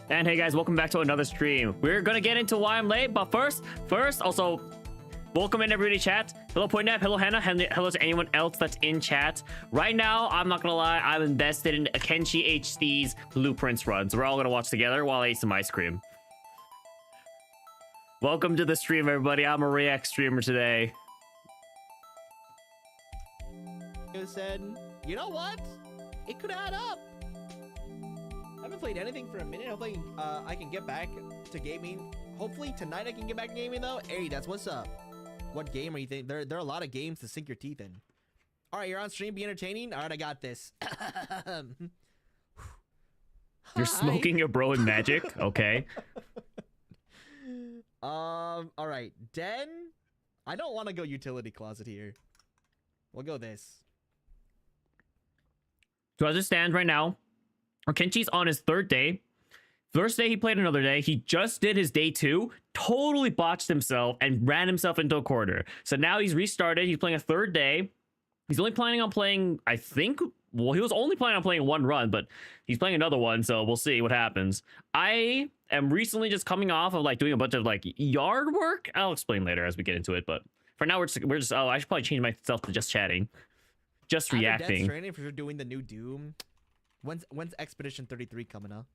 And hey guys, welcome back to another stream. We're gonna get into why I'm late, but first, also, welcome in everybody chat. Hello Pointnap, hello Hannah, hello to anyone else that's in chat. Right now, I'm not gonna lie, I'm invested in Akenshi HD's Blueprints runs. We're all gonna watch together while I eat some ice cream. Welcome to the stream, everybody. I'm a React streamer today. You said, you know what? It could add up. I haven't played anything for a minute. Hopefully, I can get back to gaming. Hopefully tonight I can get back to gaming though. Hey, that's what's up. What game are you thinking? There are a lot of games to sink your teeth in. All right, you're on stream. Be entertaining. All right, I got this. You're Hi. smoking your bro in Magic? Okay. All right, Den. I don't want to go utility closet here. We'll go this. So as it stands right now, Kenchi's on his third day. First day he played another day. He just did his day 2, totally botched himself and ran himself into a corner. So now he's restarted. He's playing a third day. He's only planning on playing, I think, well, he was only planning on playing one run, but he's playing another one, so we'll see what happens. I am recently just coming off of like doing a bunch of like yard work. I'll explain later as we get into it, but for now we're just oh, I should probably change myself to just chatting. Just reacting. Training for doing the new Doom. When's Expedition 33 coming up?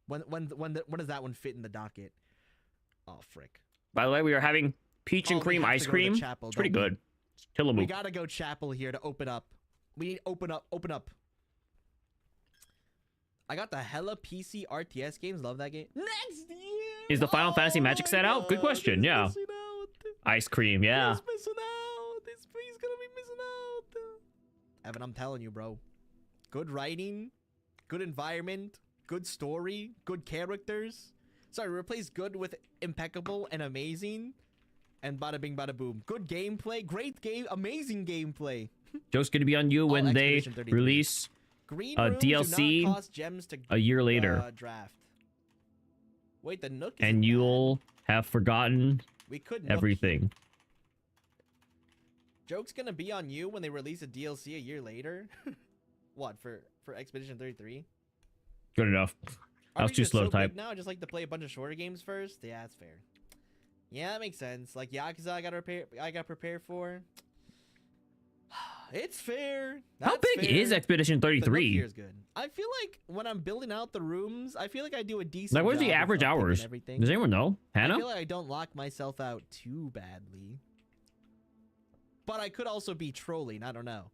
When does that one fit in the docket? Oh frick! By the way, we are having peach and cream ice cream. Chapel, it's pretty good. Tillamook. We gotta go Chapel here to open up. We need open up. I got the hella PC RTS games. Love that game. Next year. Is the Final Fantasy Magic set out? Good question. Yeah. Ice cream. Yeah. He's missing out. He's gonna be missing out. Evan, I'm telling you, bro. Good writing, good environment, good story, good characters. Sorry, replace good with impeccable and amazing. And bada bing, bada boom. Good gameplay, great game, amazing gameplay. Joke's gonna be on you when they release Green a rooms do DLC not cost gems to, a year later. Draft. Wait, the Nook. And you'll have forgotten we could Nook. everything. Joke's gonna be on you when they release a DLC a year later. What for Expedition 33? Good enough. That was too slow to type. Now I just like to play a bunch of shorter games first. Yeah, that's fair. Yeah, that makes sense. Like Yakuza, I gotta prepare for. It's fair. How big is Expedition 33? Here's good. I feel like when I'm building out the rooms, I feel like I do a decent. Like, what's job the average hours? Does anyone know? Hannah? I feel like I don't lock myself out too badly. But I could also be trolling. I don't know.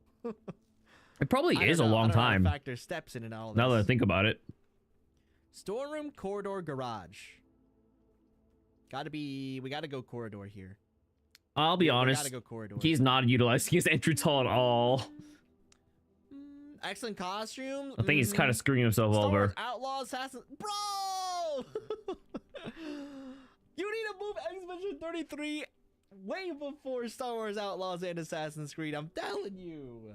It probably is a long time. Factor steps in and all. Now that I think about it. Storeroom, corridor, garage. We gotta go corridor here. I'll be honest. Gotta go corridor. He's not utilizing his entrance hall at all. Excellent costumes. I think he's kind of screwing himself Star over. Wars Outlaw Assassin. Bro! You need to move Expedition 33 way before Star Wars Outlaws and Assassin's Creed. I'm telling you.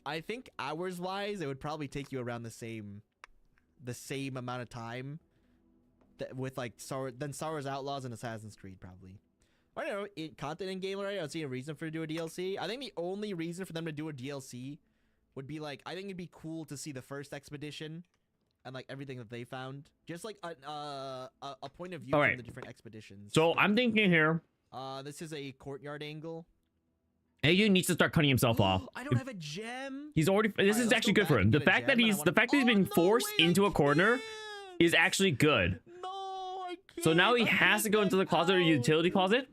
I think hours-wise, it would probably take you around the same amount of time with like Star Wars Outlaws and Assassin's Creed probably. I don't know, content in game already. I don't see a reason for to do a DLC. I think the only reason for them to do a DLC would be like, I think it'd be cool to see the first expedition and like everything that they found, just like a point of view from the different expeditions. So I'm thinking here. This is a courtyard angle. AJ needs to start cutting himself off. I don't have a gem. He's already. This is actually good for him. The fact that he's been forced into a corner is actually good. No, I can't. So now he has to go into the closet or utility closet.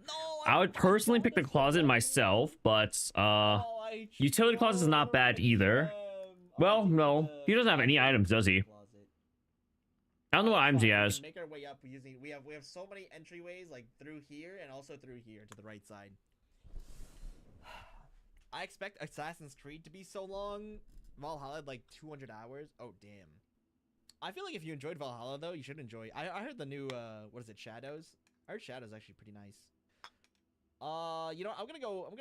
I would personally pick the closet myself, but utility closet is not bad either. Well, no, he doesn't have any items, does he? I don't know what items he has. Make our way up using. We have so many entryways like through here and also through here to the right side. I expect Assassin's Creed to be so long. Valhalla had like 200 hours. Oh damn. I feel like if you enjoyed Valhalla though, you should enjoy. I heard the new what is it, Shadows? I heard Shadows actually pretty nice. You know, I'm gonna go.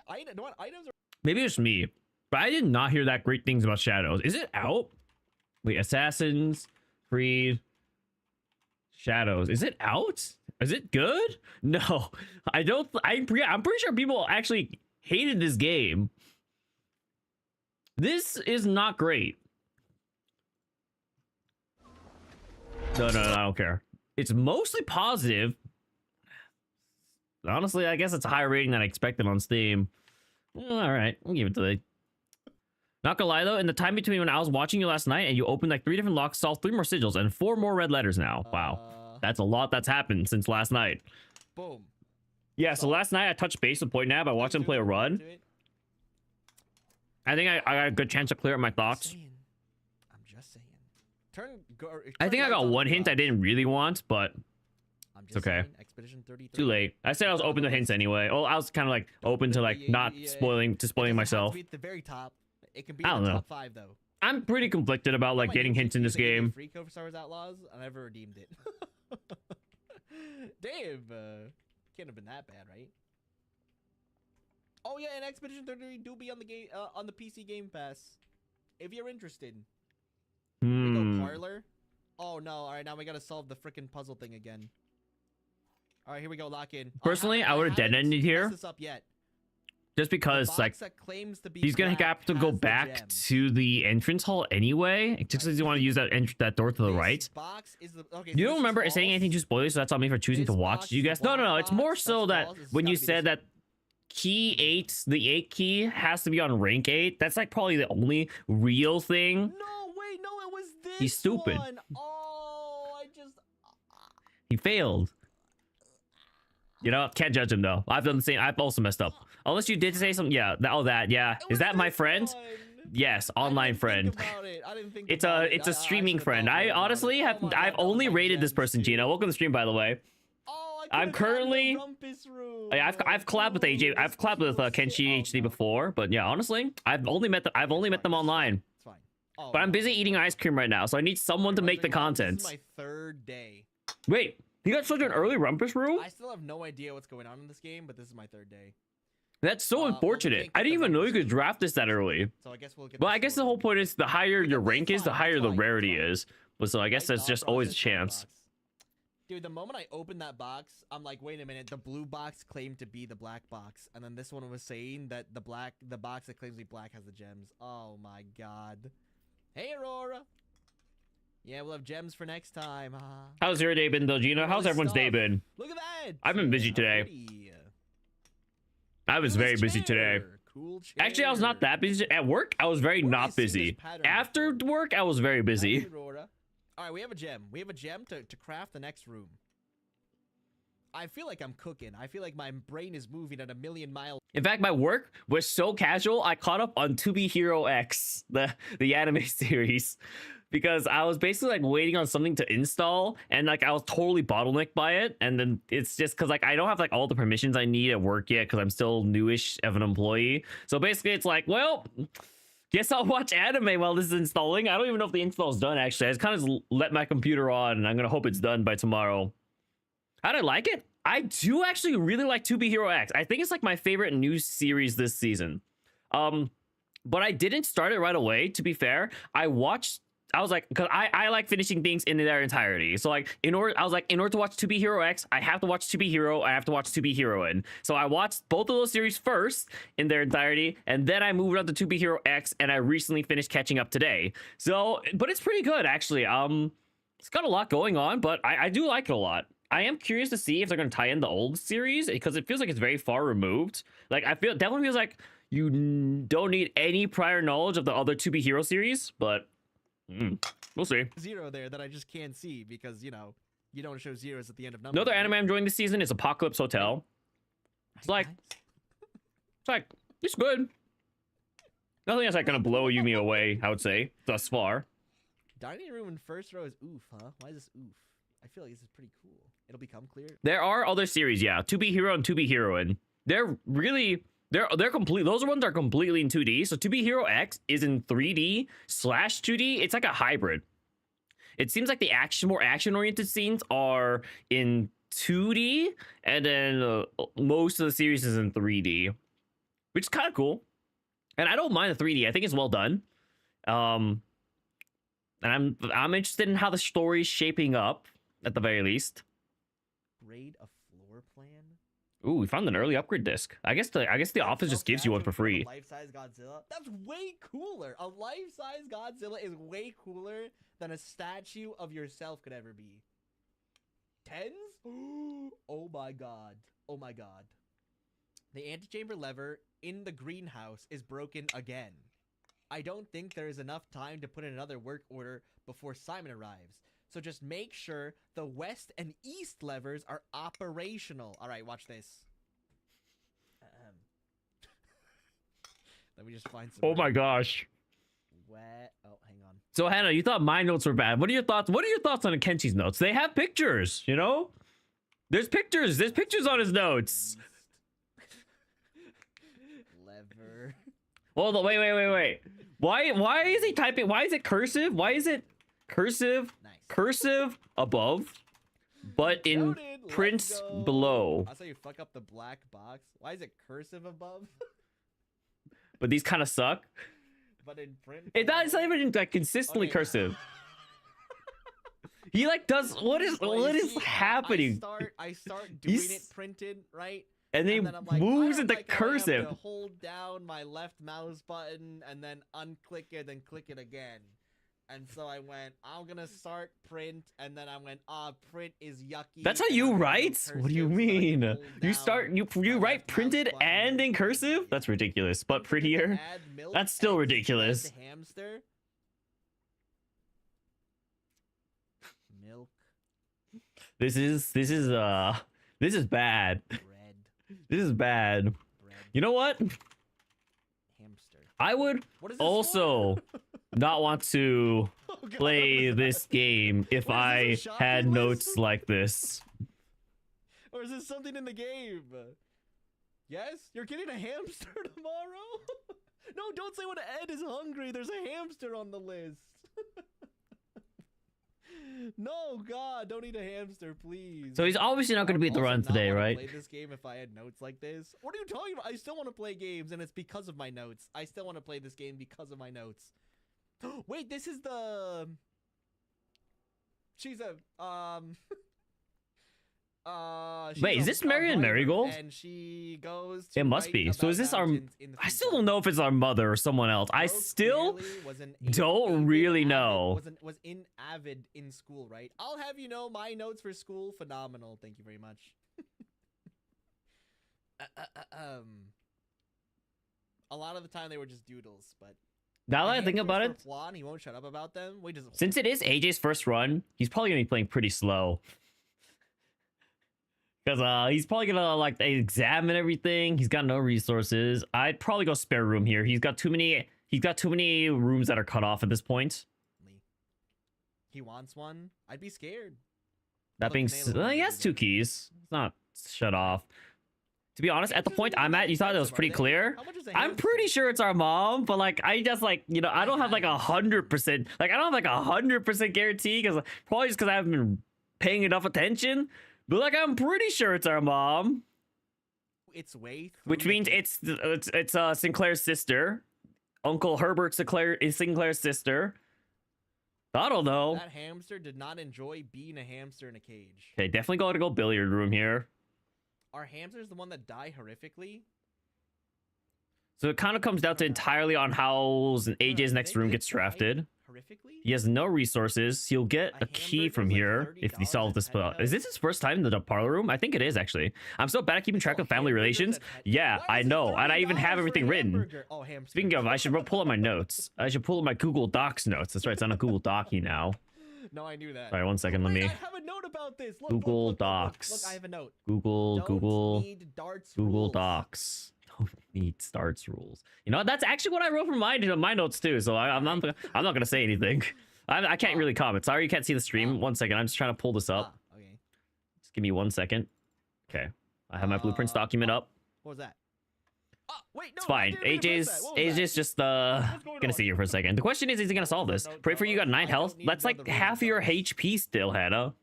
Items are. Maybe it's me, but I did not hear that great things about Shadows. Is it out? Wait, Assassin's Creed Shadows. Is it out? Is it good? No, I don't. I'm pretty sure people actually hated this game. This is not great. No, I don't care. It's mostly positive. Honestly, I guess it's a higher rating than I expected on Steam. All right, we'll give it to the. Not gonna lie though, in the time between when I was watching you last night and you opened like 3 different locks, solved 3 more sigils and 4 more red letters now. Wow, that's a lot that's happened since last night. Boom. Yeah, so last night I touched base with Point Nab. I watched him play a run. I think I got a good chance to clear up my thoughts. I'm just saying. Turn I think I got one hint I didn't really want, but it's okay. Expedition 33. Too late. I said I was open to hints anyway. Oh, I was kind of like open to like not spoiling myself. At the very top. It can be I in don't the know. top 5 though. I'm pretty conflicted about like My getting new hints in GP this that gave me a game. free code for Star Wars Outlaws. I never redeemed it. Damn, can't have been that bad, right? Oh yeah, and Expedition 33 do be on the game on the PC Game Pass. If you're interested. We go parlor. Oh no! All right, now we gotta solve the freaking puzzle thing again. All right, here we go. Lock in. Personally, I would have dead ended here. This up yet. Just because, like, that claims to be he's gonna have to go back to the entrance hall anyway. Just because you want to use that door to the right. Box is the, okay, You so don't remember saying anything too spoilers, so that's on me for choosing to watch. You guys, no. It's more so that when you said that key 8, the 8 key has to be on rank 8. That's like probably the only real thing. No, wait, no, it was this. He's stupid. One. Oh, I just. He failed. You know, can't judge him though. I've done the same. I've also messed up. Unless you did say something. Yeah. Yeah. Is that my friend? One. Yes, online friend. It's a streaming friend. I honestly have. I've only rated this person, Gina. Welcome to the stream, by the way. Oh, I'm currently. I've collabed with AJ. I've collabed with Kenshi HD before, but yeah, honestly, I've only met them online. It's fine. Oh, but I'm busy eating ice cream right now, so I need someone to make the content. This is my 3rd day. Wait, you got such an early rumpus room? I still have no idea what's going on in this game, but this is my 3rd day. That's so unfortunate. I didn't even know you could draft this that early. So I guess we'll get. Well, I guess the whole point is the higher your rank is, the higher the rarity is. But so I guess there's just always a chance. Dude, the moment I opened that box, I'm like, wait a minute, the blue box claimed to be the black box, and then this one was saying that the box that claims to be black has the gems. Oh my god. Hey, Aurora. Yeah, we'll have gems for next time. How's your day been, though, Gina? How's everyone's day been? Look at that. I've been busy today. I was very busy today. Cool chair. Actually, I was not that busy. At work, I was very not busy. After work, I was very busy. All right, we have a gem. We have a gem to craft the next room. I feel like I'm cooking. I feel like my brain is moving at a million miles. In fact, my work was so casual, I caught up on To Be Hero X, the anime series, because I was basically like waiting on something to install, and like I was totally bottlenecked by it. And then it's just because like I don't have like all the permissions I need at work yet because I'm still newish of an employee. So basically, it's like, well, guess I'll watch anime while this is installing. I don't even know if the install is done, actually. I just kind of let my computer on, and I'm going to hope it's done by tomorrow. How did I like it? I do actually really like To Be Hero X. I think it's like my favorite news series this season. But I didn't start it right away, to be fair. I was like, because I like finishing things in their entirety. So like, in order to watch To Be Hero X, I have to watch To Be Hero, I have to watch To Be Heroine. So I watched both of those series first in their entirety, and then I moved on to Be Hero X, and I recently finished catching up today. So, but it's pretty good, actually. It's got a lot going on, but I do like it a lot. I am curious to see if they're going to tie in the old series, because it feels like it's very far removed. Like, definitely feels like you don't need any prior knowledge of the other To Be Hero series, but we'll see. Zero there that I just can't see because, you know, you don't show zeros at the end of numbers. Another anime I'm enjoying this season is Apocalypse Hotel. It's like, it's good. Nothing that's like going to blow me away, I would say, thus far. Dining room in first row is oof, huh? Why is this oof? I feel like this is pretty cool. It'll become clear. There are other series, yeah. To Be Hero and To Be Heroine. They're complete. Those ones are completely in 2D. So To Be Hero X is in 3D/2D. It's like a hybrid. It seems like the more action-oriented scenes are in 2D, and then most of the series is in 3D, which is kind of cool. And I don't mind the 3D. I think it's well done. And I'm interested in how the story's shaping up, at the very least. Grade a floor plan. Ooh, we found an early upgrade disc. I guess the office just gives you one for free. Life-size Godzilla. That's way cooler. A life-size Godzilla is way cooler than a statue of yourself could ever be. Tens? Oh my god. Oh my god. The antechamber lever in the greenhouse is broken again. I don't think there is enough time to put in another work order before Simon arrives. So just make sure the west and east levers are operational. All right, watch this. Let me just find some. Oh my gosh. Oh, hang on. So Hannah, you thought my notes were bad. What are your thoughts? What are your thoughts on Kenshi's notes? They have pictures, you know? There's pictures. There's pictures on his notes. Lever. Hold on, wait. Why is he typing? Why is it cursive? Why is it cursive? Nice. Cursive above, but in Noted, let's print go. below. I saw you fuck up the black box. Why is it cursive above? But these kind of suck. But in print. It's not below? even like consistently Okay. cursive. He like does what is Well, you what is see, happening? I start doing He's- it printed, right? And then then I'm he like, moves I don't into like how I have cursive. to hold down my left mouse button and then unclick it and click it again. And so I went, I'm gonna start print, and then I went, print is yucky. That's how and you I'm gonna go write? What do you cursive so that I can mean? hold You down start you my write left mouse printed button. and in cursive? That's ridiculous. But Don't forget to prettier? add milk That's still and ridiculous. fed Hamster. Milk, This is bad. bread, This is bad. bread, You know what? hamster. I would What is this also not want to for? Oh, God, play what is this that? game if What I is this, a had shopping notes list? like this. Or is this something in the game? Yes? You're getting a hamster tomorrow? No, don't say when Ed is hungry. There's a hamster on the list. No, God, don't eat a hamster, please. So he's obviously not going to beat the Also run not today, wanna right? Play this game if I had notes like this. What are you talking about? I still want to play games, and it's because of my notes. I still want to play this game because of my notes. Wait, this is the. She's a she's Wait, is a- this a Marion writer, Marigold? And she goes. To It must write be. So about is this our? mountains in the I still future. don't know if it's our mother or someone else. I Bro still clearly was an don't avid really avid- know. Was in avid in school, right? I'll have you know, my notes for school phenomenal. Thank you very much. A lot of the time they were just doodles, but Now that I the think about answers it, for Juan, he won't shut up about them. We just since it is AJ's first run, he's probably gonna be playing pretty slow. Because he's probably gonna like examine everything. He's got no resources. I'd probably go spare room here. He's got too many rooms that are cut off at this point. he wants one. I'd be scared. That Look, being Nail said, will he do has that. 2 keys. It's not shut off. To be honest, at the Hamsters point are I'm at, you thought it was expensive, pretty are they? clear. How much is a I'm hamster? pretty sure it's our mom, but like I just like I don't have like 100%. Like I don't have like 100% guarantee because probably just because I haven't been paying enough attention. But like I'm pretty sure it's our mom, Its way through which the means game. it's Sinclair's sister. Uncle Herbert Sinclair is Sinclair's sister. I don't know. That hamster did not enjoy being a hamster in a cage. Okay, definitely got to go billiard room here. Are hamsters the one that die horrifically? So it kind of comes down to entirely on how AJ's next room They gets die drafted. Horrifically? He has no resources. He'll get A a key hamburger from was like here if he $30 solves at this. Petco. Is this his first time in the parlor room? I think it is actually. I'm so bad at keeping track Oh, of family hamburgers relations. at Petco. Yeah, Why I is it know, and I even $30 have for a everything written. hamburger? Oh, hamster. Speaking of, I should pull up my notes. I should pull up my Google Docs notes. That's right, it's on a Google Docy now. No, I knew that. Sorry, 1 second. Let Wait, me I have a note about this. Look, Google look, Docs. Look, I have a note. Google Don't need darts rules. Docs. Don't need starts rules. You know, that's actually what I wrote from my notes too. So I'm not gonna say anything. I can't really comment. Sorry, you can't see the stream. 1 second. I'm just trying to pull this up. Okay. Just give me 1 second. Okay, I have my blueprints document up. What was that? Oh, wait, no, It's fine. AJ's just gonna sit here for a second. The question is he gonna solve this? Pray for you got 9 health. That's like half of your HP still, Hannah.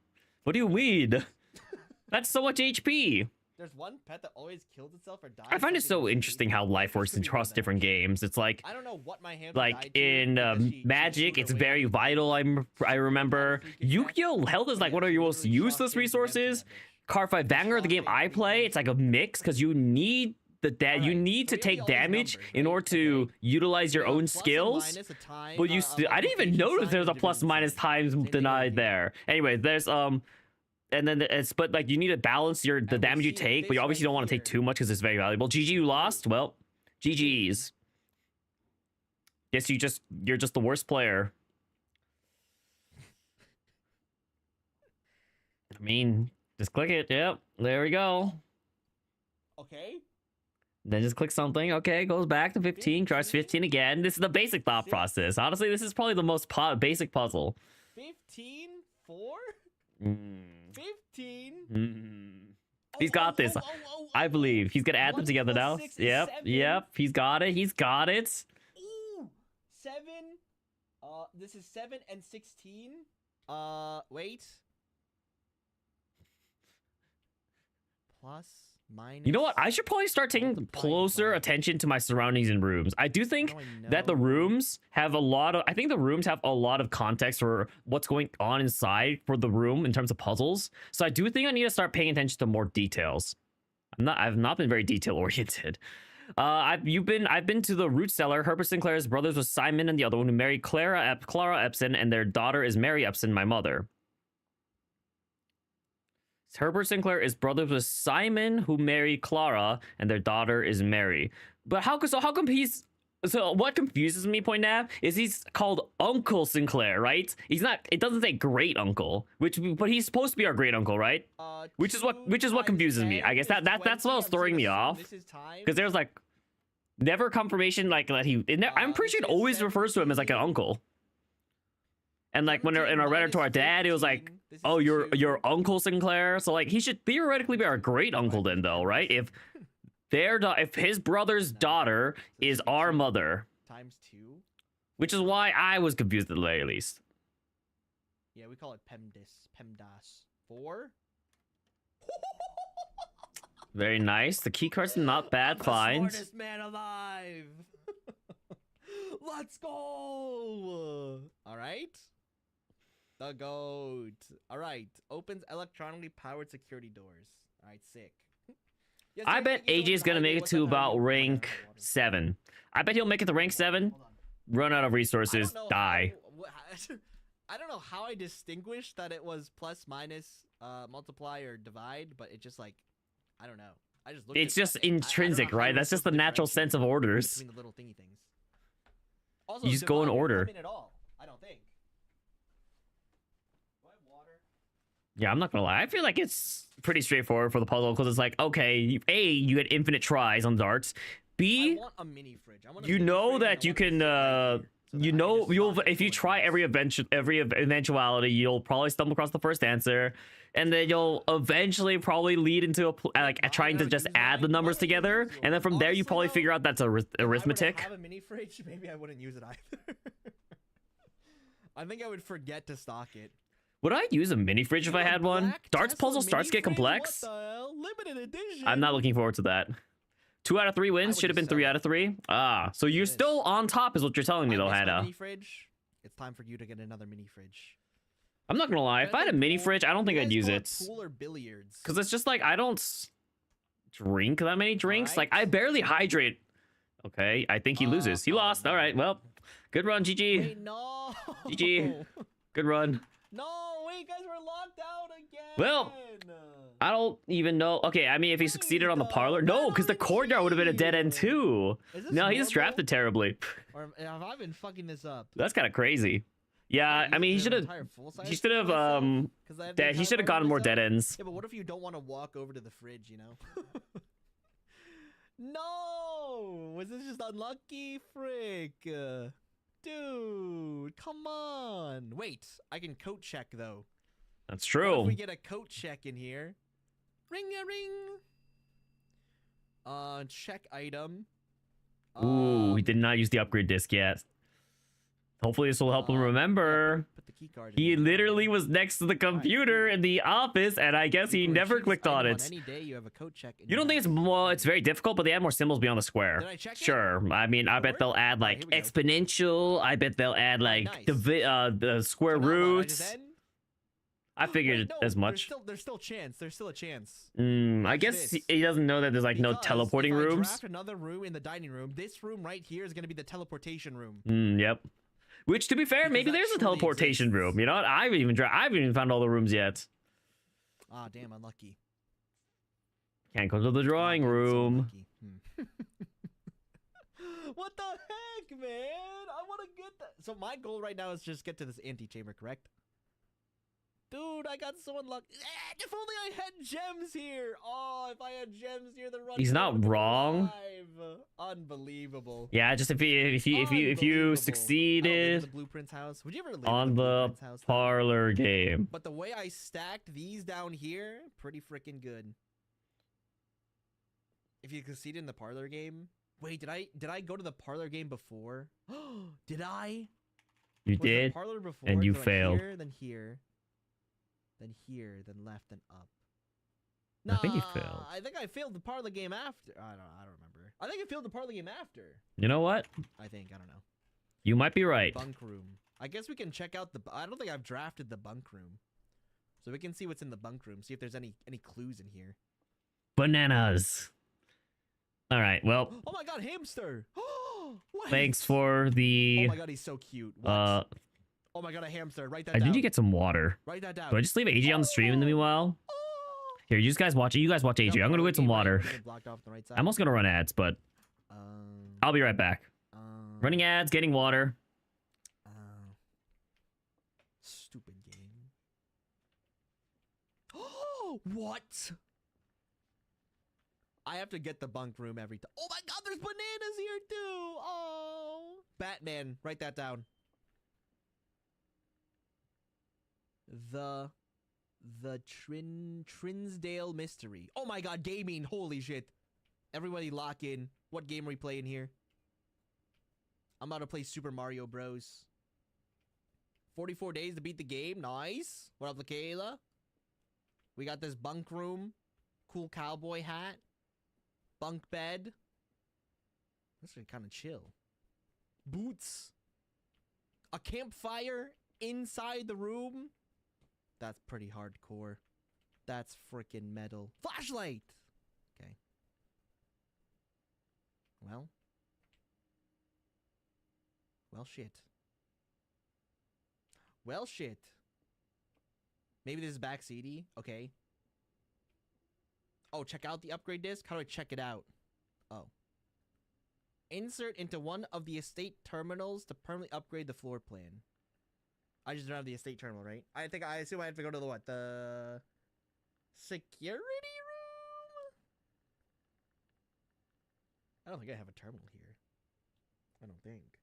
What do you mean? That's so much HP. There's one pet that always kills itself or dies. I find it something so insane. interesting how life works Could be across one that different I- games. It's like I don't know what my hamster died like to, in because she Magic, threw it's her very away. vital. I remember Yu-Gi-Oh! Health is like one of your most Literally shot useless into redemption resources. that bitch. Car 5 Vanguard, the game I play, it's like a mix because you need you Alright, need so to we have take all these damage numbers, in right? order to Okay. utilize your We have a own plus and skills. minus, a time, But you, I didn't even multiplication notice sign, there's a and plus division minus sign. times Same thing denied over here. there. Anyway, there's and then it's but like you need to balance the we damage you see that take, but you this obviously right don't want to take here- too much because it's very valuable. GG, you lost. Well, GG's. Guess you're just the worst player. I mean, just click it. Yep, there we go. Okay. Then just click something. Okay, goes back to 15, tries 15 again. This is the basic thought process. Honestly, this is probably the most basic puzzle. 15? 4? Mm. 15? Mm. He's got this. I believe he's gonna add them 1 together plus now. 6 is Yep, 7. yep. He's got it. He's got it. Ooh, 7. This is 7 and 16. Wait. Plus, minus. You know what? I should probably start taking closer attention to my surroundings and rooms. I do think that the rooms have a lot of. I think the rooms have a lot of context for what's going on inside for the room in terms of puzzles. So I do think I need to start paying attention to more details. I've not been very detail oriented. I've been to the root cellar. Herbert Sinclair's brothers was Simon and the other one who married Clara Epson, and their daughter is Mary Epson, my mother. Herbert Sinclair is brothers with Simon, who married Clara, and their daughter is Mary. But how come he's so what confuses me, Point Nav, is he's called Uncle Sinclair, right? He's not. It doesn't say great uncle, but he's supposed to be our great uncle, right? Which is what confuses me. I guess that's what was throwing me off, because there's like never confirmation like that I'm pretty sure it always refers to him as like an uncle. And like when in our letter to our dad, it was like, oh, your Uncle Sinclair. So like he should theoretically be our great uncle then, though, right? If his brother's daughter is our mother, times 2, which is why I was confused at the very least. Yeah, we call it PEMDAS 4. Very nice. The key cards not bad finds. Smartest man alive. Let's go. All right. The goat. All right. Opens electronically powered security doors. All right. Sick. Yes, I bet AJ is gonna make it to about rank 7. I bet he'll make it to rank 7. Run out of resources. Die. I don't know how I distinguished that it was plus, minus, multiply, or divide, but it just like, I don't know. I just looked. It's just intrinsic, right? That's just the natural sense of orders. Between the little thingy things. Also, You just go in order. At all, I don't think. Do I have water? Yeah, I'm not gonna lie. I feel like it's pretty straightforward for the puzzle because it's like, okay, A, you get infinite tries on darts. B, I want a mini fridge. I want a you mini know fridge, that you can, you know, if you try every eventuality, you'll probably stumble across the first answer, and then you'll eventually probably lead into trying to just add the numbers together, and then from there you probably figure out that's arithmetic. If I were to have a mini fridge, maybe I wouldn't use it either. I think I would forget to stock it. Would I use a mini fridge if I had one? Darts puzzle starts to get complex. What the hell? Limited edition. I'm not looking forward to that. 2 out of 3 wins should have been 3 out of 3. Ah, so you're still on top, is what you're telling me, though, Hannah. Mini fridge. It's time for you to get another mini fridge. I'm not gonna lie. If I had a mini fridge, I don't think I'd use it. Pool or billiards? Because it's just like I don't drink that many drinks. Like I barely hydrate. Okay, I think he loses. He lost. All right. Well, good run, GG. Wait, no. GG. Good run. No, wait, guys, we're locked out again. Well, I don't even know. Okay, I mean, if he succeeded on the parlor, no, because the courtyard would have been a dead end too. No, he just drafted terribly. Or have I been fucking this up? That's kind of crazy. Yeah, I mean, he should have. He should have. He should have gotten more dead ends. Yeah, but what if you don't want to walk over to the fridge? You know. No, was this just unlucky? Frick. Dude, come on. Wait, I can coat check though. That's What true. if we get a coat check in here? Ring a ring. Check item. Ooh, he did not use the upgrade disc yet. Hopefully this will help him remember. Put the key card in He there. literally was next to the computer in the office, and I guess he never clicked on it. Any day you have a coat check. in You don't your think it's life. well? It's very difficult, but they add more symbols beyond the square. Did I check it? Sure. I mean, I bet work? they'll add like here we go. exponential. I bet they'll add like nice. the square So now what, I roots. just end? I figured Wait, no, as much. There's still chance. There's still a chance. I Watch guess this. he doesn't know that there's like no Because teleporting if I rooms. draft another room in the dining room. This room right here is gonna be the teleportation room. Yep. Which, to be fair, Because maybe that there's a truly teleportation exists. room. You know what? I haven't even found all the rooms yet. Ah, damn, unlucky. Can't go to the drawing Ah, damn, so room. unlucky. What the heck, man? I want to get that. So my goal right now is just get to this antechamber, correct? Dude, I got so unlucky. If only I had gems here. Oh, if I had gems here, the run. He's not wrong. Unbelievable. Yeah, just if you Unbelievable. succeeded The Blueprint's house. Would you ever live on in the Blueprint's house? parlor game. But the way I stacked these down here, pretty freaking good. If you succeed in the parlor game. Wait, did I go to the parlor game before? Did I? You Was the did, parlor before, and you so, like, failed. Here, then here, then here, then left, then up. I think you failed. I think I failed the parlor game after. I don't remember. I think I failed the parlor game after. You know what? I don't know. You might be right. Bunk room. I guess we can check out the. I don't think I've drafted the bunk room, so we can see what's in the bunk room. See if there's any clues in here. Bananas. All right. Well. Oh my God, hamster! What? Thanks for the. Oh my God, he's so cute. What? Oh my God, a hamster. Write that I down. need to get some water. Write that down. Do I just leave AJ on the stream in the meanwhile? Here, you guys watch it. You guys watch AJ. I'm gonna go get some water. Blocked off the right side. I'm also gonna run ads, but I'll be right back. Running ads, getting water. Stupid game. Oh, what? I have to get the bunk room every time. Oh my God, there's bananas here too. Oh, Batman. Write that down. The Trinsdale Mystery. Oh my God, gaming. Holy shit. Everybody lock in. What game are we playing here? I'm about to play Super Mario Bros. 44 days to beat the game. Nice. What up, Lakayla? We got this bunk room. Cool cowboy hat. Bunk bed. This is kind of chill. Boots. A campfire inside the room. That's pretty hardcore. That's freaking metal. Flashlight! Okay. Well, shit. Well, shit. Maybe this is backseaty. Okay. Oh, check out the upgrade disc? How do I check it out? Oh. Insert into one of the estate terminals to permanently upgrade the floor plan. I just don't have the estate terminal, right? I assume I have to go to the what? The security room? I don't think I have a terminal here. I don't think.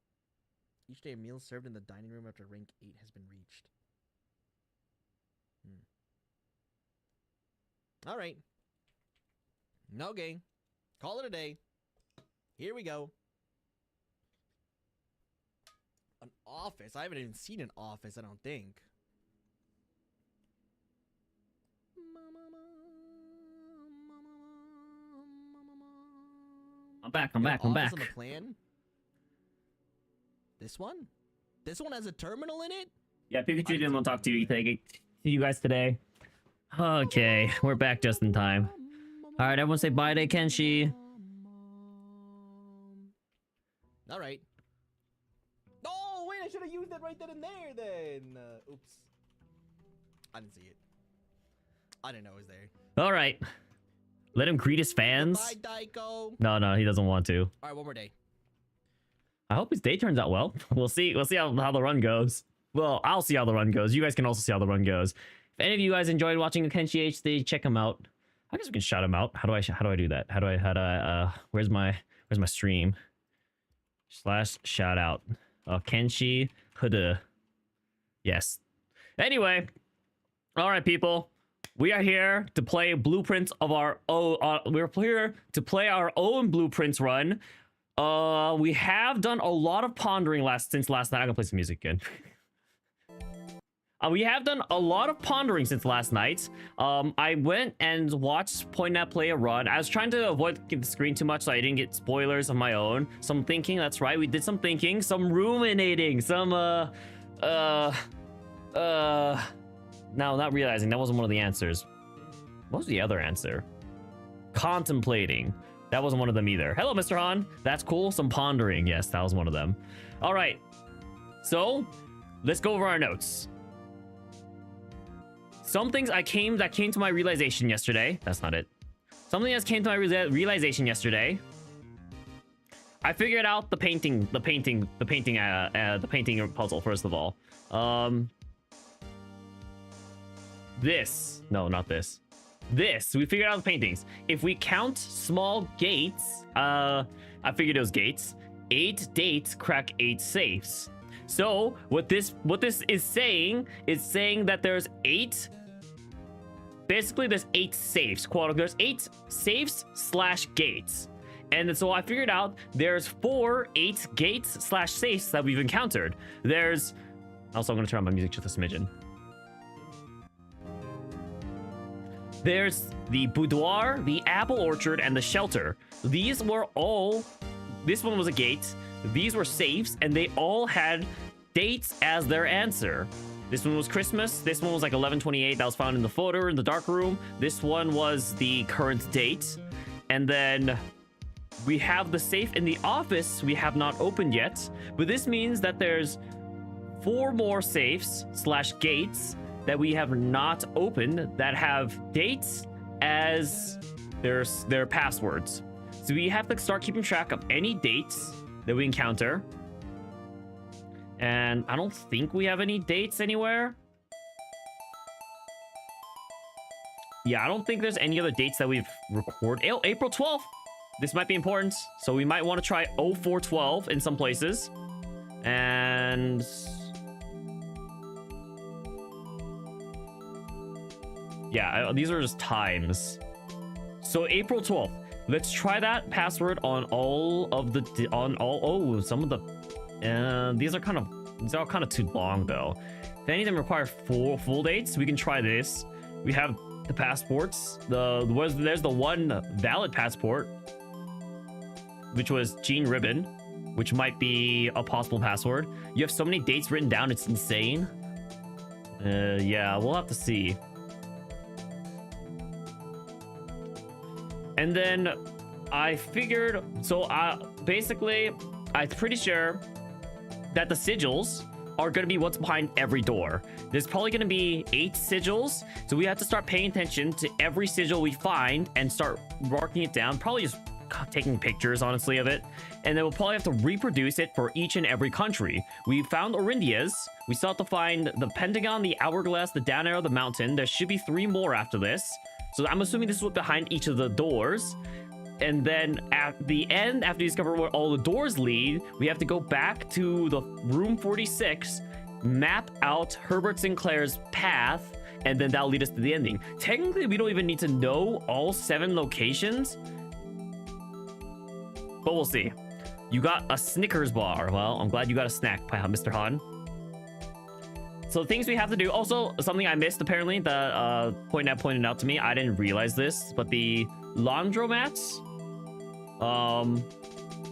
Each day a meal served in the dining room after rank 8 has been reached. Alright. Okay. Call it a day. Here we go. An office? I haven't even seen an office, I don't think. I'm back. I'm back. On the plan? This one? This one has a terminal in it? Yeah, Pikachu didn't want to talk to you guys today. Okay, we're back just in time. All right, everyone say bye to Kenshi. All right. Oh, wait, I should have used that right then and there then. Oops. I didn't see it. I didn't know it was there. All right. Let him greet his fans. Bye, Daiko. No, he doesn't want to. All right, one more day. I hope his day turns out well. We'll see. We'll see how the run goes. Well, I'll see how the run goes. You guys can also see how the run goes. If any of you guys enjoyed watching the Kenshi HD, check him out. I guess we can shout him out. How do I do that? How do I where's my stream? / shout out. Kenshi HD. Yes. Anyway, all right, people. We are here to play blueprints of our own. We're here to play our own blueprints run. We have done a lot of pondering since last night. I'm gonna play some music again. We have done a lot of pondering since last night. I went and watched PointNet play a run. I was trying to avoid the screen too much so I didn't get spoilers of my own. Some thinking, that's right. We did some thinking, some ruminating, some no, not realizing. That wasn't one of the answers. What was the other answer? Contemplating. That wasn't one of them either. Hello, Mr. Han. That's cool. Some pondering. Yes, that was one of them. All right. So, let's go over our notes. Some things that came to my realization yesterday. That's not it. Something that came to my realization yesterday. I figured out the painting puzzle first of all. This. No, not this. This. We figured out the paintings. If we count small gates, I figured it was gates. 8 dates crack 8 safes. So what this is saying that there's 8 basically there's 8 safes, quote unquote. There's 8 safes slash gates. And then, so I figured out there's 8 gates slash safes that we've encountered. There's, also I'm gonna turn on my music just a smidgen. There's the boudoir, the apple orchard, and the shelter. These were all, this one was a gate, these were safes, and they all had dates as their answer. This one was Christmas, this one was like 11/28, that was found in the photo in the dark room. This one was the current date. And then we have the safe in the office we have not opened yet, but this means that there's 4 more safes slash gates that we have not opened that have dates as their passwords. So we have to start keeping track of any dates that we encounter. And I don't think we have any dates anywhere. Yeah, I don't think there's any other dates that we've recorded. Oh, April 12th. This might be important. So we might want to try 0412 in some places. And yeah, these are just times. So April 12th. Let's try that password on all of the some of the these are kind of too long though. If any of them require full dates, we can try this. We have the passports. There's the one valid passport, which was Jean Ribbon, which might be a possible password. You have so many dates written down, it's insane. Yeah, we'll have to see. And then I figured, so basically, I'm pretty sure that the sigils are going to be what's behind every door. There's probably going to be 8 sigils, so we have to start paying attention to every sigil we find and start marking it down, probably just taking pictures, honestly, of it. And then we'll probably have to reproduce it for each and every country. We found Orindia's. We still have to find the Pentagon, the Hourglass, the Down Arrow, the Mountain. There should be 3 more after this. So I'm assuming this is what behind each of the doors. And then at the end, after you discover where all the doors lead, we have to go back to the room 46, map out Herbert Sinclair's path, and then that'll lead us to the ending. Technically, we don't even need to know all 7 locations, but we'll see. You got a Snickers bar. Well, I'm glad you got a snack, Mr. Han. So things we have to do. Also, something I missed, apparently, that pointed out to me. I didn't realize this, but the laundromat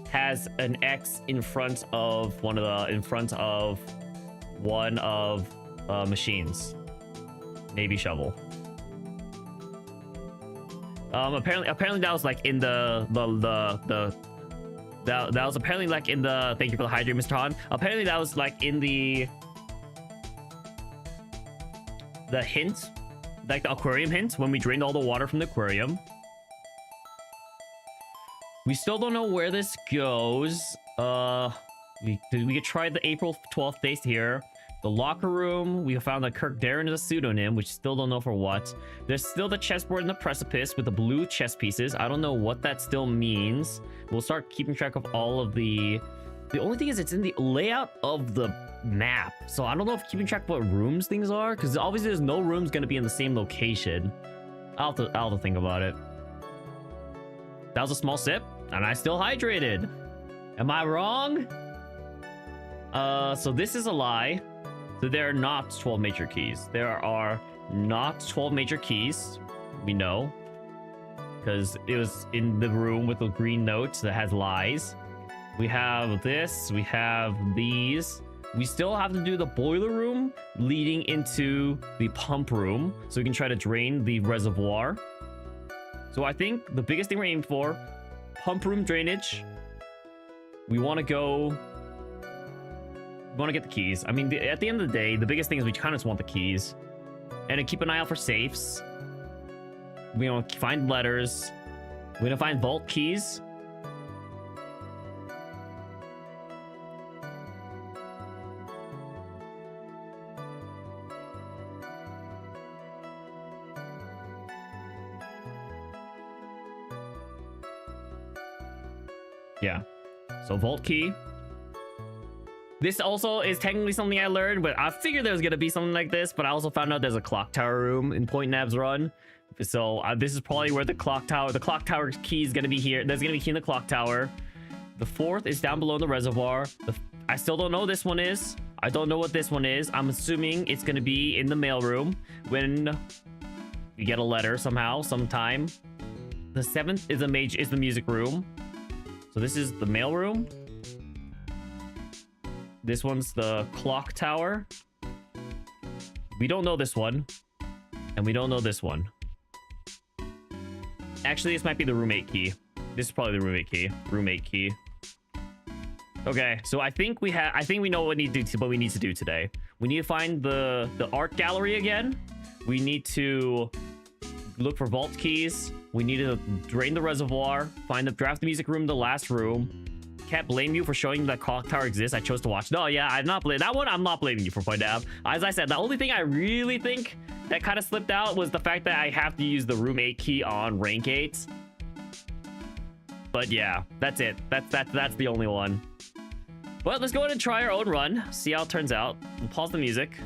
has an X in front of one of machines. Maybe shovel. Apparently that was like in that was apparently like in the, thank you for the hydrate, Mr. Han. Apparently that was like in the hint, like the aquarium hint, when we drained all the water from the aquarium. We still don't know where this goes. We could try the April 12th date here. The locker room, we found that Kirk Darren is a pseudonym, which still don't know for what. There's still the chessboard in the precipice with the blue chess pieces. I don't know what that still means. We'll start keeping track of all of the only thing is it's in the layout of the map. So I don't know if keeping track of what rooms things are, because obviously there's no rooms going to be in the same location. I'll have to think about it. That was a small sip, and I still hydrated. Am I wrong? So this is a lie. So there are not 12 major keys. There are not 12 major keys. We know. Because it was in the room with the green notes that has lies. We have this. We have these. We still have to do the boiler room leading into the pump room. So we can try to drain the reservoir. So I think the biggest thing we're aiming for, pump room drainage. We want to go... We want to get the keys. I mean, at the end of the day, the biggest thing is we kind of just want the keys. And then keep an eye out for safes. We want to find letters. We're going to find vault keys. Yeah. So vault key. This also is technically something I learned, but I figured there was gonna be something like this. But I also found out there's a clock tower room in Point Nab's run. So this is probably where the clock tower key is gonna be here. There's gonna be key in the clock tower. The fourth is down below in the reservoir. I still don't know what this one is. I don't know what this one is. I'm assuming it's gonna be in the mailroom when you get a letter somehow, sometime. The seventh is the music room. So this is the mailroom. This one's the clock tower. We don't know this one. And we don't know this one. Actually, this might be the roommate key. This is probably the roommate key. Okay, so I think we know what we need to do today. We need to find the art gallery again. We need to look for vault keys. We need to drain the reservoir, draft the music room, the last room. Can't blame you for showing that clock tower exists. I chose to watch. No, yeah, I'm not blaming that one. I'm not blaming you for pointing out. As I said, the only thing I really think that kind of slipped out was the fact that I have to use the room 8 key on rank 8. But yeah, that's it. That's the only one. Well, let's go ahead and try our own run. See how it turns out. We'll pause the music.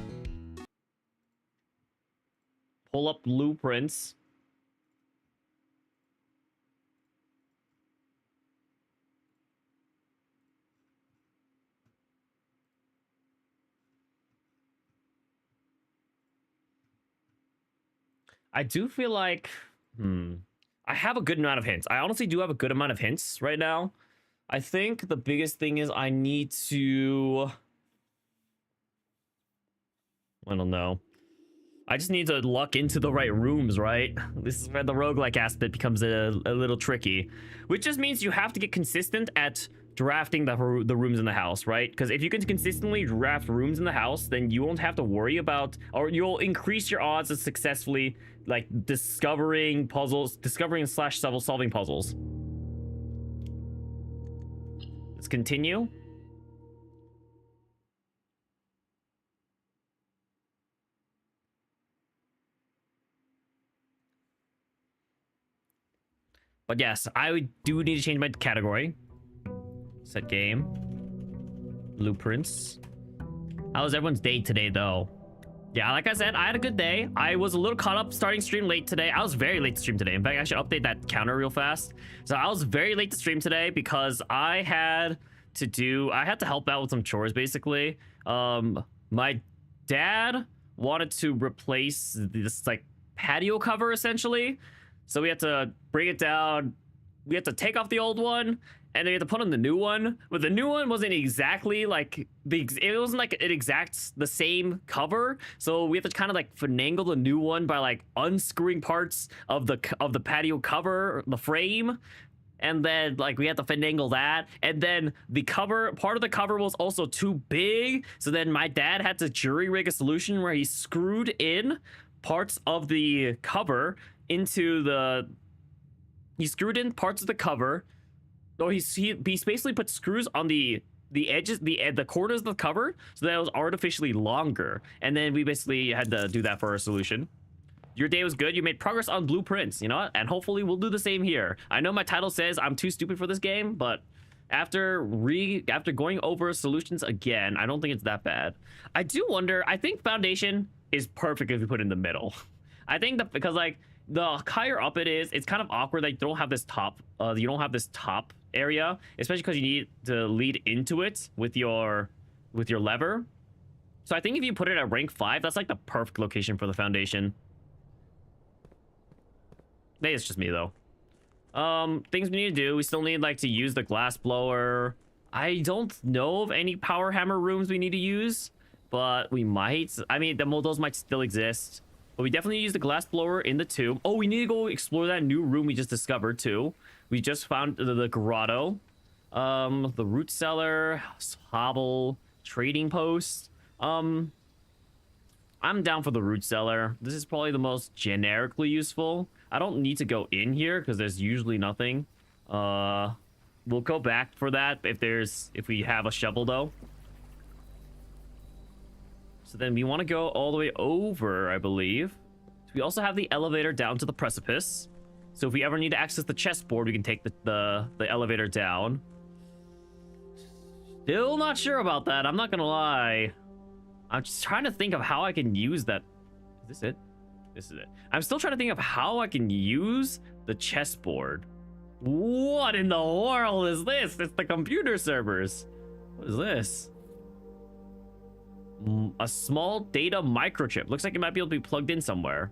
Pull up blueprints. I do feel like, I have a good amount of hints. I honestly do have a good amount of hints right now. I think the biggest thing is I need to, I don't know. I just need to luck into the right rooms, right? This is where the roguelike aspect becomes a little tricky, which just means you have to get consistent at drafting the rooms in the house, right? Because if you can consistently draft rooms in the house, then you won't have to worry about, or you'll increase your odds of successfully like discovering slash solving puzzles. Let's continue. But yes, I do need to change my category. Set game. Blueprints. How was everyone's day today, though? Yeah, like I said, I had a good day. I was a little caught up starting stream late today. I was very late to stream today. In fact, I should update that counter real fast. So I was very late to stream today because I had to help out with some chores, basically. My dad wanted to replace this, like, patio cover, essentially. So we had to bring it down. We had to take off the old one, and then we had to put on the new one. But the new one wasn't exactly like it wasn't like it exacts the same cover. So we had to kind of like finagle the new one by like unscrewing parts of the patio cover, the frame. And then like we had to finagle that, and then part of the cover was also too big. So then my dad had to jury rig a solution where he screwed in parts of the cover he screwed in parts of the cover. Or he basically put screws on the edges, the corners of the cover, so that it was artificially longer. And then we basically had to do that for our solution. Your day was good. You made progress on blueprints, you know, and hopefully we'll do the same here. I know my title says I'm too stupid for this game, but after going over solutions again, I don't think it's that bad. I do wonder. I think foundation is perfect if you put it in the middle. I think that because like the higher up it is, it's kind of awkward that you don't have this top. You don't have this top area, especially because you need to lead into it with your lever. So I think if you put it at rank 5, that's like the perfect location for the foundation. Maybe it's just me though. Things we need to do. We still need like to use the glass blower. I don't know of any power hammer rooms we need to use, but we might. I mean, those might still exist. But we definitely use the glass blower in the tomb. Oh, we need to go explore that new room we just discovered too. We just found the grotto, the root cellar, hovel, trading post. I'm down for the root cellar. This is probably the most generically useful. I don't need to go in here because there's usually nothing. We'll go back for that if we have a shovel though. So then we want to go all the way over, I believe. We also have the elevator down to the precipice. So if we ever need to access the chessboard, we can take the elevator down. Still not sure about that. I'm not gonna lie. I'm just trying to think of how I can use that. Is this it? This is it. I'm still trying to think of how I can use the chessboard. What in the world is this? It's the computer servers. What is this? A small data microchip. Looks like it might be able to be plugged in somewhere.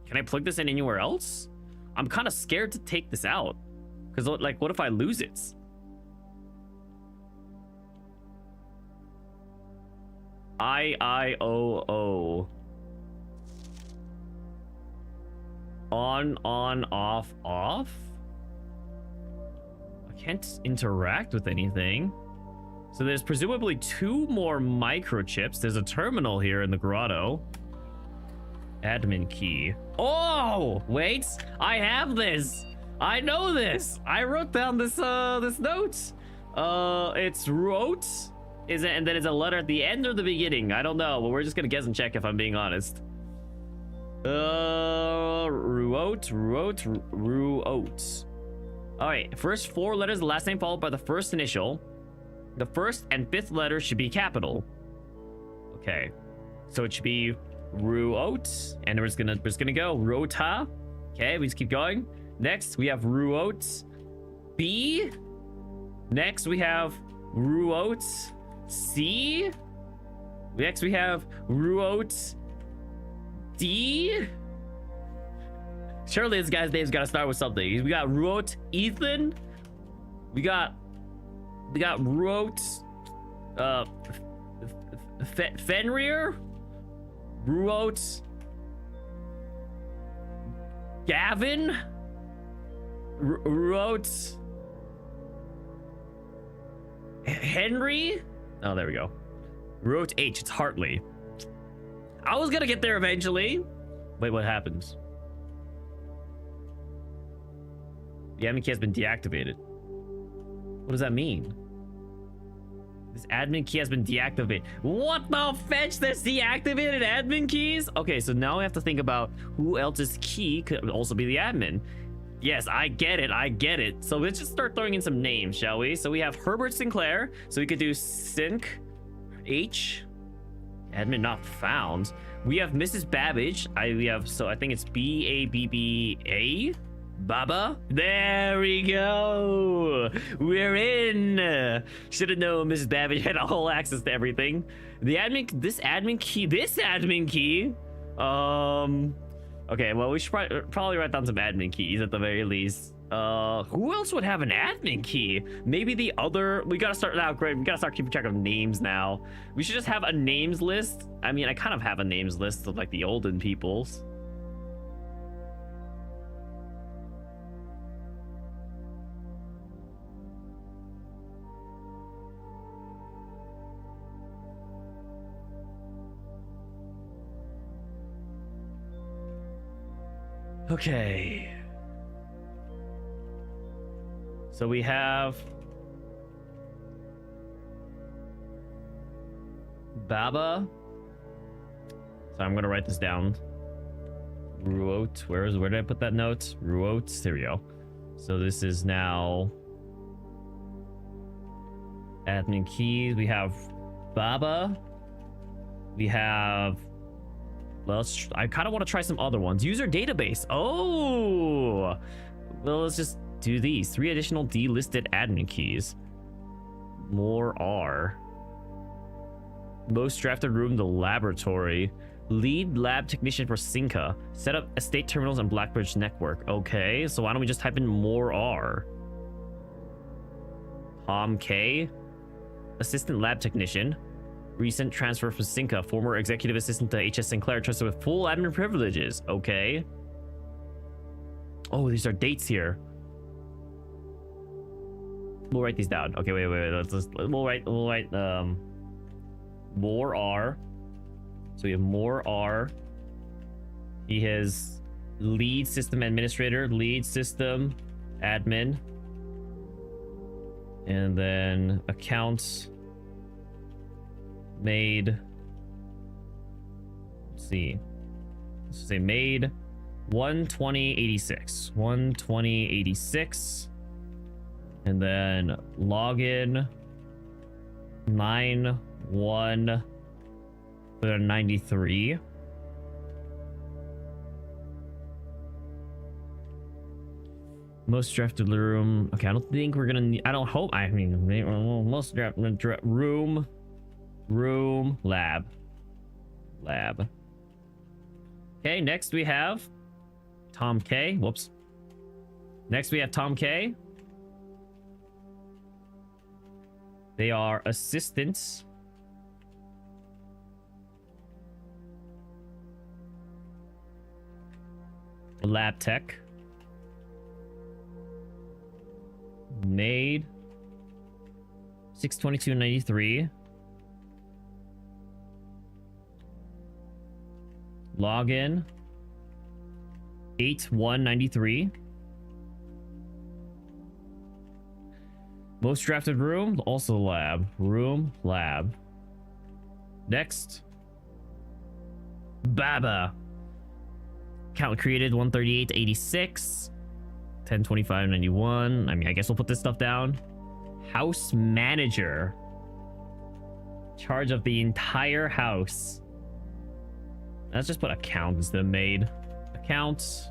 Can I plug this in anywhere else? I'm kind of scared to take this out. Because, like, what if I lose it? IIOO. On, off, off? I can't interact with anything. So there's presumably 2 more microchips. There's a terminal here in the grotto. Admin key. Oh, wait. I have this. I know this. I wrote down this this note. It's wrote. Is it, and then it's a letter at the end or the beginning? I don't know, but we're just gonna guess and check if I'm being honest. Ruot. All right, first 4 letters, the last name followed by the first initial. The first and 5th letter should be capital. Okay, so it should be Ruot, and we're just gonna go Rota. Okay, we just keep going. Next we have Ruot B. Next we have Ruot C. Next we have Ruot D. Surely this guy's name's gotta start with something. We got Ruot Ethan. We got Ruot Fenrir. Ruot Gavin. Ruot Henry. Oh, there we go. Ruot H. It's Hartley. I was gonna get there eventually. Wait, what happens? The admin key has been deactivated. What does that mean? This admin key has been deactivated. What the fetch? There's deactivated admin keys? Okay, so now we have to think about who else's key could also be the admin. Yes, I get it. I get it. So let's just start throwing in some names, shall we? So we have Herbert Sinclair. So we could do Sync H. Admin not found. We have Mrs. Babbage. I think it's Babba. Baba. There we go. We're in. Should have known Mrs. Babbage had all access to everything. This admin key. Okay, well, we should probably write down some admin keys at the very least. Who else would have an admin key? Maybe the other. We gotta start now. Great. We gotta start keeping track of names now. We should just have a names list. I mean, I kind of have a names list of like the olden peoples. Okay. So we have Baba. So I'm gonna write this down. Ruot. Where did I put that note? Ruot. There we go. So this is now admin keys. We have Baba. We have. Well, I kind of want to try some other ones. User database. Oh, well, let's just do these 3 additional delisted admin keys. More R. Most drafted room, the laboratory. Lead lab technician for Cinca. Set up estate terminals and Blackbridge network. Okay, so why don't we just type in more R? Tom K. Assistant lab technician. Recent transfer from Cinca. Former executive assistant to HS Sinclair. Trusted with full admin privileges. Okay. Oh, these are dates here. We'll write these down. Okay, wait. We'll write more R. So we have more R. He has lead system administrator, lead system admin, and then accounts made. Let's see. Let's say made 12086. 12086. And then login 9193. Most drafted room. Okay, I don't think we're gonna need, I don't hope, I mean, most drafted room lab. Okay, next we have Tom K. Whoops. Next we have Tom K. They are assistants. Lab tech. Made 6/22/93. Login 8/1/93. Most drafted room, also lab. Lab. Next. Baba. Count created 138/86. 10/25/91. I mean, I guess we'll put this stuff down. House manager. Charge of the entire house. Let's just put account instead of maid. Accounts.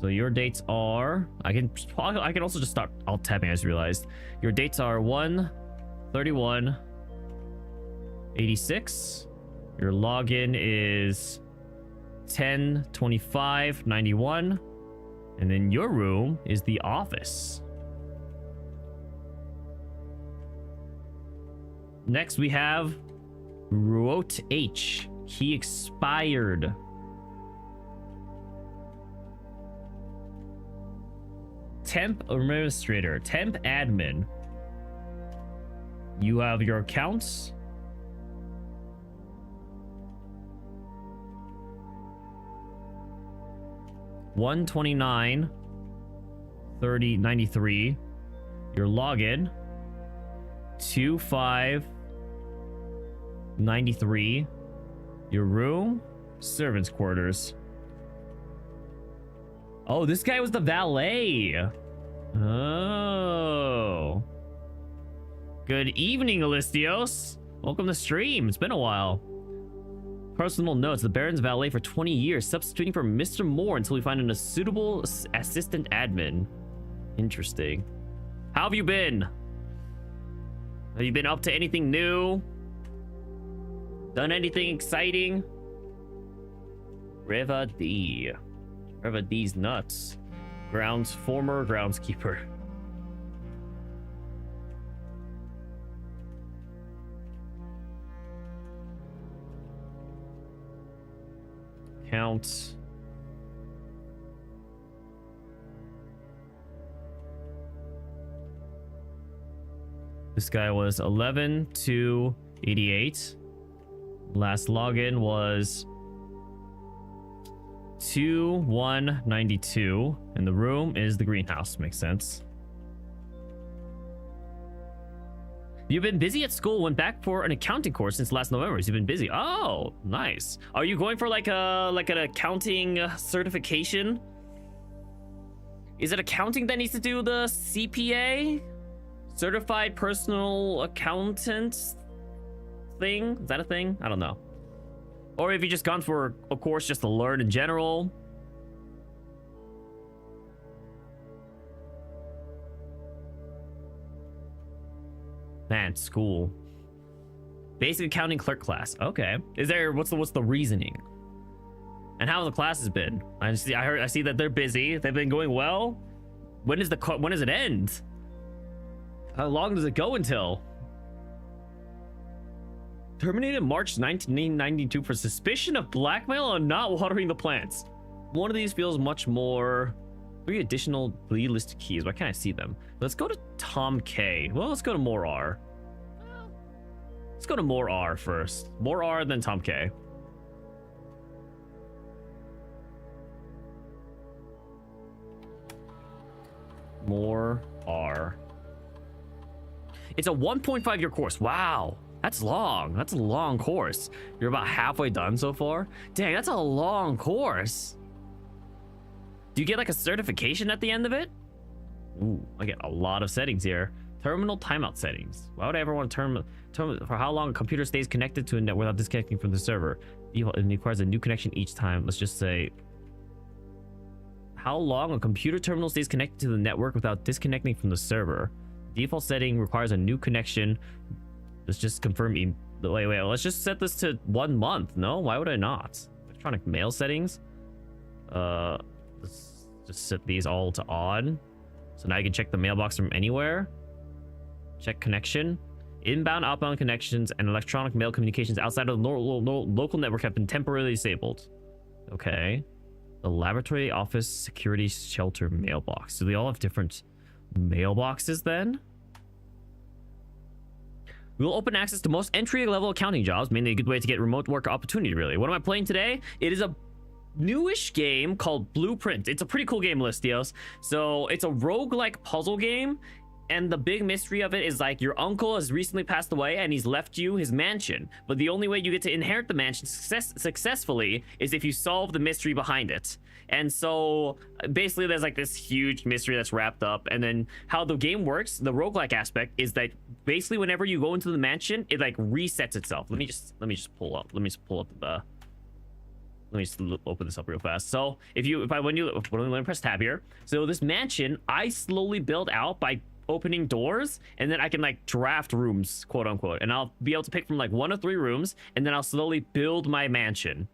So your dates are, I can also just start alt tabbing. I just realized your dates are 1/31/86. Your login is 10/25/91, and then your room is the office. Next we have Ruot H. He expired. Temp administrator, temp admin. You have your accounts. $129.30.93. Your login 25.93. Your room, servants' quarters. Oh, this guy was the valet. Oh. Good evening, Alistios. Welcome to stream. It's been a while. Personal notes. The Baron's valet for 20 years, substituting for Mr. Moore until we find a suitable assistant admin. Interesting. How have you been? Have you been up to anything new? Done anything exciting? Reva D. Reva D's nuts. Former groundskeeper. Count. This guy was 11/2/88. Last login was 2/1/92, and the room is the greenhouse. Makes sense. You've been busy at school. Went back for an accounting course since last November. You've been busy. Oh, nice. Are you going for like an accounting certification? Is it accounting that needs to do the CPA? Certified Personal Accountant thing? Is that a thing? I don't know. Or have you just gone for a course just to learn in general? Man, school. Basic accounting clerk class. Okay. Is there what's the reasoning? And how have the classes been? I see that they're busy. They've been going well. When does it end? How long does it go until? Terminated March 1992 for suspicion of blackmail and not watering the plants. One of these feels much more. 3 additional bleed listed keys. Why can't I see them? Let's go to Tom K. Well, let's go to more R. Let's go to more R first. More R than Tom K. More R. It's a 1.5 year course. Wow. That's long. That's a long course. You're about halfway done so far. Dang, that's a long course. Do you get like a certification at the end of it? Ooh, I get a lot of settings here. Terminal timeout settings. Why would I ever want to terminal for how long a computer stays connected to a net without disconnecting from the server? It requires a new connection each time. Let's just say how long a computer terminal stays connected to the network without disconnecting from the server. Default setting requires a new connection. Let's just confirm. Wait. Let's just set this to 1 month. No, why would I not? Electronic mail settings. Let's just set these all to on. So now you can check the mailbox from anywhere. Check connection. Inbound, outbound connections and electronic mail communications outside of the local network have been temporarily disabled. Okay. The laboratory, office, security, shelter, mailbox. Do they all have different mailboxes then? We will open access to most entry-level accounting jobs, mainly a good way to get remote work opportunity, really. What am I playing today? It is a newish game called Blueprint. It's a pretty cool game, Listios. So it's a roguelike puzzle game. And the big mystery of it is like your uncle has recently passed away and he's left you his mansion. But the only way you get to inherit the mansion successfully is if you solve the mystery behind it. And so basically there's like this huge mystery that's wrapped up. And then how the game works, the roguelike aspect is that basically whenever you go into the mansion, it like resets itself. Let me just pull up the let me just open this up real fast. So let me press tab here. So this mansion I slowly build out by opening doors, and then I can like draft rooms, quote unquote, and I'll be able to pick from like 1 or 3 rooms, and then I'll slowly build my mansion.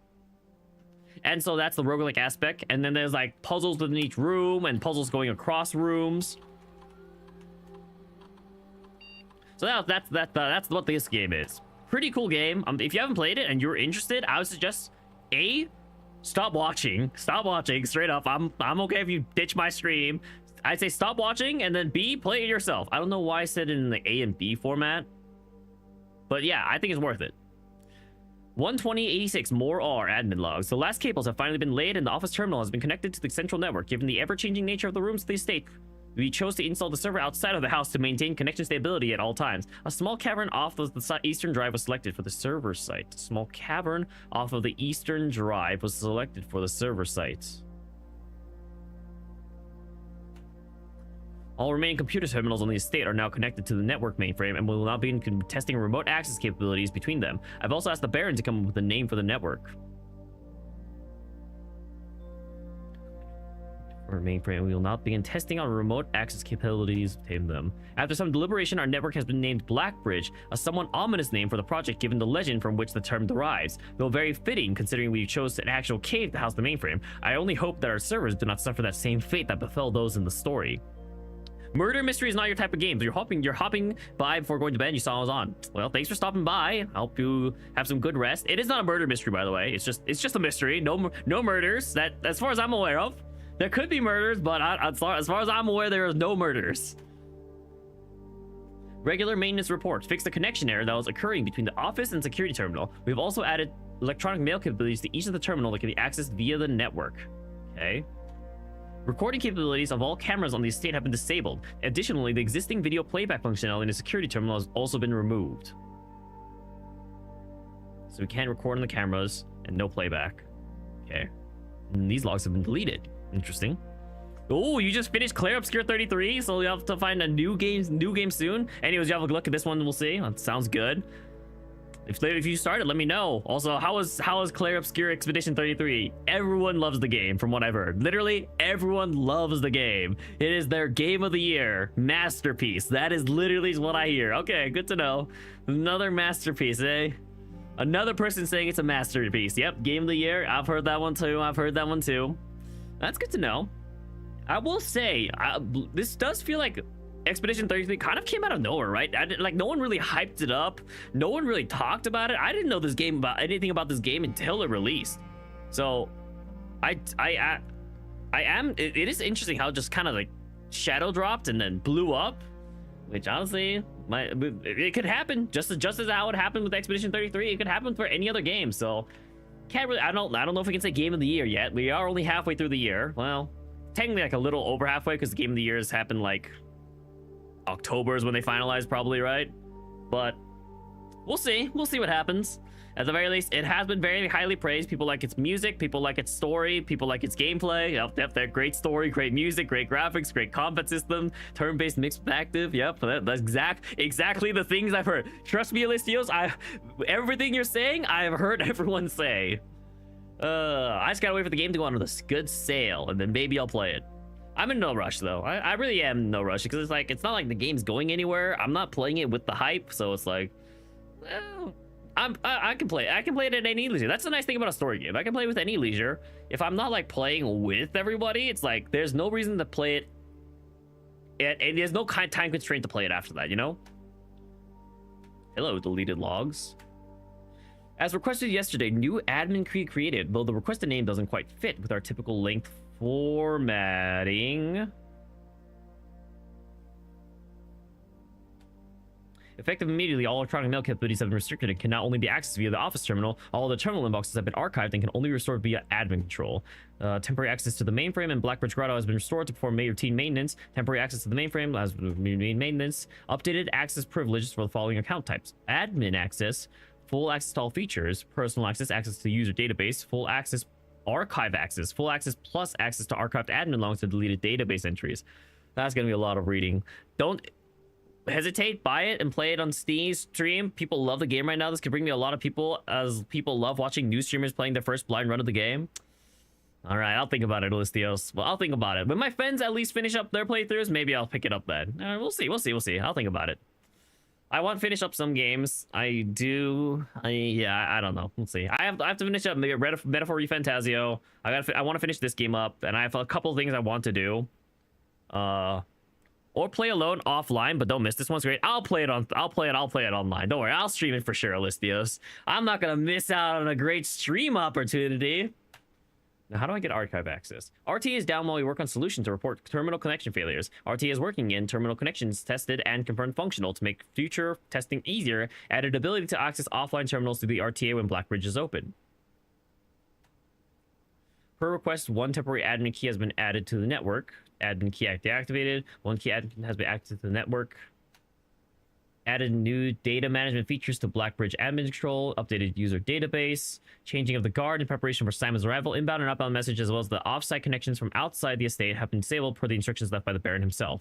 And so that's the roguelike aspect. And then there's like puzzles within each room and puzzles going across rooms. So that's what this game is. Pretty cool game. If you haven't played it and you're interested, I would suggest stop watching straight up. I'm okay if you ditch my stream. I'd say stop watching, and then B, play it yourself. I don't know why I said it in the A and B format, but yeah, I think it's worth it. 12086 more R admin logs. The last cables have finally been laid and the office terminal has been connected to the central network. Given the ever-changing nature of the rooms of the estate, we chose to install the server outside of the house to maintain connection stability at all times. A small cavern off of the eastern drive was selected for the server site. A small cavern off of the eastern drive was selected for the server site. All remaining computer terminals on the estate are now connected to the network mainframe, and we will now begin testing remote access capabilities between them. I've also asked the Baron to come up with a name for the network. For mainframe, we will now begin testing on remote access capabilities between them. After some deliberation, our network has been named Blackbridge, a somewhat ominous name for the project given the legend from which the term derives, though very fitting considering we chose an actual cave to house the mainframe. I only hope that our servers do not suffer that same fate that befell those in the story. Murder mystery is not your type of game. So you're hopping by before going to bed. You saw I was on. Well, thanks for stopping by. I hope you have some good rest. It is not a murder mystery, by the way. It's just a mystery. No murders. That, as far as I'm aware of, there could be murders, but as far as I'm aware, there is no murders. Regular maintenance reports. Fix the connection error that was occurring between the office and security terminal. We've also added electronic mail capabilities to each of the terminal that can be accessed via the network. Okay. Recording capabilities of all cameras on the estate have been disabled. Additionally, the existing video playback functionality in the security terminal has also been removed. So we can't record on the cameras and no playback. Okay. And these logs have been deleted. Interesting. Oh, you just finished Claire Obscure 33, so you have to find a new game soon. Anyways, you have a look at this one, we'll see. That sounds good. If you started, let me know. Also, how is Claire Obscure Expedition 33? Everyone loves the game, from what I've heard. Literally, everyone loves the game. It is their game of the year. Masterpiece. That is literally what I hear. Okay, good to know. Another masterpiece, eh? Another person saying it's a masterpiece. Yep, game of the year. I've heard that one too. That's good to know. I will say, this does feel like Expedition 33 kind of came out of nowhere, right? Like, no one really hyped it up. No one really talked about it. I didn't know anything about this game until it released. So, it is interesting how it just kind of like shadow dropped and then blew up, which honestly, it could happen just as how it happened with Expedition 33. It could happen for any other game. So, I don't know if we can say game of the year yet. We are only halfway through the year. Well, technically like a little over halfway because the game of the year has happened like October is when they finalized, probably, right? But We'll see. We'll see what happens. At the very least, it has been very highly praised. People like its music, people like its story, people like its gameplay. Yep, that great story, great music, great graphics, great combat system, turn-based mixed with active. Yep, that's exactly the things I've heard. Trust me, Alistios, everything you're saying, I've heard everyone say. I just gotta wait for the game to go on with a good sale, and then maybe I'll play it. I'm in no rush though. I really am in no rush because it's like it's not like the game's going anywhere. I'm not playing it with the hype, so it's like, well, I can play. I can play it at any leisure. That's the nice thing about a story game. I can play with any leisure. If I'm not like playing with everybody, it's like there's no reason to play it. And there's no kind of time constraint to play it after that, you know? Hello, deleted logs. As requested yesterday, new admin key created, though the requested name doesn't quite fit with our typical length formatting. Effective immediately, all electronic mail capabilities have been restricted and can now only be accessed via the office terminal. All the terminal inboxes have been archived and can only be restored via admin control. Temporary access to the mainframe and Blackbridge Grotto has been restored to perform routine maintenance. Temporary access to the mainframe has been maintenance. Updated access privileges for the following account types: admin access, full access to all features, personal access, access to the user database, full access, archive access, full access plus access to archived admin logs to deleted database entries. That's gonna be a lot of reading. Don't hesitate, buy it and play it on Steam stream. People love the game right now. This could bring me a lot of people, as people love watching new streamers playing their first blind run of the game. All right, I'll think about it, Alistios. Well, I'll think about it. When my friends at least finish up their playthroughs, maybe I'll pick it up then. We'll see. I'll think about it. I want to finish up some games. I don't know. We'll see. I have to finish up Metaphor Refantasio. I want to finish this game up, and I have a couple things I want to do. Or play alone offline, but don't miss this one's great. I'll play it online. Don't worry, I'll stream it for sure, Alistios. I'm not gonna miss out on a great stream opportunity. Now, how do I get archive access? RT is down while we work on solutions to report terminal connection failures. RT is working in terminal connections tested and confirmed functional to make future testing easier. Added ability to access offline terminals through the RTA when Blackbridge is open. Per request, one temporary admin key has been added to the network. Admin key deactivated. One key admin has been activated to the network. Added new data management features to Blackbridge admin control. Updated user database. Changing of the guard in preparation for Simon's arrival. Inbound and outbound messages as well as the offsite connections from outside the estate have been disabled per the instructions left by the Baron himself.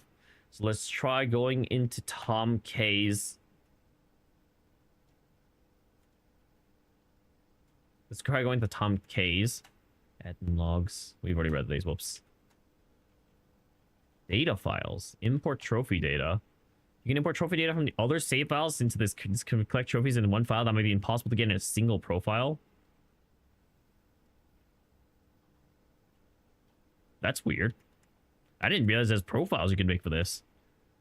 So let's try going into Tom K's. Let's try going to Tom K's. Admin logs. We've already read these. Whoops. Data files. Import trophy data. You can import trophy data from the other save files into this can collect trophies in one file. That might be impossible to get in a single profile. That's weird. I didn't realize there's profiles you can make for this.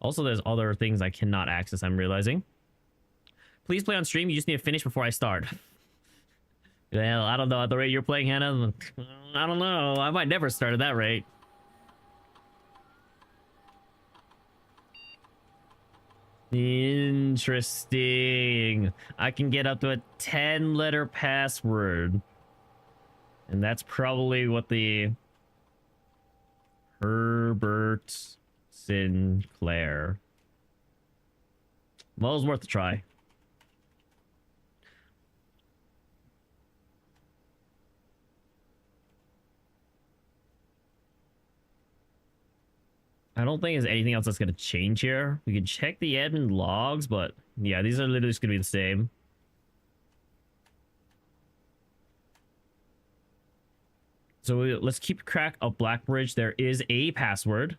Also, there's other things I cannot access, I'm realizing. Please play on stream. You just need to finish before I start. Well, I don't know. At the rate you're playing, Hannah, I don't know. I might never start at that rate. Interesting. I can get up to a 10-letter password. And that's probably what the Herbert Sinclair. Well, it was worth a try. I don't think there's anything else that's going to change here. We can check the admin logs, but yeah, these are literally just going to be the same. So let's keep track of Blackbridge. There is a password.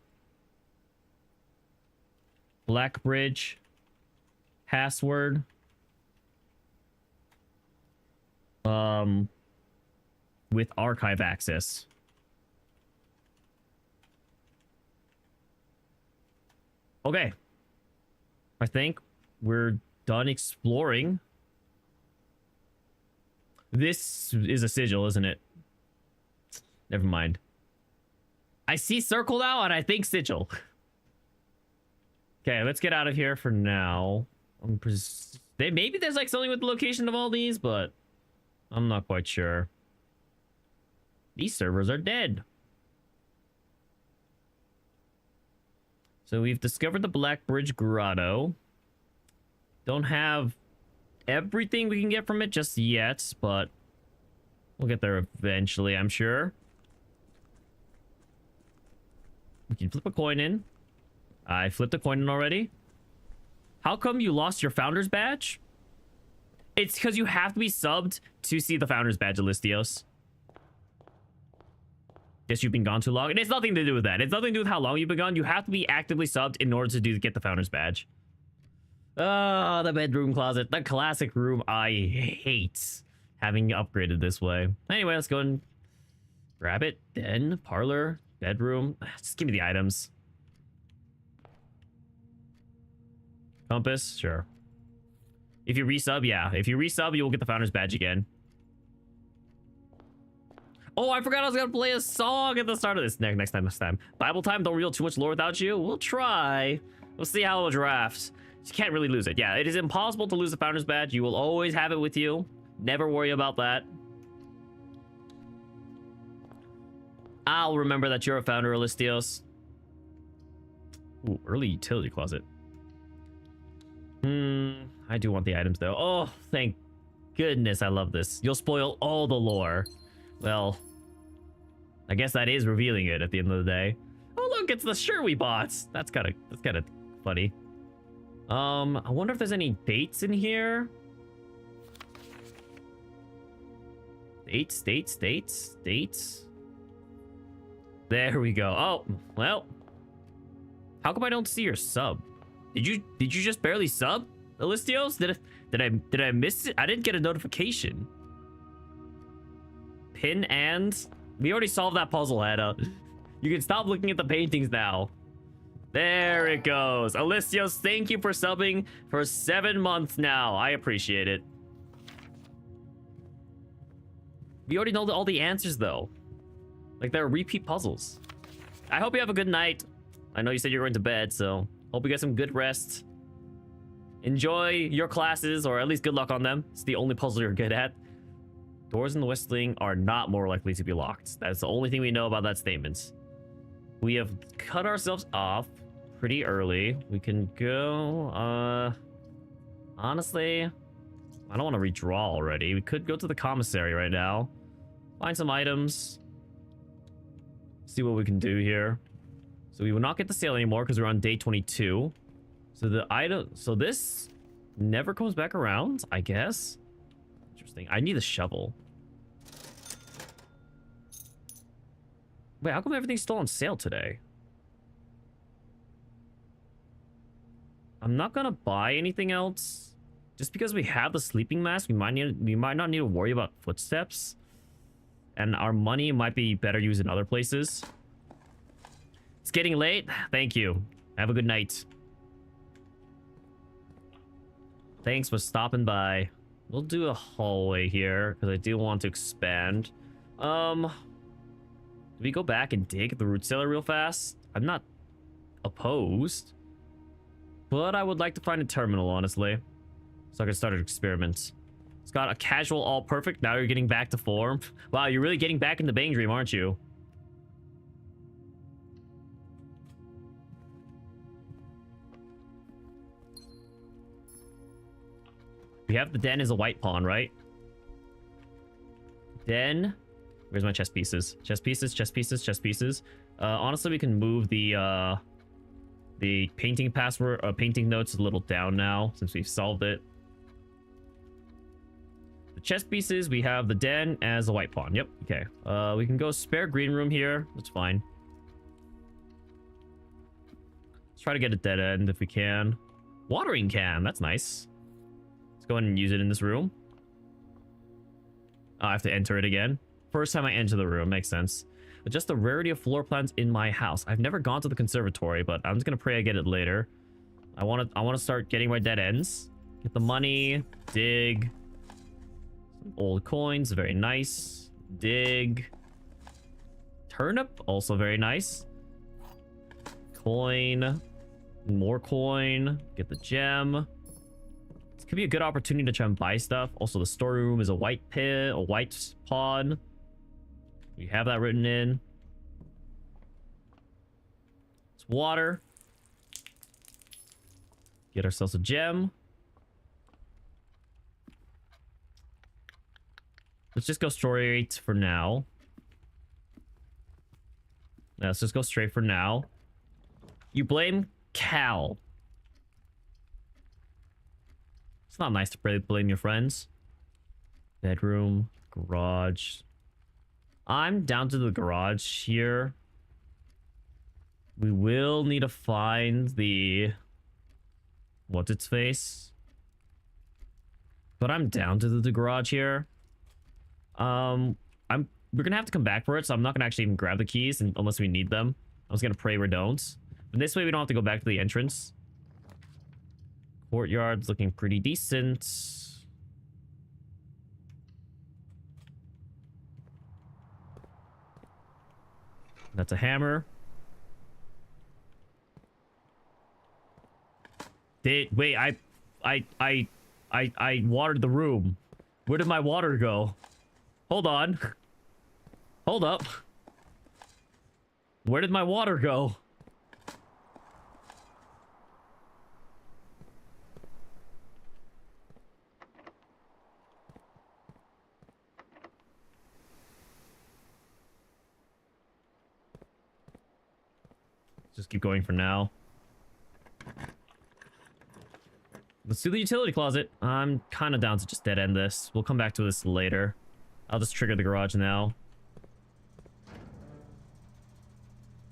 Blackbridge password. With archive access. Okay. I think we're done exploring. This is a sigil, isn't it? Never mind. I see circle now, and I think sigil. Okay, let's get out of here for now. Maybe there's like something with the location of all these, but I'm not quite sure. These servers are dead. So we've discovered the Blackbridge Grotto. Don't have everything we can get from it just yet, but we'll get there eventually, I'm sure. We can flip a coin in. I flipped a coin in already. How come you lost your founder's badge? It's because you have to be subbed to see the founder's badge, Alistios. Guess you've been gone too long. And it's nothing to do with that. It's nothing to do with how long you've been gone. You have to be actively subbed in order to get the founder's badge. Oh, the bedroom closet. The classic room I hate having upgraded this way. Anyway, let's go and grab it. Den, parlor, bedroom. Just give me the items. Compass, sure. If you resub, yeah. If you resub, you will get the founder's badge again. Oh, I forgot I was gonna play a song at the start of this. Next time. Bible time, don't reveal too much lore without you. We'll try. We'll see how it drafts. You can't really lose it. Yeah, it is impossible to lose the founder's badge. You will always have it with you. Never worry about that. I'll remember that you're a founder, Alistios. Ooh, early utility closet. I do want the items though. Oh, thank goodness I love this. You'll spoil all the lore. Well, I guess that is revealing it at the end of the day. Oh look, it's the shirt we bought. That's kind of funny. I wonder if there's any dates in here. Dates. There we go. Oh, well. How come I don't see your sub? Did you just barely sub, Alistios? Did I miss it? I didn't get a notification. Pin and we already solved that puzzle, Hannah. You can stop looking at the paintings now. There it goes. Alistios, thank you for subbing for 7 months now. I appreciate it. We already know all the answers though. Like they're repeat puzzles. I hope you have a good night. I know you said you're going to bed, so hope you get some good rest. Enjoy your classes, or at least good luck on them. It's the only puzzle you're good at. Doors in the West Wing are not more likely to be locked. That's the only thing we know about that statement. We have cut ourselves off pretty early. We can go, honestly, I don't want to redraw already. We could go to the commissary right now. Find some items. See what we can do here. So we will not get the sale anymore because we're on day 22. So this never comes back around, I guess. Interesting. I need a shovel. Wait, how come everything's still on sale today? I'm not gonna buy anything else. Just because we have the sleeping mask, we might not need to worry about footsteps. And our money might be better used in other places. It's getting late. Thank you. Have a good night. Thanks for stopping by. We'll do a hallway here because I do want to expand. Do we go back and dig the root cellar real fast? I'm not opposed, but I would like to find a terminal, honestly, so I can start an experiment. It's got a casual all perfect. Now you're getting back to form. Wow, you're really getting back in the Bang Dream, aren't you? We have the den as a white pawn, right? Den. Where's my chess pieces? Chess pieces. Honestly, we can move the painting password, painting notes a little down now since we've solved it. The chess pieces, we have the den as a white pawn. Yep. Okay. We can go spare green room here. That's fine. Let's try to get a dead end if we can. Watering can. That's nice. Go ahead and use it in this room. I have to enter it again. First time I enter the room, makes sense. But just the rarity of floor plans in my house. I've never gone to the conservatory, but I'm just gonna pray I get it later. I want to start getting my dead ends. Get the money. Dig. Some old coins, very nice. Dig. Turnip, also very nice. Coin. More coin. Get the gem. Could be a good opportunity to try and buy stuff. Also, the storeroom is a white pit, a white pawn. We have that written in. It's water. Get ourselves a gem. Let's just go straight for now. Yeah, let's just go straight for now. You blame Cal. It's not nice to blame your friends. Bedroom, garage. I'm down to the garage here. We will need to find the... what's its face? But I'm down to the garage here. We're gonna have to come back for it, so I'm not gonna actually even grab the keys unless we need them. I was gonna pray we don't. But this way we don't have to go back to the entrance. Courtyard's looking pretty decent. That's a hammer. Wait, I watered the room. Where did my water go? Hold on. Hold up. Where did my water go? Just keep going for now. Let's do the utility closet. I'm kind of down to just dead end this. We'll come back to this later. I'll just trigger the garage now.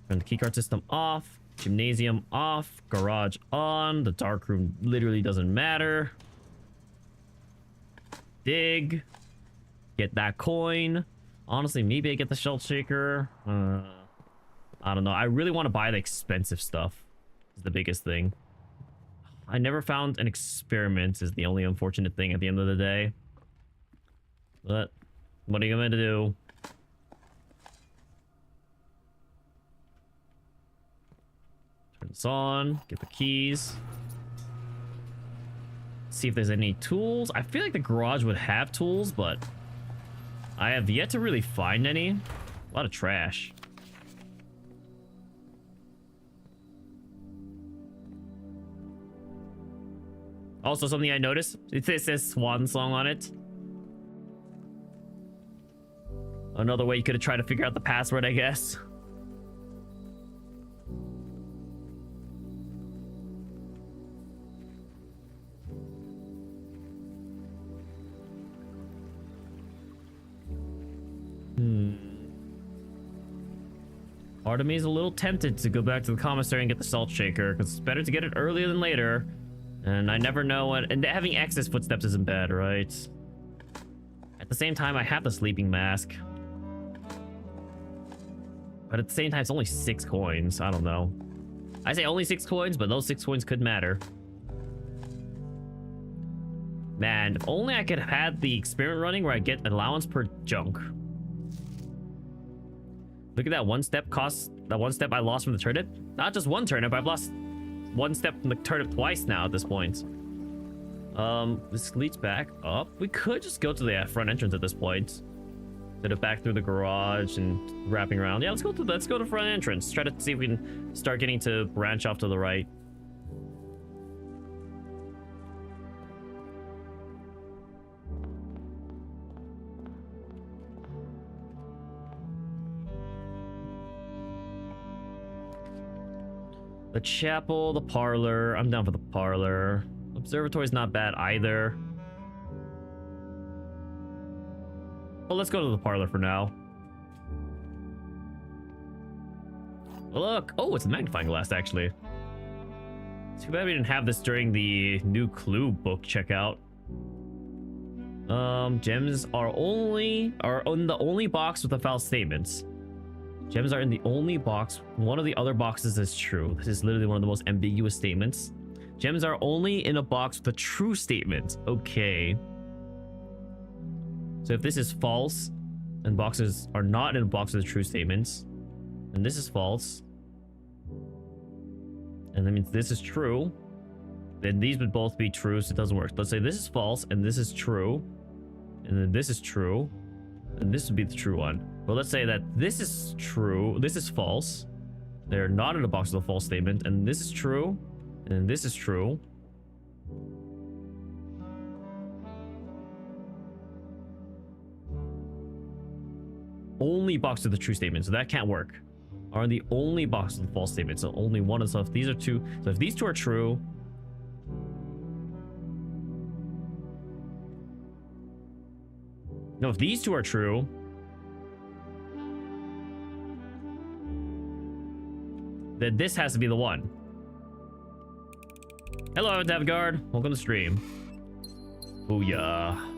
Turn the keycard system off. Gymnasium off. Garage on. The dark room literally doesn't matter. Dig. Get that coin. Honestly, maybe I get the shelf shaker. I don't know. I really want to buy the expensive stuff. Is the biggest thing. I never found an experiment is the only unfortunate thing at the end of the day. But what are you going to do? Turn this on. Get the keys. See if there's any tools. I feel like the garage would have tools, but I have yet to really find any. A lot of trash. Also, something I noticed, it says Swan Song on it. Another way you could have tried to figure out the password, I guess. Part of me is a little tempted to go back to the commissary and get the salt shaker, because it's better to get it earlier than later. And I never know what... And having access footsteps isn't bad, right? At the same time, I have the sleeping mask. But at the same time, it's only 6 coins. I don't know. I say only 6 coins, but those 6 coins could matter. Man, if only I could have had the experiment running where I get allowance per junk. Look at that 1 step cost. That 1 step I lost from the turnip. Not just 1 turnip, I've lost 1 step from the turnip twice now at this point. This leads back up. We could just go to the front entrance at this point. Instead of back through the garage and wrapping around. Yeah, let's go to front entrance. Try to see if we can start getting to branch off to the right. The chapel, the parlor. I'm down for the parlor. Observatory's not bad either. Well, let's go to the parlor for now. Look. Oh, it's a magnifying glass, actually. Too bad we didn't have this during the new clue book checkout. Gems are in the only box with the false statements. Gems are in the only box. One of the other boxes is true. This is literally one of the most ambiguous statements. Gems are only in a box with a true statement. Okay. So if this is false, and boxes are not in a box with true statements, and this is false, and that means this is true, then these would both be true, so it doesn't work. Let's say this is false, and this is true, and then this is true, and this would be the true one. Well, let's say that this is true, this is false. They're not in a box with a false statement, and this is true, and this is true. only box with the true statement, so that can't work. Are in the only box with the false statement, so only one is. So if these are two, so if these two are true, no, if these two are true, then this has to be the one. Hello, DevGuard. Welcome to the stream. Booyah.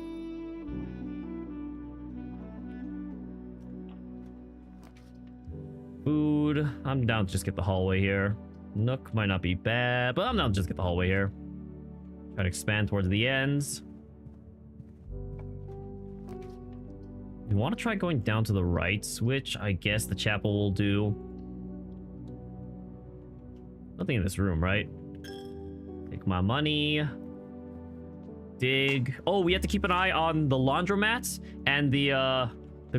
Food. I'm down to just get the hallway here. Nook might not be bad, but I'm down to just get the hallway here. Try to expand towards the ends. We want to try going down to the right, which I guess the chapel will do. Nothing in this room, right? Take my money. Dig. Oh, we have to keep an eye on the laundromats and the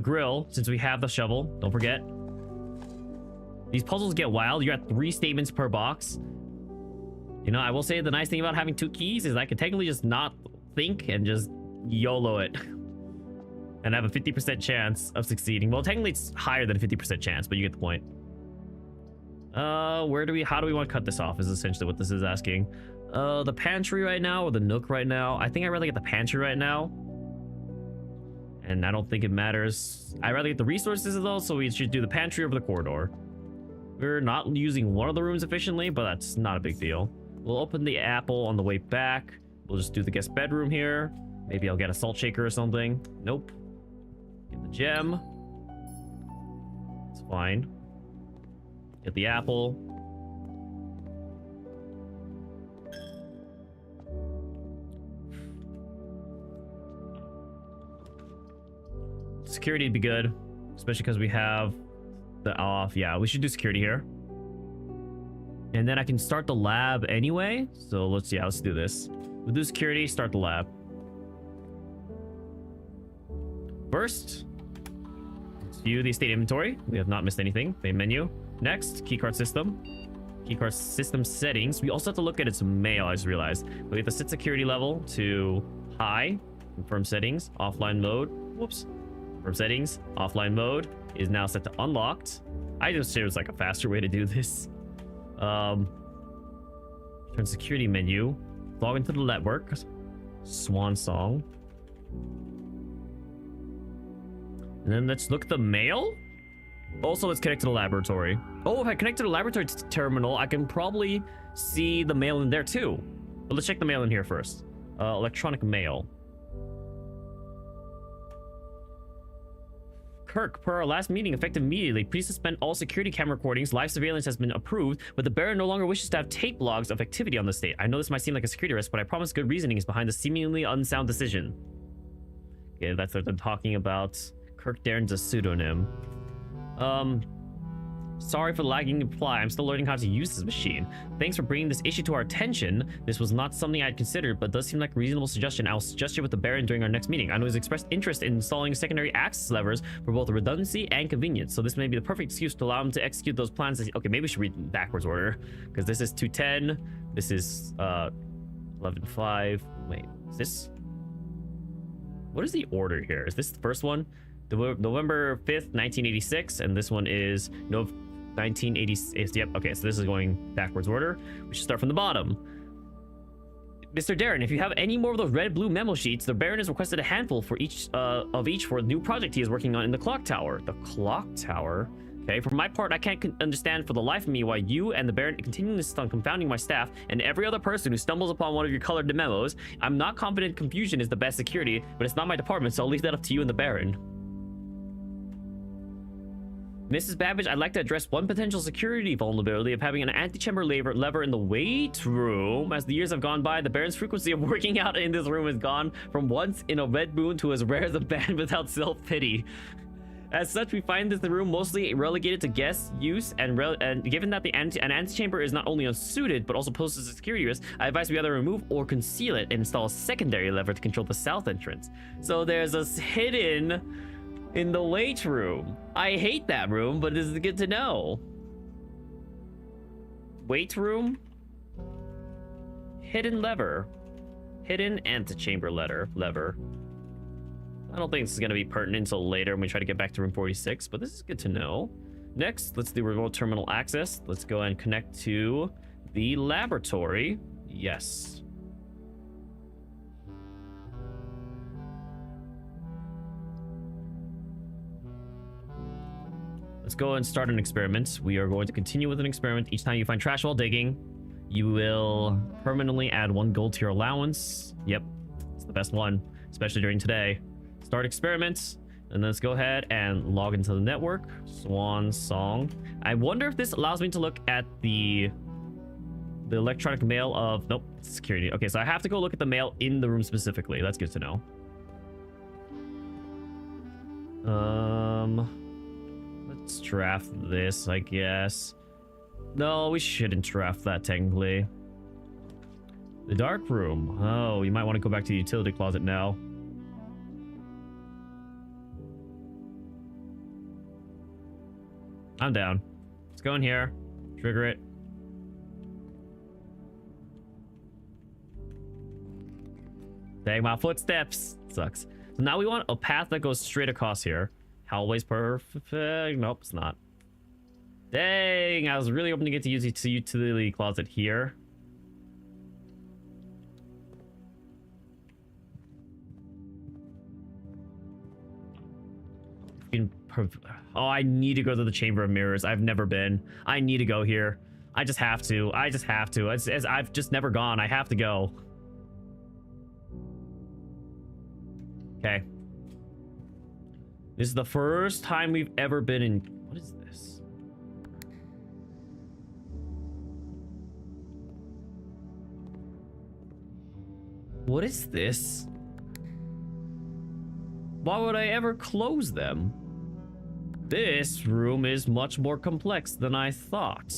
grill, since we have the shovel. Don't forget. These puzzles get wild. You're at 3 statements per box. You know, I will say the nice thing about having 2 keys is I can technically just not think and just YOLO it. And have a 50% chance of succeeding. Well, technically it's higher than a 50% chance, but you get the point. How do we want to cut this off is essentially what this is asking. The pantry right now or the nook right now? I think I'd rather get the pantry right now. And I don't think it matters. I'd rather get the resources though, so we should do the pantry over the corridor. We're not using one of the rooms efficiently, but that's not a big deal. We'll open the apple on the way back. We'll just do the guest bedroom here. Maybe I'll get a salt shaker or something. Nope. Get the gem. It's fine. Get the apple. Security would be good, especially because we have the off. Yeah, we should do security here. And then I can start the lab anyway. So let's do this. We'll do security, start the lab. First, let's view the estate inventory. We have not missed anything. Main menu. Next, keycard system. Keycard system settings. We also have to look at its mail, I just realized. We have to set security level to high. Confirm settings. Offline mode. Whoops. Confirm settings. Offline mode is now set to unlocked. I just say it was like a faster way to do this. Turn security menu. Log into the network. Swan song. And then let's look at the mail. Also, let's connect to the laboratory. Oh, if I connect to the laboratory terminal, I can probably see the mail in there too. But let's check the mail in here first. Electronic mail. Kirk, per our last meeting, effective immediately, please suspend all security camera recordings. Live surveillance has been approved, but the Baron no longer wishes to have tape logs of activity on the state. I know this might seem like a security risk, but I promise good reasoning is behind the seemingly unsound decision. Okay, that's what they're talking about. Kirk Darren's a pseudonym. Sorry for the lagging reply. I'm still learning how to use this machine. Thanks for bringing this issue to our attention. This was not something I'd considered, but does seem like a reasonable suggestion. I'll suggest it with the Baron during our next meeting. I know he's expressed interest in installing secondary access levers for both redundancy and convenience, so this may be the perfect excuse to allow him to execute those plans. Okay, maybe we should read in backwards order, because this is 210. This is 11.5. Wait, is this? What is the order here? Is this the first one? November 5th, 1986, and this one is 1986. Yep, okay, so this is going backwards order. We should start from the bottom. Mr. Darren, if you have any more of those red-blue memo sheets, the Baron has requested a handful for each for the new project he is working on in the clock tower. The clock tower? Okay, for my part, I can't understand for the life of me why you and the Baron continually insist on confounding my staff and every other person who stumbles upon one of your colored memos. I'm not confident confusion is the best security, but it's not my department, so I'll leave that up to you and the Baron. Mrs. Babbage, I'd like to address one potential security vulnerability of having an antechamber lever in the wait room. As the years have gone by, the Baron's frequency of working out in this room has gone from once in a red moon to as rare as a band without self-pity. As such, we find this room mostly relegated to guest use, and given that an antechamber is not only unsuited, but also poses a security risk, I advise we either remove or conceal it and install a secondary lever to control the south entrance. So there's a hidden in the wait room. I hate that room, but this is good to know. Wait room. Hidden lever. Hidden antechamber lever. I don't think this is going to be pertinent until later when we try to get back to room 46, but this is good to know. Next, let's do remote terminal access. Let's go and connect to the laboratory. Yes. Let's go and start an experiment. We are going to continue with an experiment. Each time you find trash while digging, you will permanently add 1 gold to your allowance. Yep, it's the best one, especially during today. Start experiments, and let's go ahead and log into the network. Swan Song. I wonder if this allows me to look at the electronic mail of... Nope, security. Okay, so I have to go look at the mail in the room specifically. That's good to know. Let's draft this, I guess. No, we shouldn't draft that technically. The dark room. Oh, you might want to go back to the utility closet now. I'm down. Let's go in here. Trigger it. Dang, my footsteps. Sucks. So now we want a path that goes straight across here. Hallway's perfect. Nope, it's not. Dang, I was really hoping to get to use the utility closet here. Oh, I need to go to the Chamber of Mirrors. I've never been. I need to go here. I just have to. I just have to. As I've just never gone. I have to go. Okay. This is the first time we've ever been in... What is this? What is this? Why would I ever close them? This room is much more complex than I thought.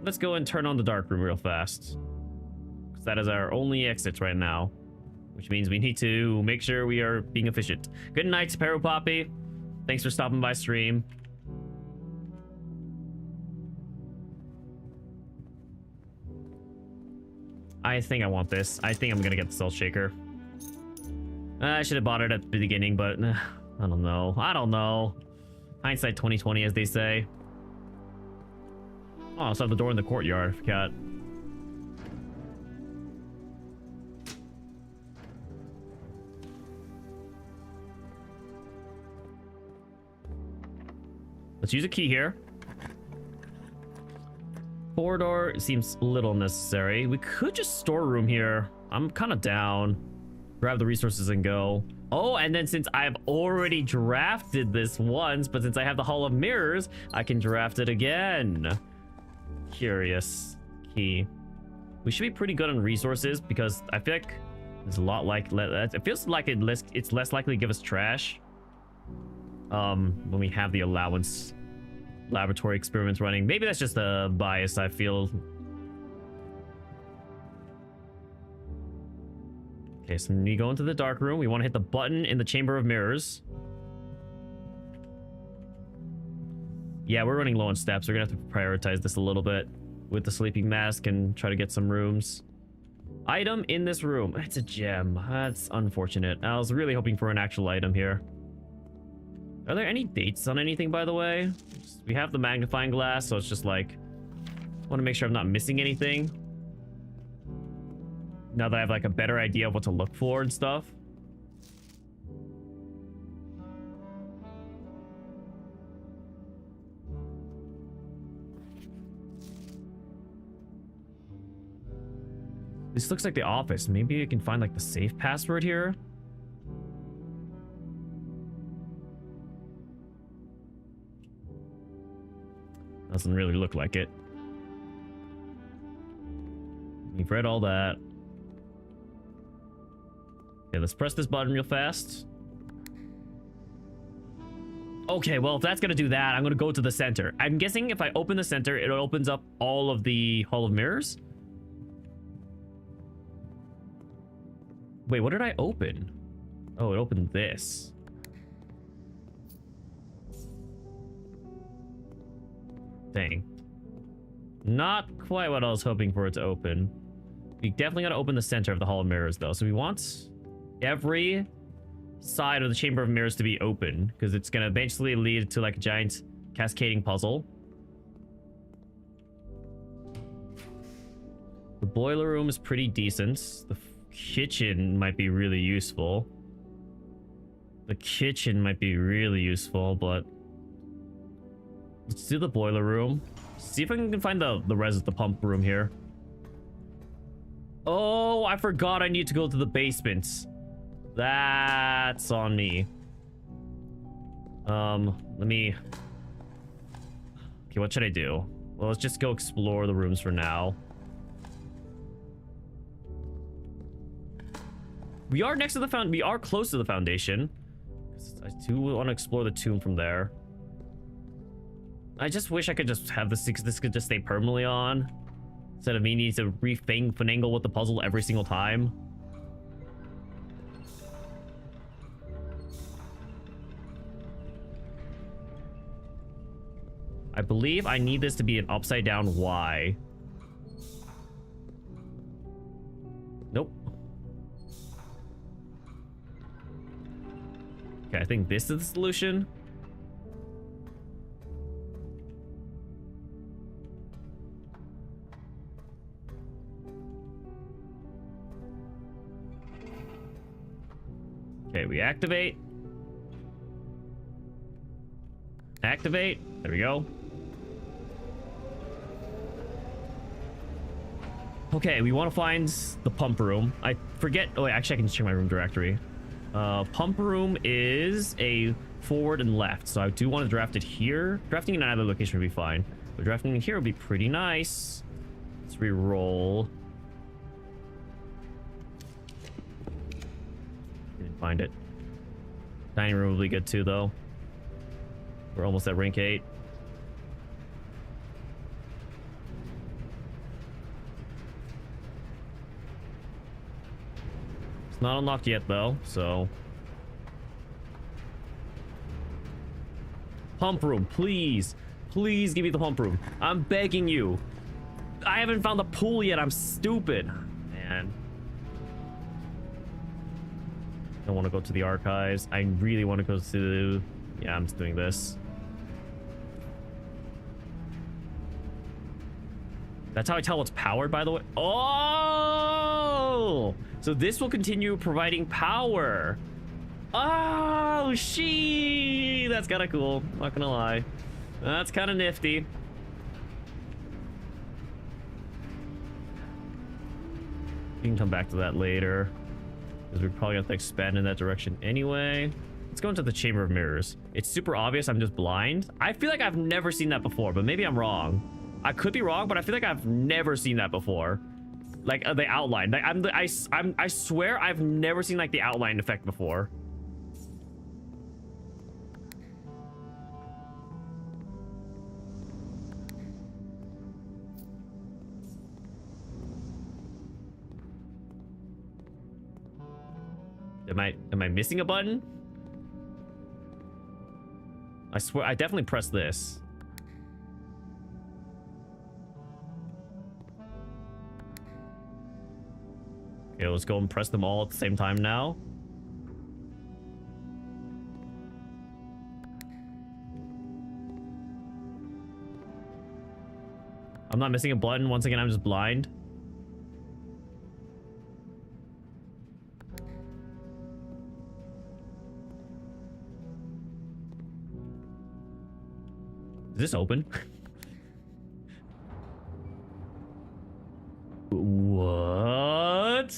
Let's go and turn on the dark room real fast. Because that is our only exit right now. Which means we need to make sure we are being efficient. Good night, Sparrow Poppy. Thanks for stopping by stream. I think I want this. I think I'm gonna get the Cell Shaker. I should have bought it at the beginning, but I don't know. I don't know. Hindsight 2020, as they say. Oh, I also have the door in the courtyard. I forgot. Let's use a key here. Corridor seems a little necessary. We could just store a room here. I'm kind of down. Grab the resources and go. Oh, and then since I've already drafted this once, but since I have the Hall of Mirrors, I can draft it again. Curious. Key. We should be pretty good on resources because I feel like there's a lot like... It feels like it's less likely to give us trash. When we have the allowance laboratory experiments running. Maybe that's just a bias I feel. Okay, so when we go into the dark room, we want to hit the button in the Chamber of Mirrors. Yeah, we're running low on steps. We're gonna have to prioritize this a little bit with the sleeping mask and try to get some rooms. Item in this room. It's a gem. That's unfortunate. I was really hoping for an actual item here. Are there any dates on anything, by the way? We have the magnifying glass, so it's just like... I want to make sure I'm not missing anything. Now that I have like a better idea of what to look for and stuff. This looks like the office. Maybe I can find like the safe password here. Doesn't really look like it. You've read all that. Okay, let's press this button real fast. Okay, well, if that's gonna do that, I'm gonna go to the center. I'm guessing if I open the center, it opens up all of the Hall of Mirrors. Wait, what did I open? Oh, it opened this. Dang. Not quite what I was hoping for it to open. We definitely gotta open the center of the Hall of Mirrors, though. So we want every side of the Chamber of Mirrors to be open, because it's gonna eventually lead to like a giant cascading puzzle. The boiler room is pretty decent. The kitchen might be really useful. But let's do the boiler room. See if I can find the pump room here. Oh, I forgot I need to go to the basement. That's on me. Let me... Okay, what should I do? Well, let's just go explore the rooms for now. We are next to the we are close to the foundation. I do want to explore the tomb from there. I just wish I could just have this could just stay permanently on, instead of me needing to finagle with the puzzle every single time. I believe I need this to be an upside down Y. Nope. Okay, I think this is the solution. Okay, we activate. Activate. There we go. Okay, we want to find the pump room. I forget. Oh, wait, actually, I can just check my room directory. Pump room is a forward and left, so I do want to draft it here. Drafting in either location would be fine, but drafting in here would be pretty nice. Let's re-roll. Didn't find it. Dining room will be good too, though. We're almost at rank 8. It's not unlocked yet, though, so... Pump room, please. Please give me the pump room. I'm begging you. I haven't found the pool yet. I'm stupid. Man. I want to go to the archives. I really want to go to... Yeah, I'm just doing this. That's how I tell it's powered, by the way. Oh! So this will continue providing power. Oh, she. That's kind of cool. Not gonna lie. That's kind of nifty. We can come back to that later, because we're probably gonna have to expand in that direction anyway. Let's go into the Chamber of Mirrors. It's super obvious. I'm just blind. I feel like I've never seen that before, but maybe I'm wrong. I could be wrong, but I feel like I've never seen that before. Like the outline. Like I swear I've never seen like the outline effect before. Am I missing a button? I swear I definitely pressed this. Okay, let's go and press them all at the same time now. I'm not missing a button. Once again, I'm just blind. Is this open? What?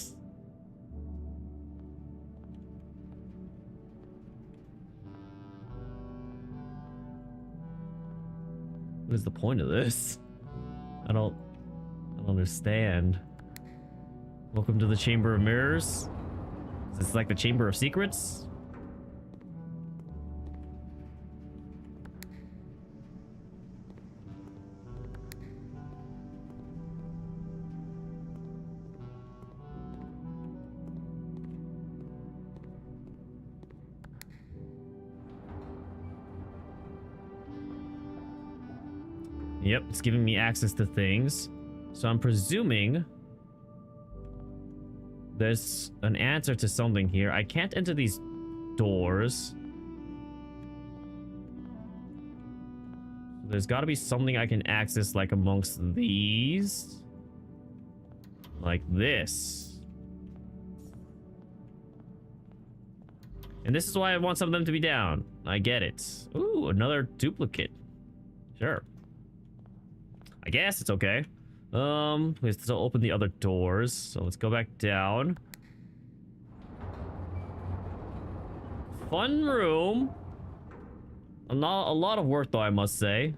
What is the point of this? I don't understand. Welcome to the Chamber of Mirrors. Is this like the Chamber of Secrets? Yep, it's giving me access to things. So I'm presuming There's an answer to something here. I can't enter these doors. There's got to be something I can access, like amongst these. Like this. And this is why I want some of them to be down. I get it. Ooh, another duplicate. Sure. I guess it's okay. We have to open the other doors. So let's go back down. Fun room. A lot of work though, I must say.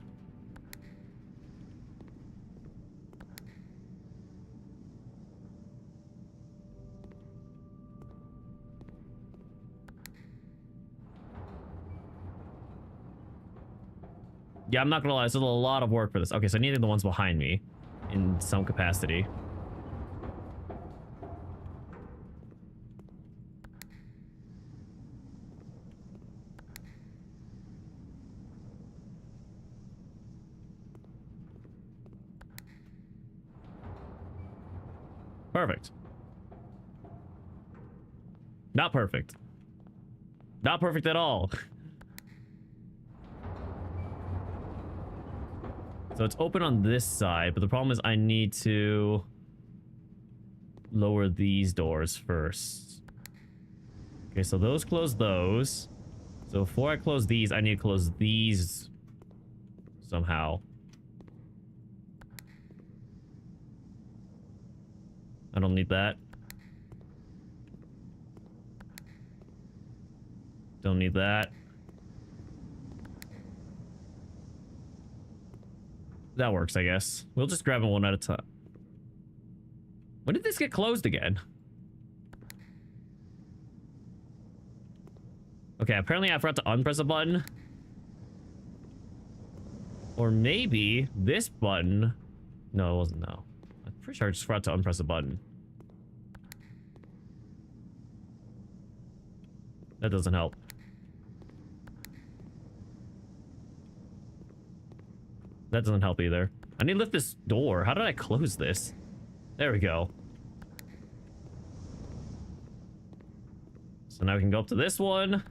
Yeah, I'm not gonna lie, there's a lot of work for this. Okay, so I needed the ones behind me in some capacity. Perfect. Not perfect. Not perfect at all. So it's open on this side, but the problem is I need to lower these doors first. Okay, so those close those. So before I close these, I need to close these somehow. I don't need that. Don't need that. That works, I guess. We'll just grab them one at a time. When did this get closed again? Okay, apparently I forgot to unpress a button. Or maybe this button. No, it wasn't. No. I'm pretty sure I just forgot to unpress a button. That doesn't help. That doesn't help either. I need to lift this door. How did I close this? There we go. So now we can go up to this one.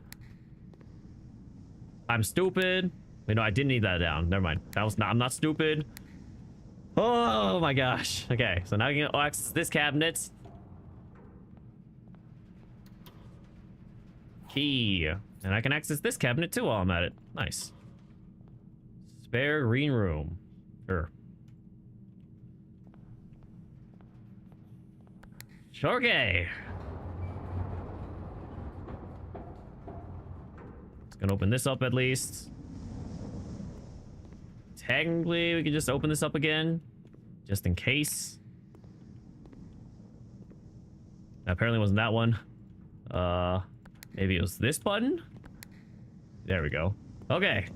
I'm stupid. Wait, no, I didn't need that down. Never mind. That was not. I'm not stupid. Oh my gosh. Okay, so now I can access this cabinet. Key. And I can access this cabinet too while I'm at it. Nice. Spare green room. Sure. Okay. It's gonna open this up at least. Technically, we can just open this up again, just in case. Apparently it wasn't that one. Maybe it was this button? There we go. Okay.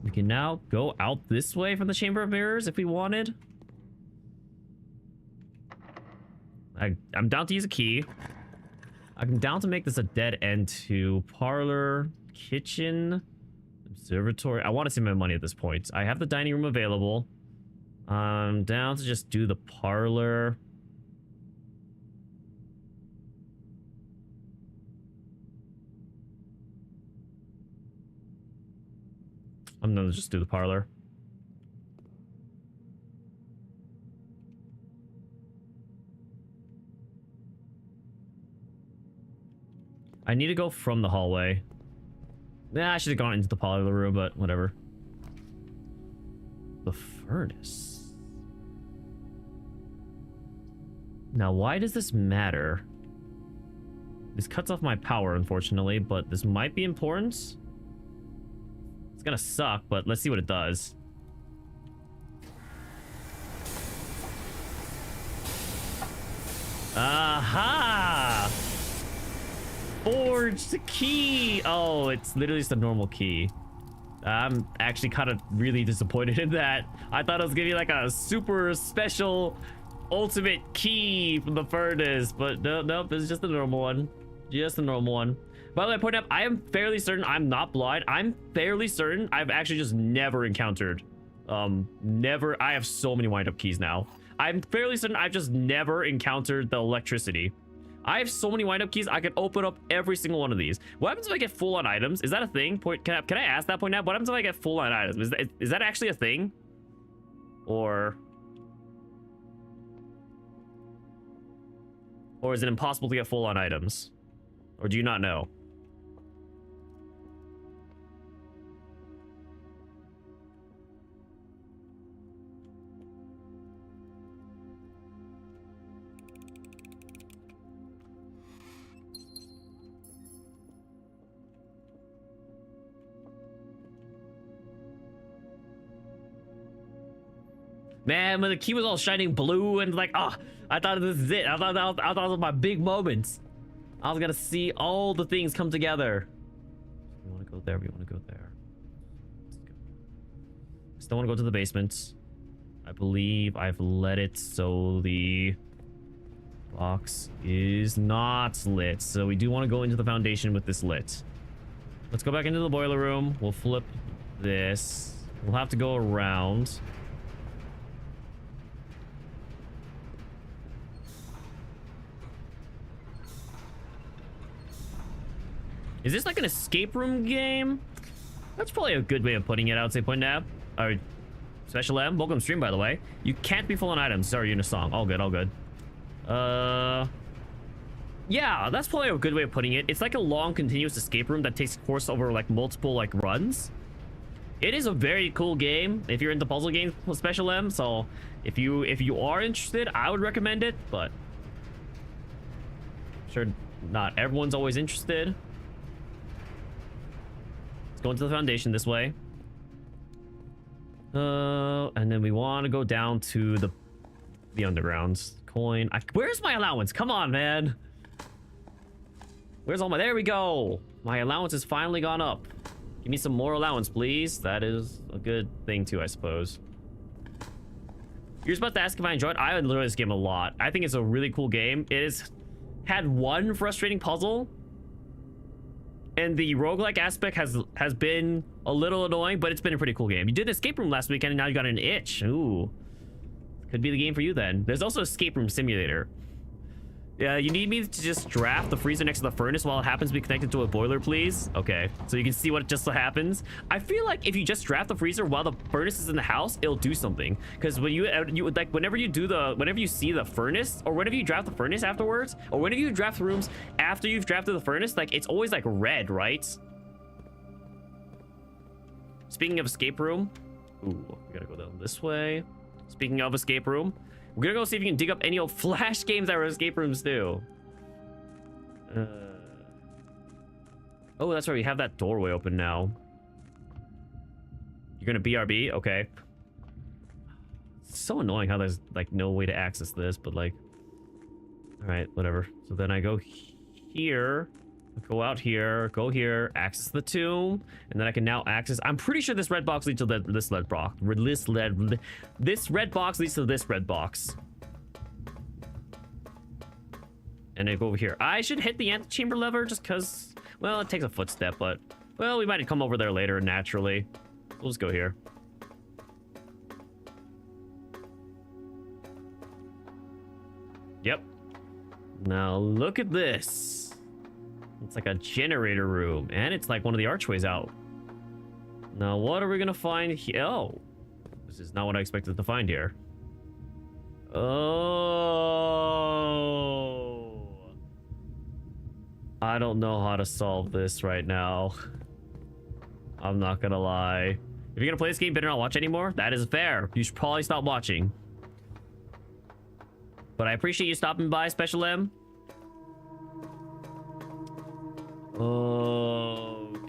We can now go out this way from the Chamber of Mirrors if we wanted. I'm down to use a key. I'm down to make this a dead end to parlor, kitchen, observatory. I want to see my money at this point. I have the dining room available. I'm down to just do the parlor. I'm gonna just do the parlor. I need to go from the hallway. Yeah, I should have gone into the parlor room, but whatever. The furnace. Now, why does this matter? This cuts off my power, unfortunately, but this might be important. It's gonna suck, but let's see what it does. Aha! Forged key! Oh, it's literally just a normal key. I'm actually kind of really disappointed in that. I thought it was gonna be like a super special ultimate key from the furnace, but nope, it's just a normal one. Just a normal one. By the way, point out, I am fairly certain I'm not blind. I'm fairly certain I've actually just never encountered. I have so many wind-up keys now. I'm fairly certain I've just never encountered the electricity. I have so many wind-up keys, I could open up every single one of these. What happens if I get full on items? Is that a thing? Can I ask that point now? What happens if I get full on items? Is that actually a thing? Or is it impossible to get full on items? Or do you not know? Man, when the key was all shining blue and like, I thought this is it. I thought that was my big moments. I was gonna see all the things come together. We want to go there. We want to go there. Still want to go to the basement. I believe I've let it so the box is not lit. So we do want to go into the foundation with this lit. Let's go back into the boiler room. We'll flip this. We'll have to go around. Is this like an escape room game? That's probably a good way of putting it, I would say. Point Nab. Alright. Special M. Welcome to stream, by the way. You can't be full on items. Sorry, you're in a song. All good, all good. Yeah, that's probably a good way of putting it. It's like a long, continuous escape room that takes course over like multiple like runs. It is a very cool game if you're into puzzle games with Special M. So if you are interested, I would recommend it, but I'm sure not everyone's always interested. Go into the foundation this way. And then we want to go down to the underground. Coin. Where's my allowance? Come on, man. Where's all my... There we go. My allowance has finally gone up. Give me some more allowance, please. That is a good thing too, I suppose. You're supposed to ask if I enjoyed. I enjoy this game a lot. I think it's a really cool game. It has had one frustrating puzzle. And the roguelike aspect has been a little annoying, but it's been a pretty cool game. You did escape room last weekend, and now you got an itch. Ooh. Could be the game for you then. There's also escape room simulator. Yeah, you need me to just draft the freezer next to the furnace while it happens to be connected to a boiler, please? Okay, so you can see what just so happens. I feel like if you just draft the freezer while the furnace is in the house, it'll do something. Because when you like, whenever you see the furnace, or whenever you draft the furnace afterwards, or whenever you draft rooms after you've drafted the furnace, like it's always like red, right? Speaking of escape room, ooh, we gotta go down this way. Speaking of escape room, we're gonna go see if you can dig up any old Flash games that were escape rooms too. Oh, that's right. We have that doorway open now. You're gonna BRB? Okay. It's so annoying how there's like no way to access this, but like... Alright, whatever. So then I go here. Go out here. Go here. Access the tomb. And then I can now access... I'm pretty sure this red box leads to this red box. This red box leads to this red box. And I go over here. I should hit the antechamber lever just because... Well, it takes a footstep, but... Well, we might come over there later, naturally. We'll just go here. Yep. Now, look at this. It's like a generator room, and it's like one of the archways out. Now, what are we gonna find here? Oh, this is not what I expected to find here. Oh, I don't know how to solve this right now. I'm not gonna lie. If you're gonna play this game, better not watch anymore. That is fair. You should probably stop watching. But I appreciate you stopping by, Special M.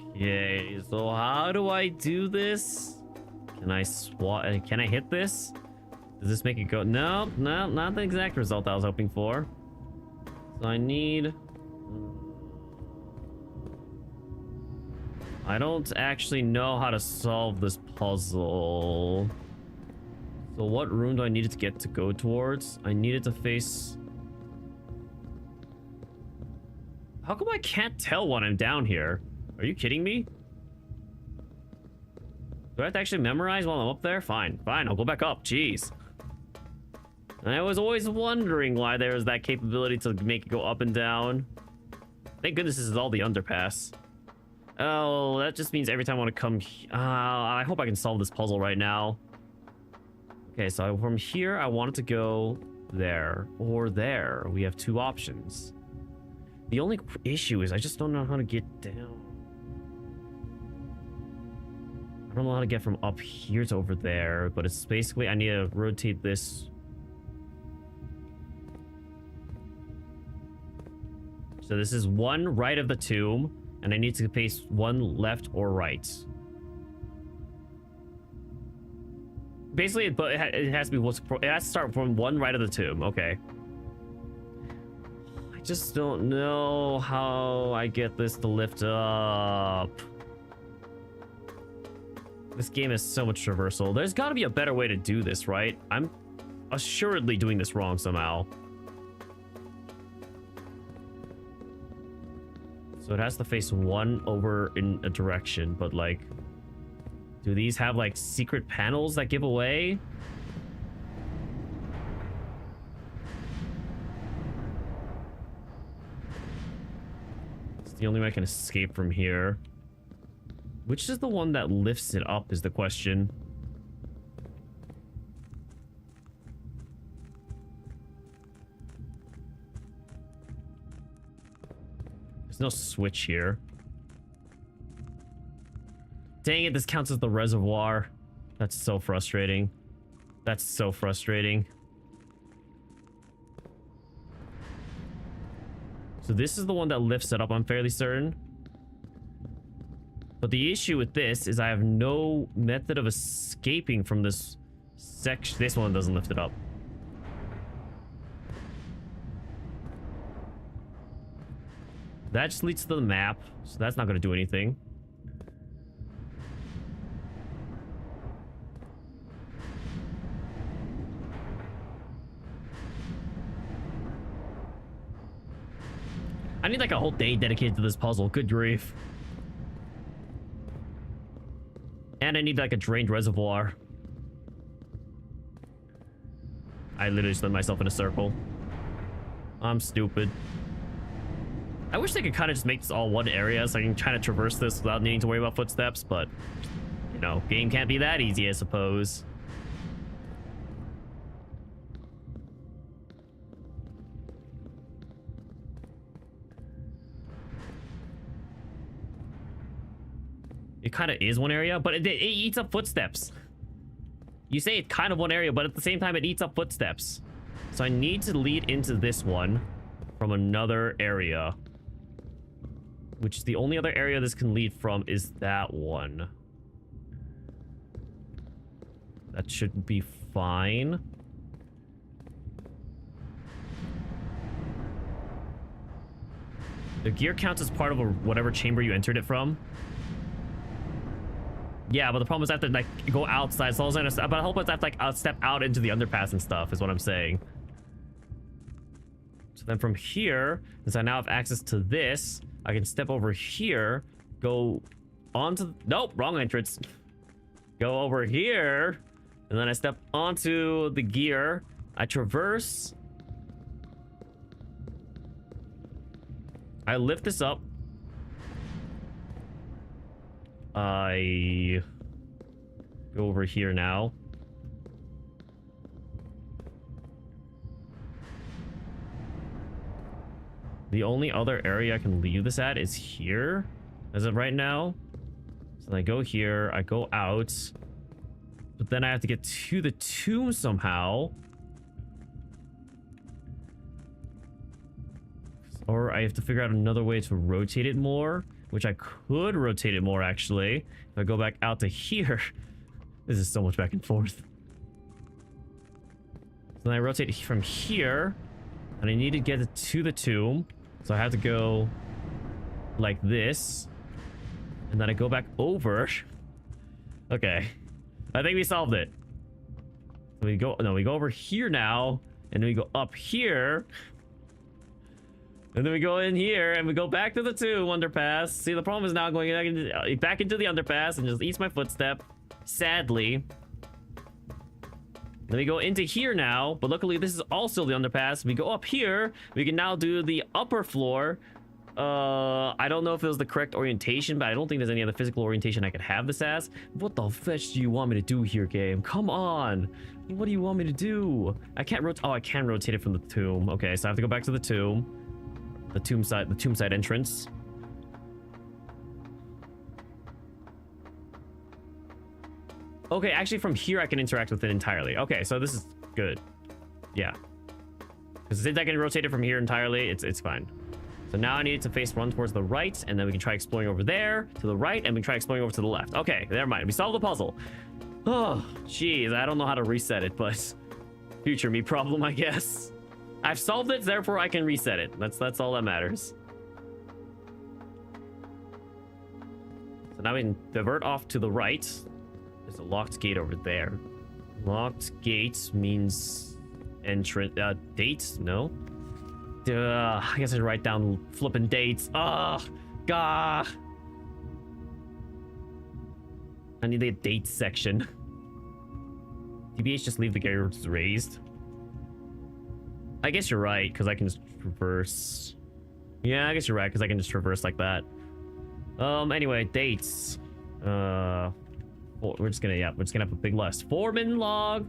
Okay, so how do I do this? Can I can I hit this? Does this make it go? No, not the exact result I was hoping for. So I need... I don't actually know how to solve this puzzle. So what room do I need it to get to go towards? I need it to face... How come I can't tell when I'm down here? Are you kidding me? Do I have to actually memorize while I'm up there? Fine, I'll go back up. Jeez. And I was always wondering why there was that capability to make it go up and down. Thank goodness this is all the underpass. Oh, that just means every time I want to come... I hope I can solve this puzzle right now. Okay, so from here, I wanted to go there or there. We have two options. The only issue is I just don't know how to get down. I don't know how to get from up here to over there, but it's basically I need to rotate this. So this is one right of the tomb, and I need to face one left or right. Basically, but it has to be it has to start from one right of the tomb. Okay. I just don't know how I get this to lift up. This game is so much traversal. There's got to be a better way to do this, right? I'm assuredly doing this wrong somehow. So it has to face one over in a direction, but like, do these have like secret panels that give away? It's the only way I can escape from here. Which is the one that lifts it up is the question. There's no switch here. Dang it, this counts as the reservoir. That's so frustrating. That's so frustrating. So this is the one that lifts it up, I'm fairly certain. But the issue with this is I have no method of escaping from this section. This one doesn't lift it up. That just leads to the map, so that's not going to do anything. I need like a whole day dedicated to this puzzle. Good grief. And I need like a drained reservoir. I literally just let myself in a circle. I'm stupid. I wish they could kind of just make this all one area so I can kind of traverse this without needing to worry about footsteps, but you know, game can't be that easy, I suppose. It kind of is one area, but it eats up footsteps. You say it's kind of one area, but at the same time, it eats up footsteps. So I need to lead into this one from another area. Which is the only other area this can lead from is that one. That should be fine. The gear counts as part of whatever chamber you entered it from. Yeah, but the problem is I have to like go outside. So but I hope I have to like step out into the underpass and stuff is what I'm saying. So then from here, since I now have access to this, I can step over here, go onto... Nope, wrong entrance. Go over here, and then I step onto the gear. I traverse. I lift this up. I go over here now. The only other area I can leave this at is here, as of right now. So I go here, I go out, but then I have to get to the tomb somehow. Or I have to figure out another way to rotate it more, which I could rotate it more, actually. If I go back out to here. This is so much back and forth. So then I rotate from here, and I need to get it to the tomb. So I have to go like this, and then I go back over. Okay, I think we solved it. We go over here now, and then we go up here, and then we go in here, and we go back to the tomb underpass. See, the problem is now going back into the underpass and just eats my footstep. Sadly. Then we go into here now, but luckily this is also the underpass. We go up here. We can now do the upper floor. I don't know if it was the correct orientation, but I don't think there's any other physical orientation I could have this as. What the fetch do you want me to do here, game? Come on. What do you want me to do? I can't rotate. Oh, I can rotate it from the tomb. Okay, so I have to go back to the tomb. The tomb side entrance. Okay, actually from here I can interact with it entirely. Okay, so this is good. Yeah. Because since I can rotate it from here entirely, it's fine. So now I need it to face run towards the right, and then we can try exploring over there to the right, and we can try exploring over to the left. Okay, never mind. We solved the puzzle. Oh, jeez, I don't know how to reset it, but future me problem, I guess. I've solved it, therefore I can reset it. That's all that matters. So now we can divert off to the right. There's a locked gate over there. Locked gate means entrance. Date? No. I guess I'd write down flipping dates. Ugh. Gah. I need a date section. TBH, just leave the gates raised. I guess you're right, because I can just traverse. Yeah, I guess you're right, because I can just traverse like that. Anyway, dates. We're just gonna have a big list. Foreman log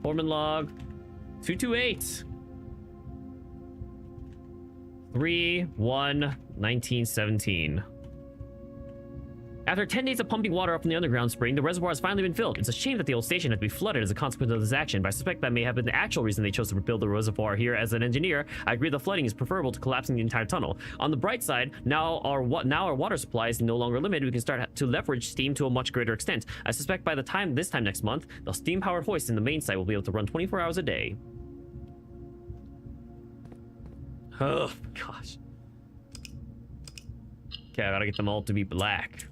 228 3/1/1917. After 10 days of pumping water up from the underground spring, the reservoir has finally been filled. It's a shame that the old station had to be flooded as a consequence of this action, but I suspect that may have been the actual reason they chose to rebuild the reservoir here. As an engineer, I agree the flooding is preferable to collapsing the entire tunnel. On the bright side, now our water supply is no longer limited. We can start to leverage steam to a much greater extent. I suspect by this time next month, the steam-powered hoist in the main site will be able to run 24 hours a day. Oh, gosh. Okay, I gotta get them all to be black.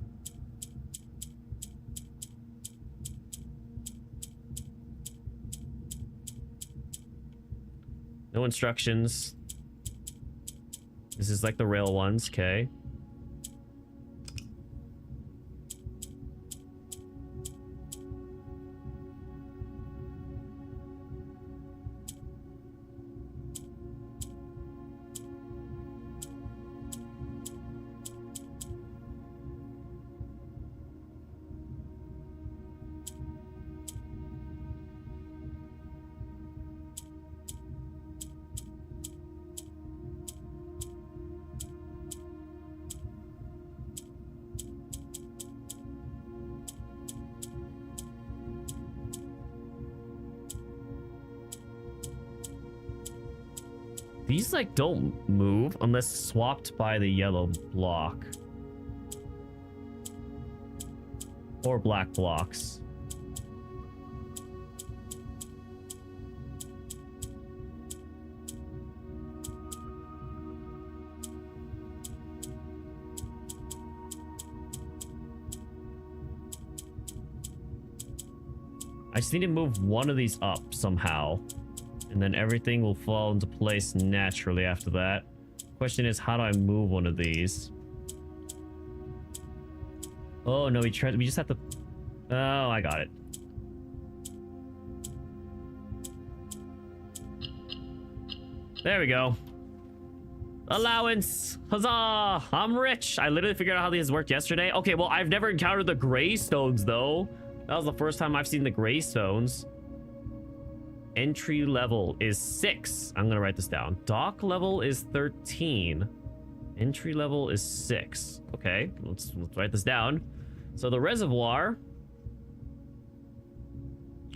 No instructions. This is like the rail ones, okay. These like don't move unless swapped by the yellow block or black blocks. I just need to move one of these up somehow. And then everything will fall into place naturally after that. Question is, how do I move one of these? Oh no, we just have to. Oh, I got it. There we go. Allowance. Huzzah! I'm rich. I literally figured out how these worked yesterday. Okay, well, I've never encountered the gray stones though. That was the first time I've seen the gray stones. Entry level is 6. I'm gonna write this down. Dock level is 13. Entry level is 6. Okay, let's write this down. So the reservoir.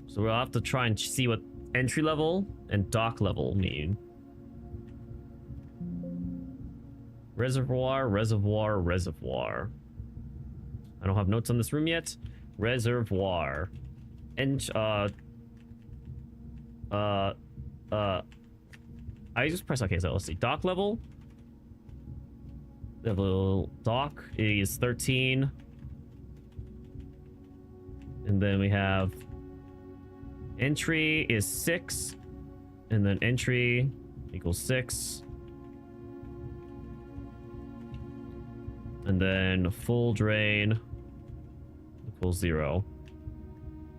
So we'll have to try and see what entry level and dock level mean. Reservoir. I don't have notes on this room yet. Reservoir. And I just press okay, so let's see. Dock level. Dock is 13. And then we have entry is 6. And then entry equals 6. And then full drain equals 0.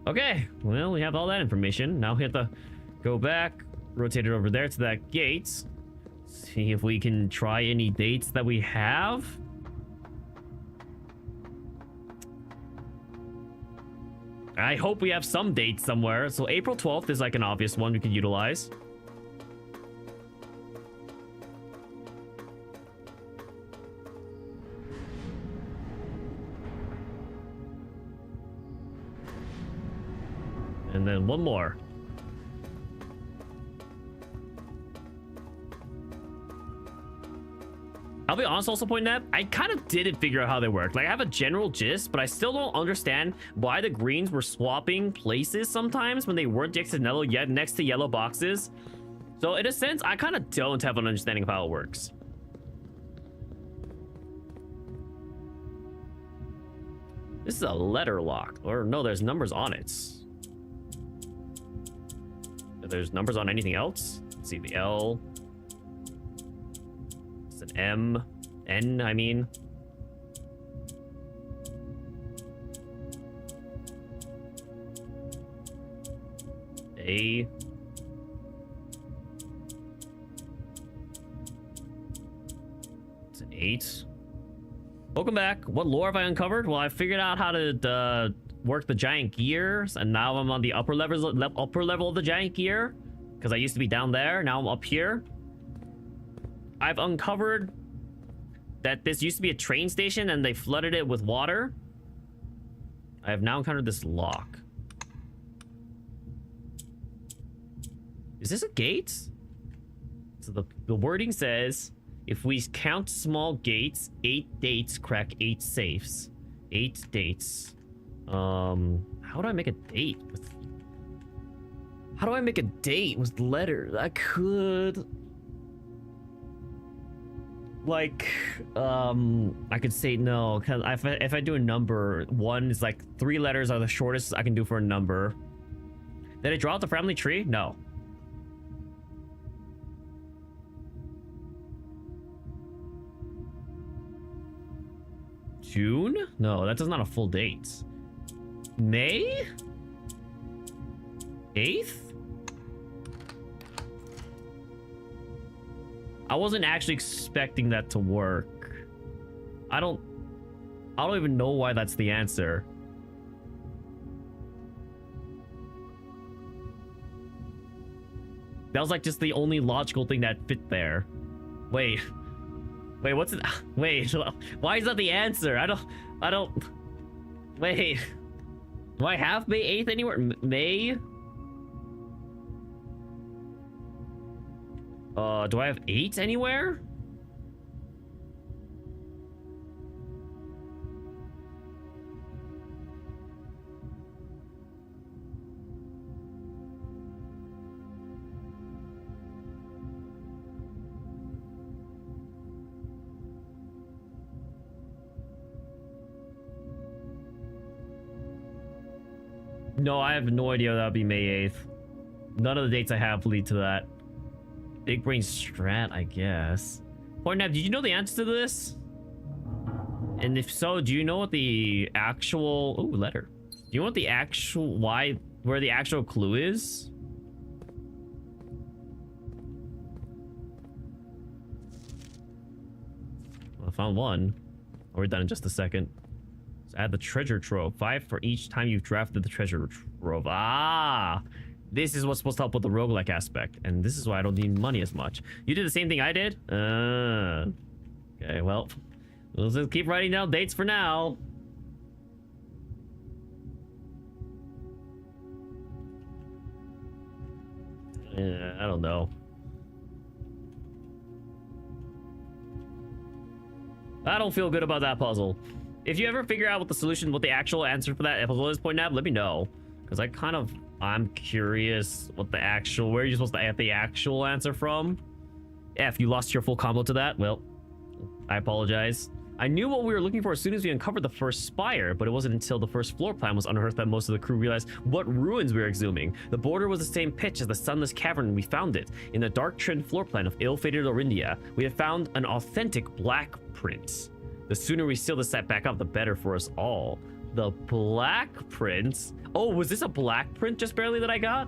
Okay, well, we have all that information. Now we have to go back, rotate it over there to that gate. See if we can try any dates that we have. I hope we have some dates somewhere. So April 12th is like an obvious one we could utilize. And then one more. I'll be honest, also pointing out, I kind of didn't figure out how they work. Like, I have a general gist, but I still don't understand why the greens were swapping places sometimes when they weren't next to yellow boxes. So in a sense, I kind of don't have an understanding of how it works. This is a letter lock. Or no, there's numbers on it. There's numbers on anything else? Let's see, the L. It's an M. N, I mean. A. It's an 8. Welcome back. What lore have I uncovered? Well, I figured out how to work the giant gears, and now I'm on the upper level of the giant gear because I used to be down there. Now I'm up here. I've uncovered that this used to be a train station and they flooded it with water. I have now encountered this lock. Is this a gate? So the wording says, if we count small gates, 8 dates crack 8 safes. 8 dates. How do I make a date with... How do I make a date with letters? I could... Like, I could say no, because if I do a number, 1 is like 3 letters are the shortest I can do for a number. Did I draw out the family tree? No. June? No, that is not a full date. May? 8th? I wasn't actually expecting that to work. I don't even know why that's the answer. That was like just the only logical thing that fit there. Wait, what's it? Wait, why is that the answer? I don't, wait. Do I have May 8th anywhere? May? Do I have 8 anywhere? No, I have no idea that would be May 8th. None of the dates I have lead to that. Big brain strat, I guess. Portnap, did you know the answer to this? And if so, do you know what the actual... Oh, letter. Do you know what the actual... where the actual clue is? Well, I found one. We're done in just a second. So add the treasure trove. 5 for each time you've drafted the treasure trove. Ah! This is what's supposed to help with the roguelike aspect. And this is why I don't need money as much. You did the same thing I did? Okay, well. We'll just keep writing down dates for now. I don't know. I don't feel good about that puzzle. If you ever figure out what the solution, what the actual answer for that puzzle is, Portnap, let me know. Because I'm curious what the actual, where you're supposed to get the actual answer from. If you lost your full combo to that, well, I apologize. I knew what we were looking for as soon as we uncovered the first spire, but it wasn't until the first floor plan was unearthed that most of the crew realized what ruins we were exhuming. The border was the same pitch as the sunless cavern when we found it. In the dark trimmed floor plan of ill-fated Orindia, we had found an authentic black print. The sooner we seal this set back up, the better for us all. The Black Prince. Oh, was this a Black Print just barely that I got?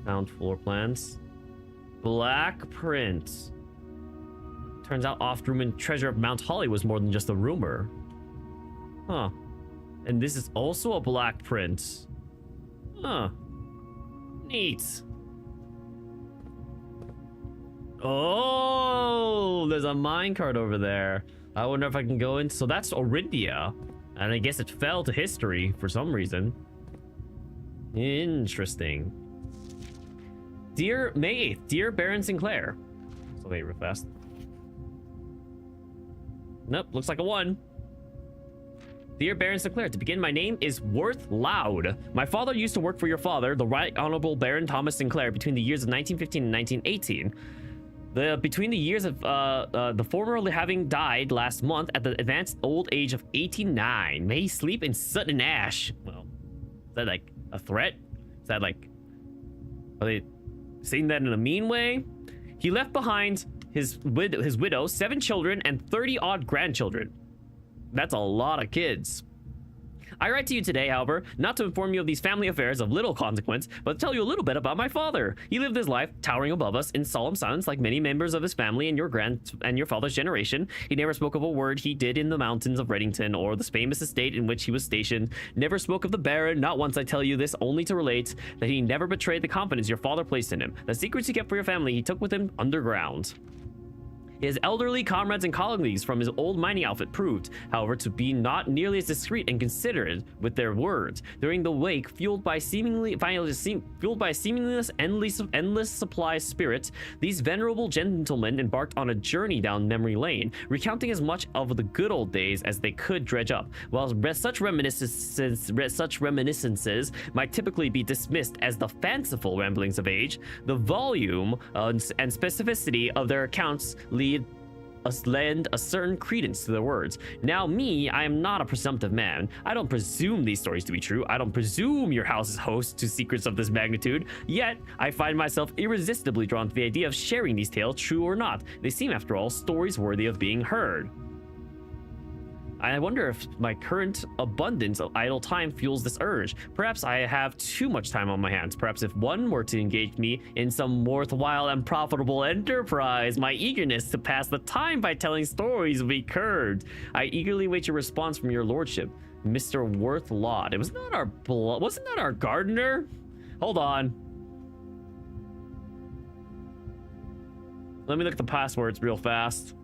Found floor plans. Black Prince. Turns out oft-rumored treasure of Mount Holly was more than just a rumor. Huh. And this is also a Black Prince. Huh. Neat. Oh, there's a minecart over there. I wonder if I can go in. So that's Orindia. And I guess it fell to history for some reason. Interesting. Dear May 8th, dear Baron Sinclair. So wait real fast. Nope, looks like a 1. Dear Baron Sinclair, to begin, my name is Worth Loud. My father used to work for your father, the Right Honorable Baron Thomas Sinclair, between the years of 1915 and 1918. Between the years of the former having died last month at the advanced old age of 89. May he sleep in sudden ash. Well, is that like a threat? Is that like, are they saying that in a mean way? He left behind his widow, 7 children, and 30-odd grandchildren. That's a lot of kids. I write to you today, however, not to inform you of these family affairs of little consequence, but to tell you a little bit about my father. He lived his life towering above us in solemn silence, like many members of his family and your father's generation. He never spoke of a word he did in the mountains of Reddington or the famous estate in which he was stationed. Never spoke of the Baron, not once. I tell you this only to relate that he never betrayed the confidence your father placed in him. The secrets he kept for your family he took with him underground. His elderly comrades and colleagues from his old mining outfit proved, however, to be not nearly as discreet and considerate with their words. During the wake, fueled by seemingly endless supply spirit, these venerable gentlemen embarked on a journey down memory lane, recounting as much of the good old days as they could dredge up. While such reminiscences might typically be dismissed as the fanciful ramblings of age, the volume and specificity of their accounts lend a certain credence to their words. Now me, I am not a presumptive man. I don't presume these stories to be true. I don't presume your house is host to secrets of this magnitude. Yet, I find myself irresistibly drawn to the idea of sharing these tales, true or not. They seem, after all, stories worthy of being heard. I wonder if my current abundance of idle time fuels this urge. Perhaps I have too much time on my hands. Perhaps if one were to engage me in some worthwhile and profitable enterprise, my eagerness to pass the time by telling stories would be curbed. I eagerly wait your response from your lordship, Mr. Worth Laud. Wasn't that our gardener? Hold on. Let me look at the passwords real fast.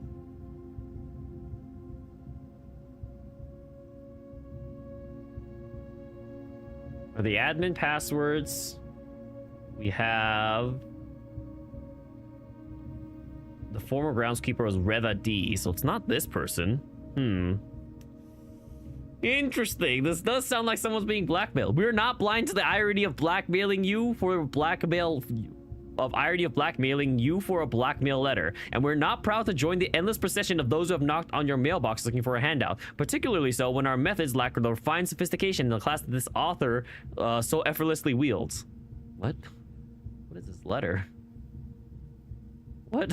For the admin passwords, we have the former groundskeeper was Reva D, so it's not this person. Interesting. This does sound like someone's being blackmailed. We're not blind to the irony of blackmailing you for a blackmail letter, and we're not proud to join the endless procession of those who have knocked on your mailbox looking for a handout, particularly so when our methods lack the refined sophistication in the class that this author so effortlessly wields. What is this letter? What?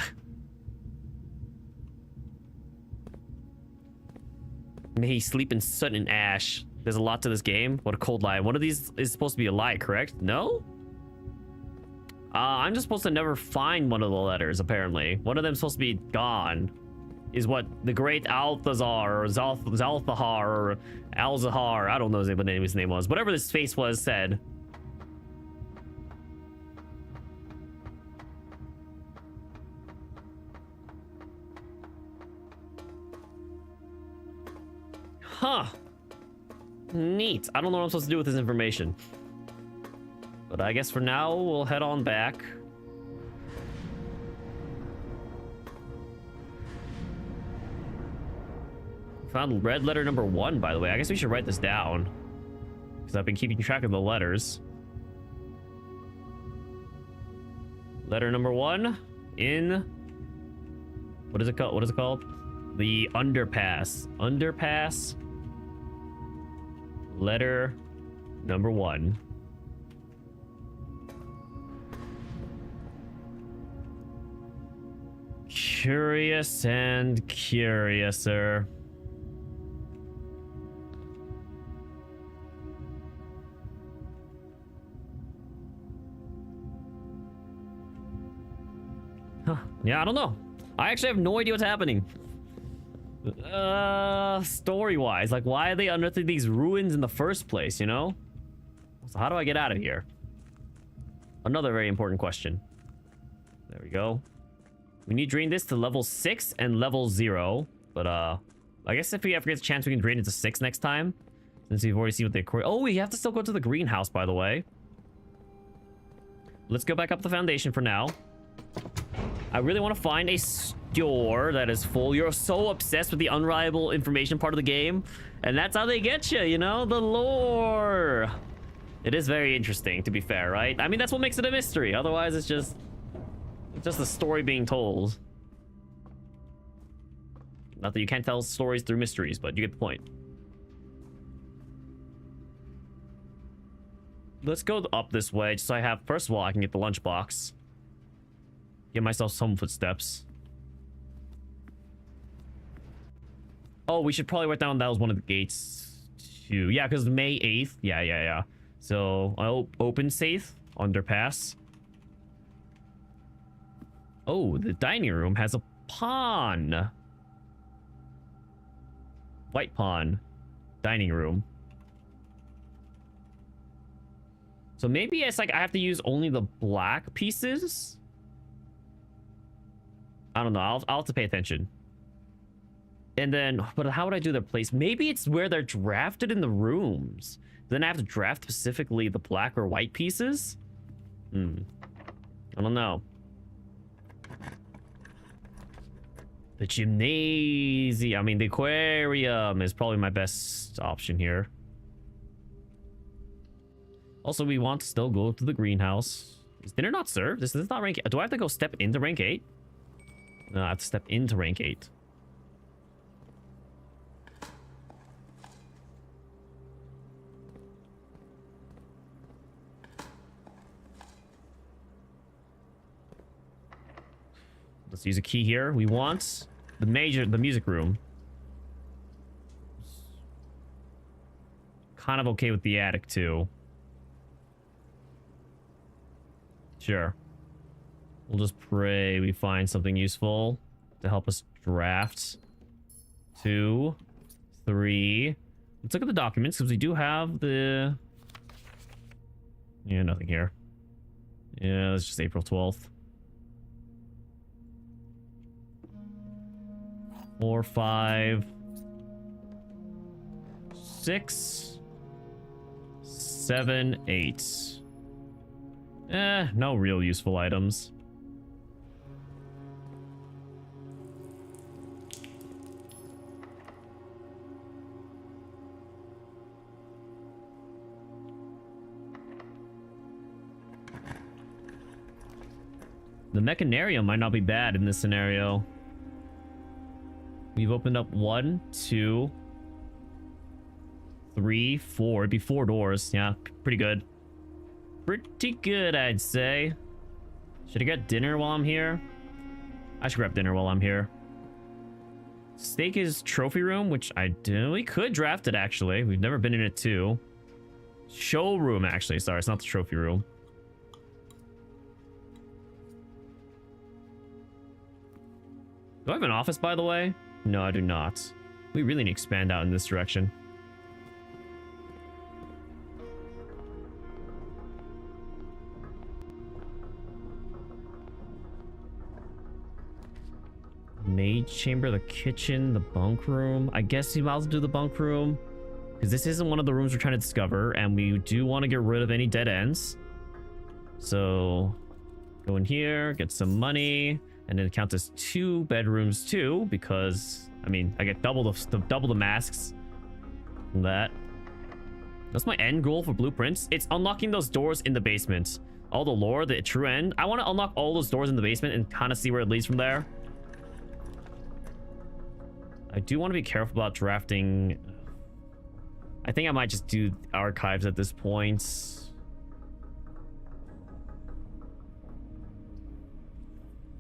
May he sleep in sudden ash. There's a lot to this game. What a cold lie. One of these is supposed to be a lie, correct? No? I'm just supposed to never find one of the letters, apparently. One of them's supposed to be gone. Is what the great Althazar or Zalthahar or Alzahar, I don't know what his name was. Whatever this face was said. Huh. Neat. I don't know what I'm supposed to do with this information. But I guess for now, we'll head on back. Found red letter number 1, by the way. I guess we should write this down, because I've been keeping track of the letters. Letter number 1 in... What is it called? What is it called? The underpass. Underpass. Letter number 1. Curious and curiouser. Yeah, I don't know. I actually have no idea what's happening. Story-wise, like, why are they unearthing these ruins in the first place, you know? So how do I get out of here? Another very important question. There we go. We need to drain this to level 6 and level 0. But, I guess if we ever get a chance, we can drain it to 6 next time. Since we've already seen what they... Oh, we have to still go to the greenhouse, by the way. Let's go back up the foundation for now. I really want to find a store that is full. You're so obsessed with the unreliable information part of the game. And that's how they get you, you know? The lore. It is very interesting, to be fair, right? I mean, that's what makes it a mystery. Otherwise, it's just a story being told. Not that you can't tell stories through mysteries, but you get the point. Let's go up this way, just so I have... First of all, I can get the lunchbox. Get myself some footsteps. Oh, we should probably write down that was one of the gates, too. Yeah, because May 8th. Yeah. So, I'll open safe. Underpass. Oh, the dining room has a pawn. White pawn. Dining room. So maybe it's like I have to use only the black pieces? I don't know. I'll have to pay attention. And then, but how would I do their place? Maybe it's where they're drafted in the rooms. Then I have to draft specifically the black or white pieces? I don't know. The gymnasium. I mean, the aquarium is probably my best option here. Also, we want to still go to the greenhouse. Is dinner not served? This is not rank 8. Do I have to go step into rank 8? No, I have to step into rank 8. Let's use a key here. We want the music room. Kind of okay with the attic too. Sure. We'll just pray we find something useful to help us draft. 2, 3. Let's look at the documents because we do have the... Yeah, nothing here. Yeah, it's just April 12th. 4, 5, 6, 7, 8. No real useful items. The mechanarium might not be bad in this scenario. We've opened up 1, 2, 3, 4. It'd be 4 doors. Yeah, pretty good. Pretty good, I'd say. Should I get dinner while I'm here? I should grab dinner while I'm here. Steak is trophy room, which I do. We could draft it, actually. We've never been in it, too. Showroom, actually. Sorry, it's not the trophy room. Do I have an office, by the way? No, I do not. We really need to expand out in this direction. Maid chamber, the kitchen, the bunk room. I guess you might as well do the bunk room. Because this isn't one of the rooms we're trying to discover. And we do want to get rid of any dead ends. So, go in here, get some money. And then it counts as 2 bedrooms too. Because, I mean, I get double the masks from that. That's my end goal for blueprints. It's unlocking those doors in the basement. All the lore, the true end. I want to unlock all those doors in the basement and kind of see where it leads from there. I do want to be careful about drafting. I think I might just do archives at this point.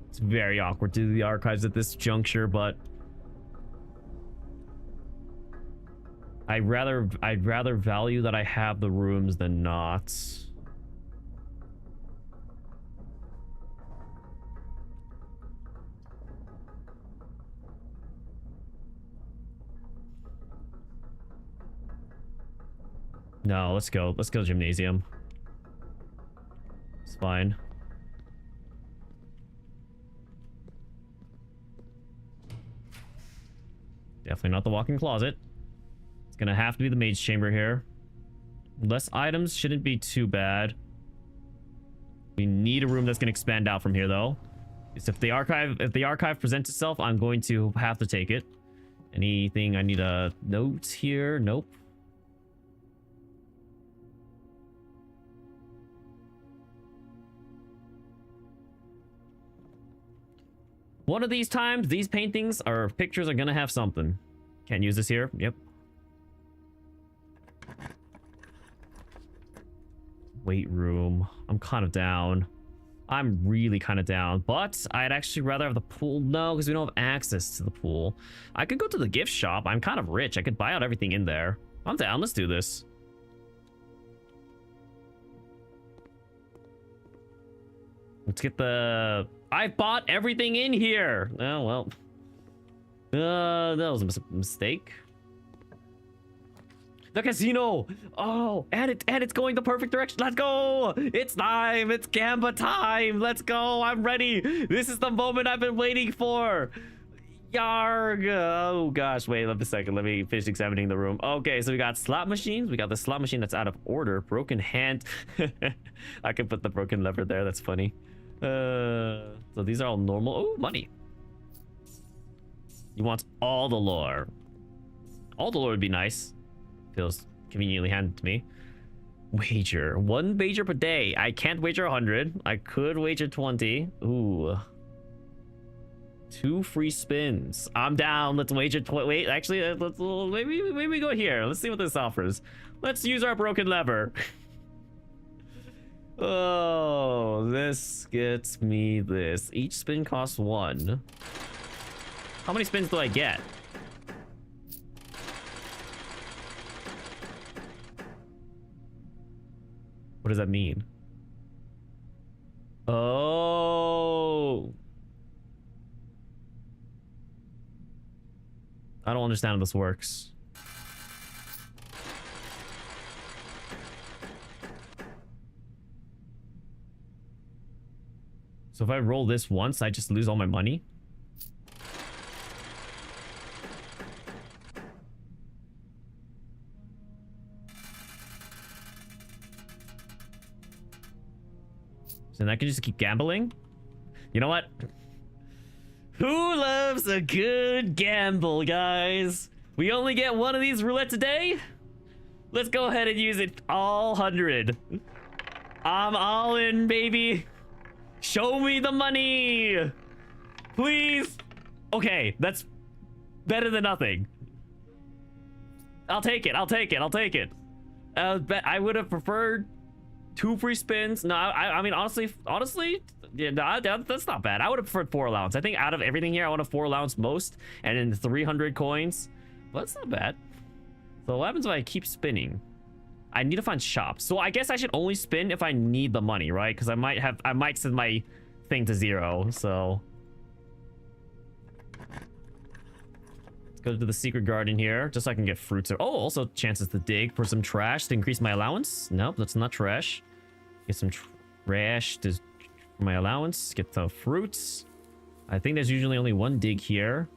It's very awkward to do the archives at this juncture, but I'd rather value that I have the rooms than not. No, let's go. Let's go gymnasium. It's fine. Definitely not the walk-in closet. It's gonna have to be the maid's chamber here. Less items shouldn't be too bad. We need a room that's gonna expand out from here, though. So if the archive presents itself, I'm going to have to take it. Anything I need a note here? Nope. One of these times, these paintings or pictures are gonna have something. Can't use this here. Yep. Weight room. I'm kind of down. I'm really kind of down, but I'd actually rather have the pool. No, because we don't have access to the pool. I could go to the gift shop. I'm kind of rich. I could buy out everything in there. I'm down. Let's do this. Let's get the... I bought everything in here. Oh, well. That was a mistake. The casino. Oh, and it's going the perfect direction. Let's go. It's time. It's Gamba time. Let's go. I'm ready. This is the moment I've been waiting for. Yarg. Oh gosh, wait a second. Let me finish examining the room. Okay, so we got slot machines. We got the slot machine that's out of order. Broken hand. I could put the broken lever there. That's funny. So these are all normal. Oh, money. You want all the lore. All the lore would be nice. Feels conveniently handed to me. Wager. 1 wager per day. I can't wager 100. I could wager 20. Ooh. 2 free spins. I'm down. Let's wager 20. Wait, actually, maybe we go here. Let's see what this offers. Let's use our broken lever. Oh, this gets me this. Each spin costs 1. How many spins do I get? What does that mean? Oh. I don't understand how this works. So if I roll this once, I just lose all my money? So then I can just keep gambling? You know what? Who loves a good gamble, guys? We only get 1 of these roulettes a day? Let's go ahead and use it all 100. I'm all in, baby. Show me the money. Please. Okay, that's better than nothing. I'll take it. I'll take it. I'll take it. I would have preferred 2 free spins. No, I mean, honestly, yeah, no, that's not bad. I would have preferred 4 allowance. I think out of everything here, I want a 4 allowance most, and then 300 coins. But it's not bad. So what happens if I keep spinning? I need to find shops. So I guess I should only spin if I need the money, right? Because I might send my thing to 0. So let's go to the secret garden here, just so I can get fruits. Oh, also chances to dig for some trash to increase my allowance. Nope, that's not trash. Get some trash to for my allowance. Get the fruits. I think there's usually only 1 dig here.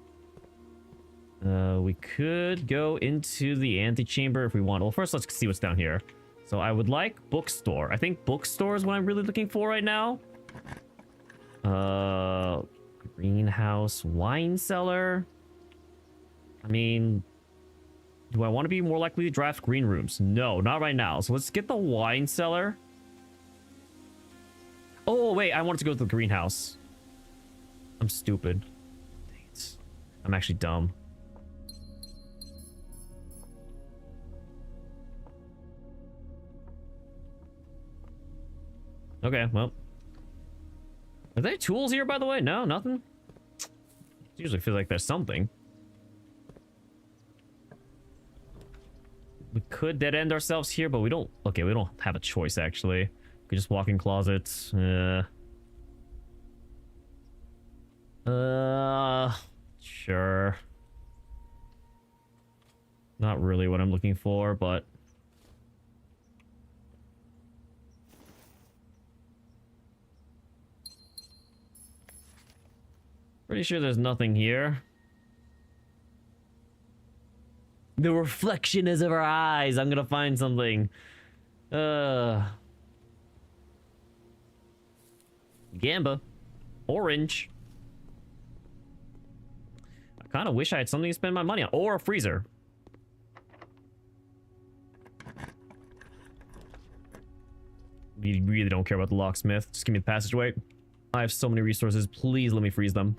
We could go into the antechamber if we want. Well, first let's see what's down here. So I would like bookstore. I think bookstore is what I'm really looking for right now. Greenhouse, wine cellar. I mean, do I want to be more likely to draft green rooms? No, not right now. So let's get the wine cellar. Oh, wait, I wanted to go to the greenhouse. I'm stupid. Dang it. I'm actually dumb. Okay, well. Are there tools here, by the way? No, nothing? It usually feels like there's something. We could dead end ourselves here, but we don't... Okay, we don't have a choice, actually. We could just walk in closets. Sure. Not really what I'm looking for, but... Pretty sure there's nothing here. The reflection is of our eyes. I'm gonna find something. Gamba. Orange. I kind of wish I had something to spend my money on. Or a freezer. You really don't care about the locksmith. Just give me the passageway. I have so many resources. Please let me freeze them.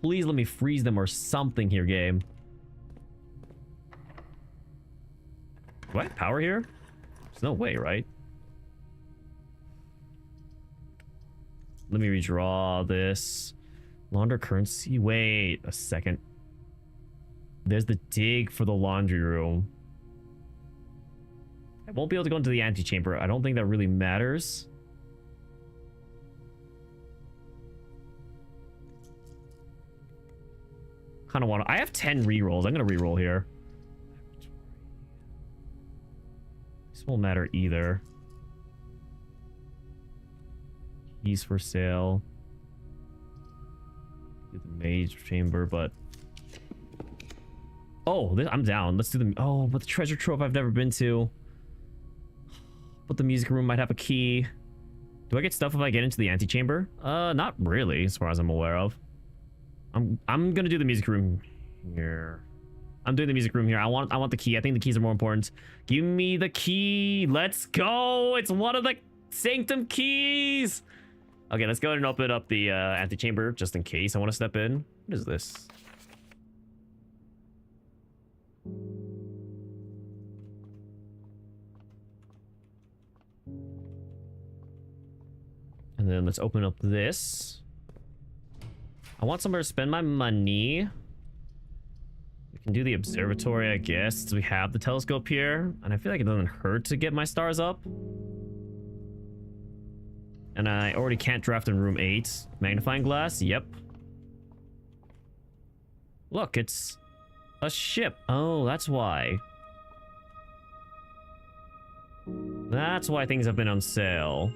Please let me freeze them or something here, game. Do I have power here? There's no way, right? Let me redraw this. Launder currency. Wait a second. There's the dig for the laundry room. I won't be able to go into the antechamber. I don't think that really matters. Kind of want to... I have 10 rerolls. I'm going to reroll here. This won't matter either. Keys for sale. Do the mage chamber, but... Oh, I'm down. Let's do the... Oh, but the treasure trove I've never been to. But the music room might have a key. Do I get stuff if I get into the antechamber? Not really, as far as I'm aware of. I'm gonna do the music room here. I'm doing the music room here. I want the key. I think the keys are more important. Give me the key. Let's go. It's one of the sanctum keys. Okay, let's go ahead and open up the antechamber just in case I want to step in. What is this? And then let's open up this. I want somewhere to spend my money. We can do the observatory, I guess, since we have the telescope here. And I feel like it doesn't hurt to get my stars up. And I already can't draft in room 8. Magnifying glass, yep. Look, it's a ship. Oh, that's why. That's why things have been on sale.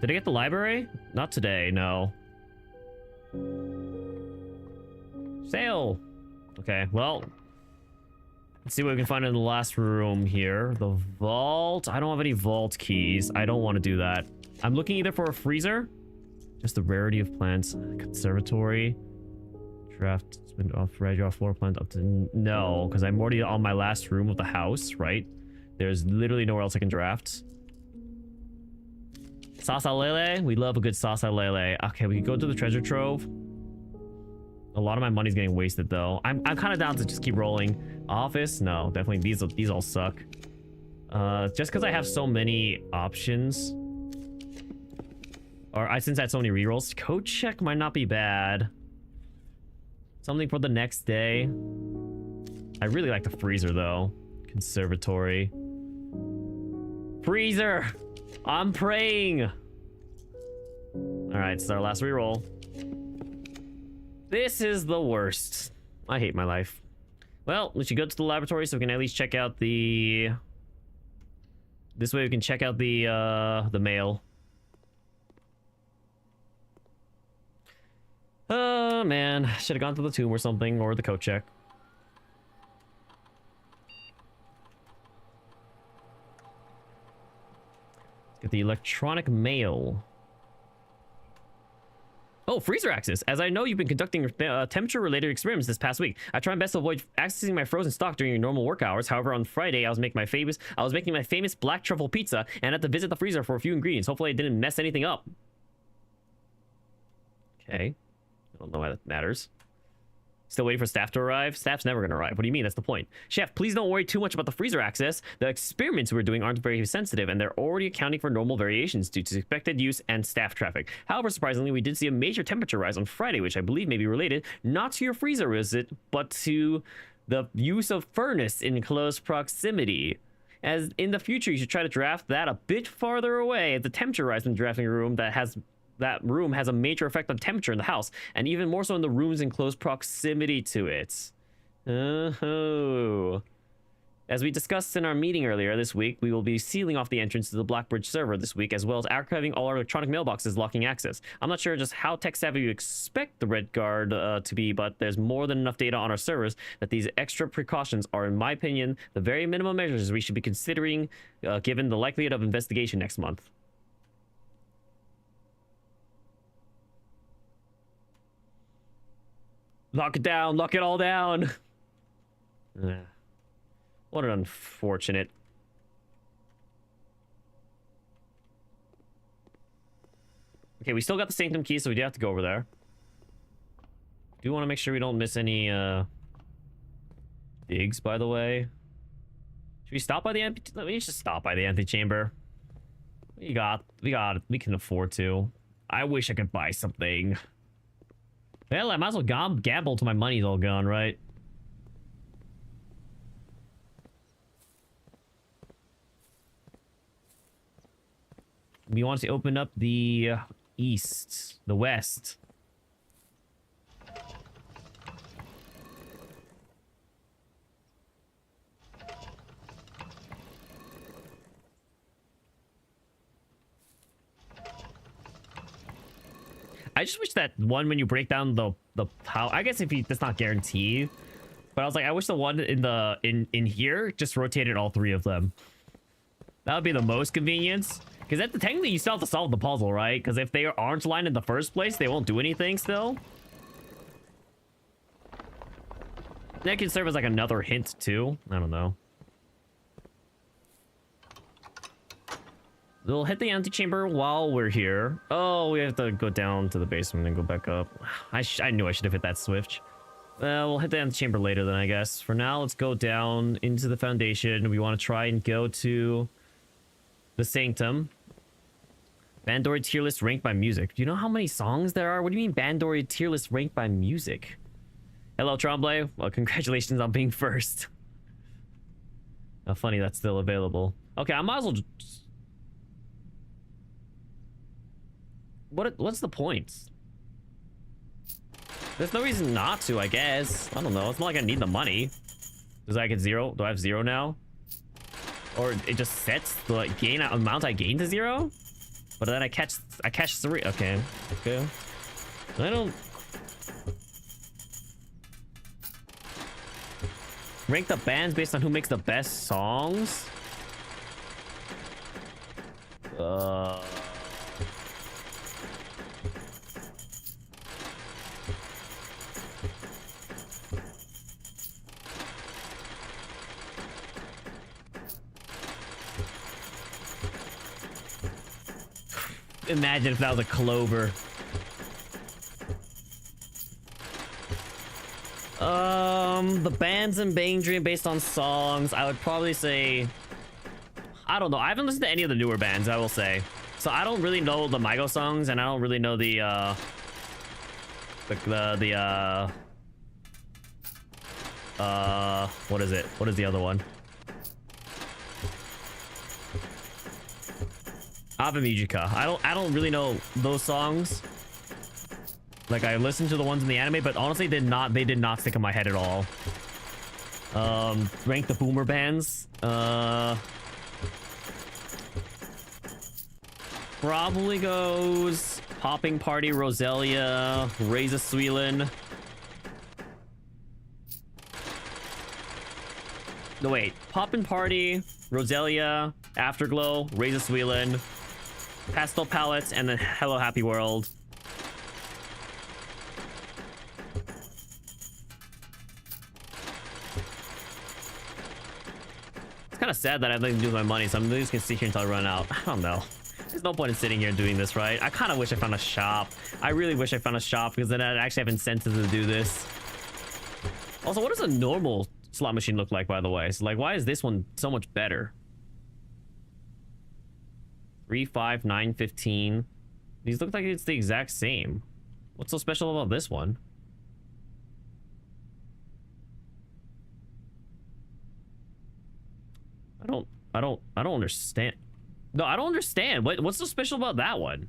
Did I get the library? Not today, no. Sale! Okay, well... Let's see what we can find in the last room here. The vault. I don't have any vault keys. I don't want to do that. I'm looking either for a freezer. Just the rarity of plants. Conservatory. Draft. Spin off. Draw floor plant up to... No, because I'm already on my last room of the house, right? There's literally nowhere else I can draft. Sasa Lele. We love a good Sasa Lele. Okay, we can go to the treasure trove. A lot of my money's getting wasted though. I'm kind of down to just keep rolling. Office? No, definitely these all suck. Just because I have so many options. Or since I had so many rerolls. Code check might not be bad. Something for the next day. I really like the freezer though. Conservatory. Freezer! I'm praying! Alright, it's our last reroll. This is the worst. I hate my life. Well, we should go to the laboratory so we can at least check out the... This way we can check out the mail. Oh, man. Should have gone to the tomb or something, or the coat check. Let's get the electronic mail. Oh, freezer access. As I know you've been conducting temperature-related experiments this past week, I try my best to avoid accessing my frozen stock during your normal work hours. However, on Friday, I was making my famous black truffle pizza and had to visit the freezer for a few ingredients. Hopefully, I didn't mess anything up. Okay. I don't know why that matters. Still waiting for staff to arrive? Staff's never gonna arrive. What do you mean? That's the point. Chef, please don't worry too much about the freezer access. The experiments we're doing aren't very sensitive, and they're already accounting for normal variations due to expected use and staff traffic. However, surprisingly, we did see a major temperature rise on Friday, which I believe may be related not to your freezer visit, but to the use of furnace in close proximity. As in the future, you should try to draft that a bit farther away. The temperature rise in the drafting room that room has a major effect on temperature in the house, and even more so in the rooms in close proximity to it. Oh. As we discussed in our meeting earlier this week, we will be sealing off the entrance to the Blackbridge server this week, as well as archiving all our electronic mailboxes locking access. I'm not sure just how tech-savvy you expect the Red Guard to be, but there's more than enough data on our servers that these extra precautions are, in my opinion, the very minimum measures we should be considering given the likelihood of investigation next month. Lock it down, lock it all down. What an unfortunate. Okay, we still got the Sanctum key, so we do have to go over there. Do want to make sure we don't miss any digs, by the way. Should we stop by the empty? We should stop by the antechamber. We can afford to. I wish I could buy something. Well, I might as well gamble till my money's all gone, right? We want to open up the the west. I just wish that one when you break down the power. I guess that's not guaranteed, but I was like, I wish the one in here just rotated all three of them. That would be the most convenience. Because technically you still have to solve the puzzle, right? Because if they aren't aligned in the first place, they won't do anything still. That can serve as like another hint too. I don't know. We'll hit the antechamber while we're here. Oh, we have to go down to the basement and go back up. I knew I should have hit that switch. We'll hit the antechamber later then, I guess. For now, let's go down into the foundation. We want to try and go to the Sanctum. Bandori tier list ranked by music. Do you know how many songs there are? What do you mean Bandori tier list ranked by music? Hello, Tremblay. Well, congratulations on being first. How funny that's still available. Okay, I might as well just... What's the point? There's no reason not to, I guess. I don't know. It's not like I need the money. Does I get 0? Do I have 0 now? Or it just sets the gain amount I gain to 0? But then I catch 3. Okay. Okay. I don't rank the bands based on who makes the best songs. Imagine if that was a Clover. The bands in Bang Dream based on songs, I would probably say... I don't know. I haven't listened to any of the newer bands, I will say. So I don't really know the Mygo songs, and I don't really know the what is it? What is the other one? Ave Musica. I don't really know those songs. Like, I listened to the ones in the anime, but honestly they did not stick in my head at all. Rank the boomer bands. Probably goes Popping Party, Roselia, Raise a Suilin. No, wait. Poppin' Party, Roselia, Afterglow, Raise a Suilin, Pastel Palettes, and then Hello Happy World. It's kind of sad that I have nothing to do with my money, so I'm just gonna sit here until I run out. I don't know. There's no point in sitting here and doing this, right? I kind of wish I found a shop. I really wish I found a shop, because then I'd actually have incentive to do this. Also, what does a normal slot machine look like, by the way? So, like, why is this one so much better? 3, 5, 9, 15. These look like it's the exact same. What's so special about this one? I don't understand. No, I don't understand. What's so special about that one?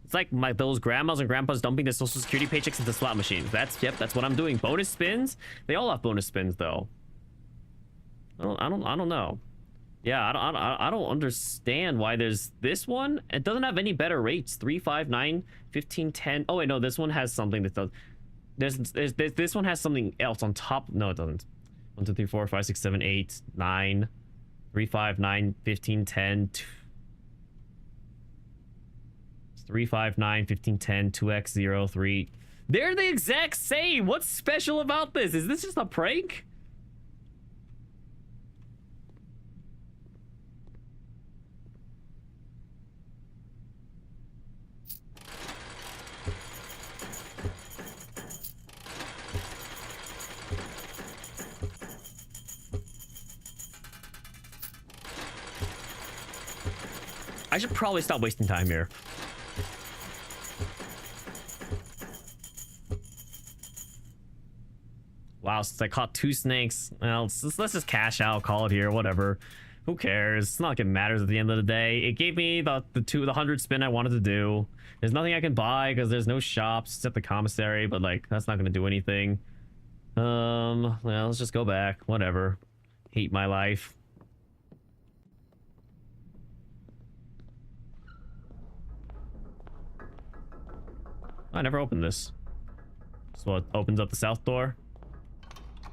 It's like those grandmas and grandpas dumping their social security paychecks into slot machines. That's what I'm doing. Bonus spins? They all have bonus spins, though. I don't know. Yeah, I don't understand why there's this one. It doesn't have any better rates. 3, 5, 9, 15, 10. Oh wait, no, this one has something that does. This one has something else on top. No, it doesn't. 1, 2, 3, 4, 5, 6, 7, 8, 9, 3, 5, 9, 15, 10. 3, 5, 9, 15, 10, 2x, 0, 3. They're the exact same. What's special about this? Is this just a prank? I should probably stop wasting time here. Wow, since I caught 2 snakes, well, let's just cash out, call it here, whatever. Who cares? It's not like it matters at the end of the day. It gave me the 100 spin I wanted to do. There's nothing I can buy because there's no shops except the commissary, but like that's not gonna do anything. Well, let's just go back. Whatever. Hate my life. I never opened this. So it opens up the south door.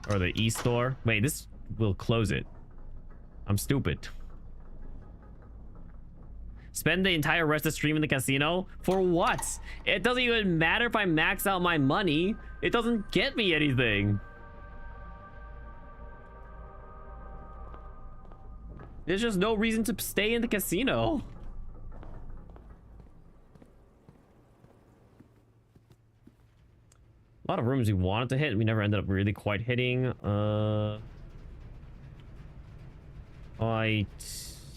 Or the east door. Wait, this will close it. I'm stupid. Spend the entire rest of the stream in the casino? For what? It doesn't even matter if I max out my money. It doesn't get me anything. There's just no reason to stay in the casino. A lot of rooms we wanted to hit, we never ended up really quite hitting. I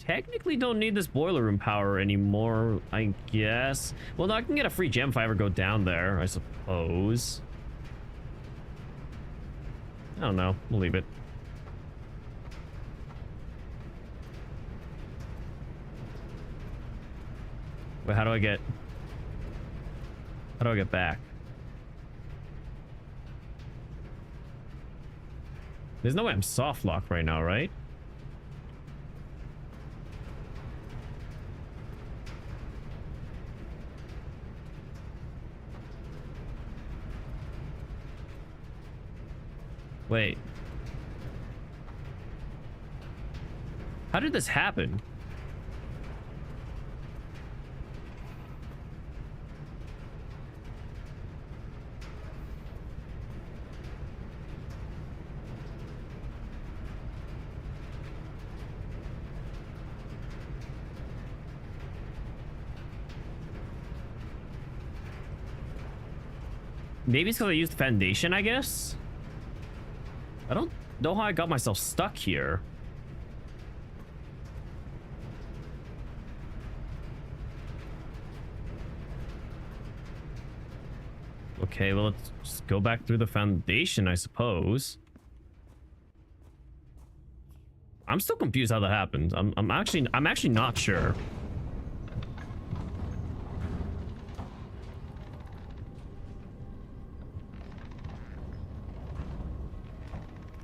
technically don't need this boiler room power anymore, I guess. Well, no, I can get a free gem if I ever go down there, I suppose. I don't know. We'll leave it. But how do I get back? There's no way I'm soft locked right now, right? Wait. How did this happen? Maybe it's because I used foundation, I guess? I don't know how I got myself stuck here. Okay, well, let's just go back through the foundation, I suppose. I'm still confused how that happened. I'm actually not sure.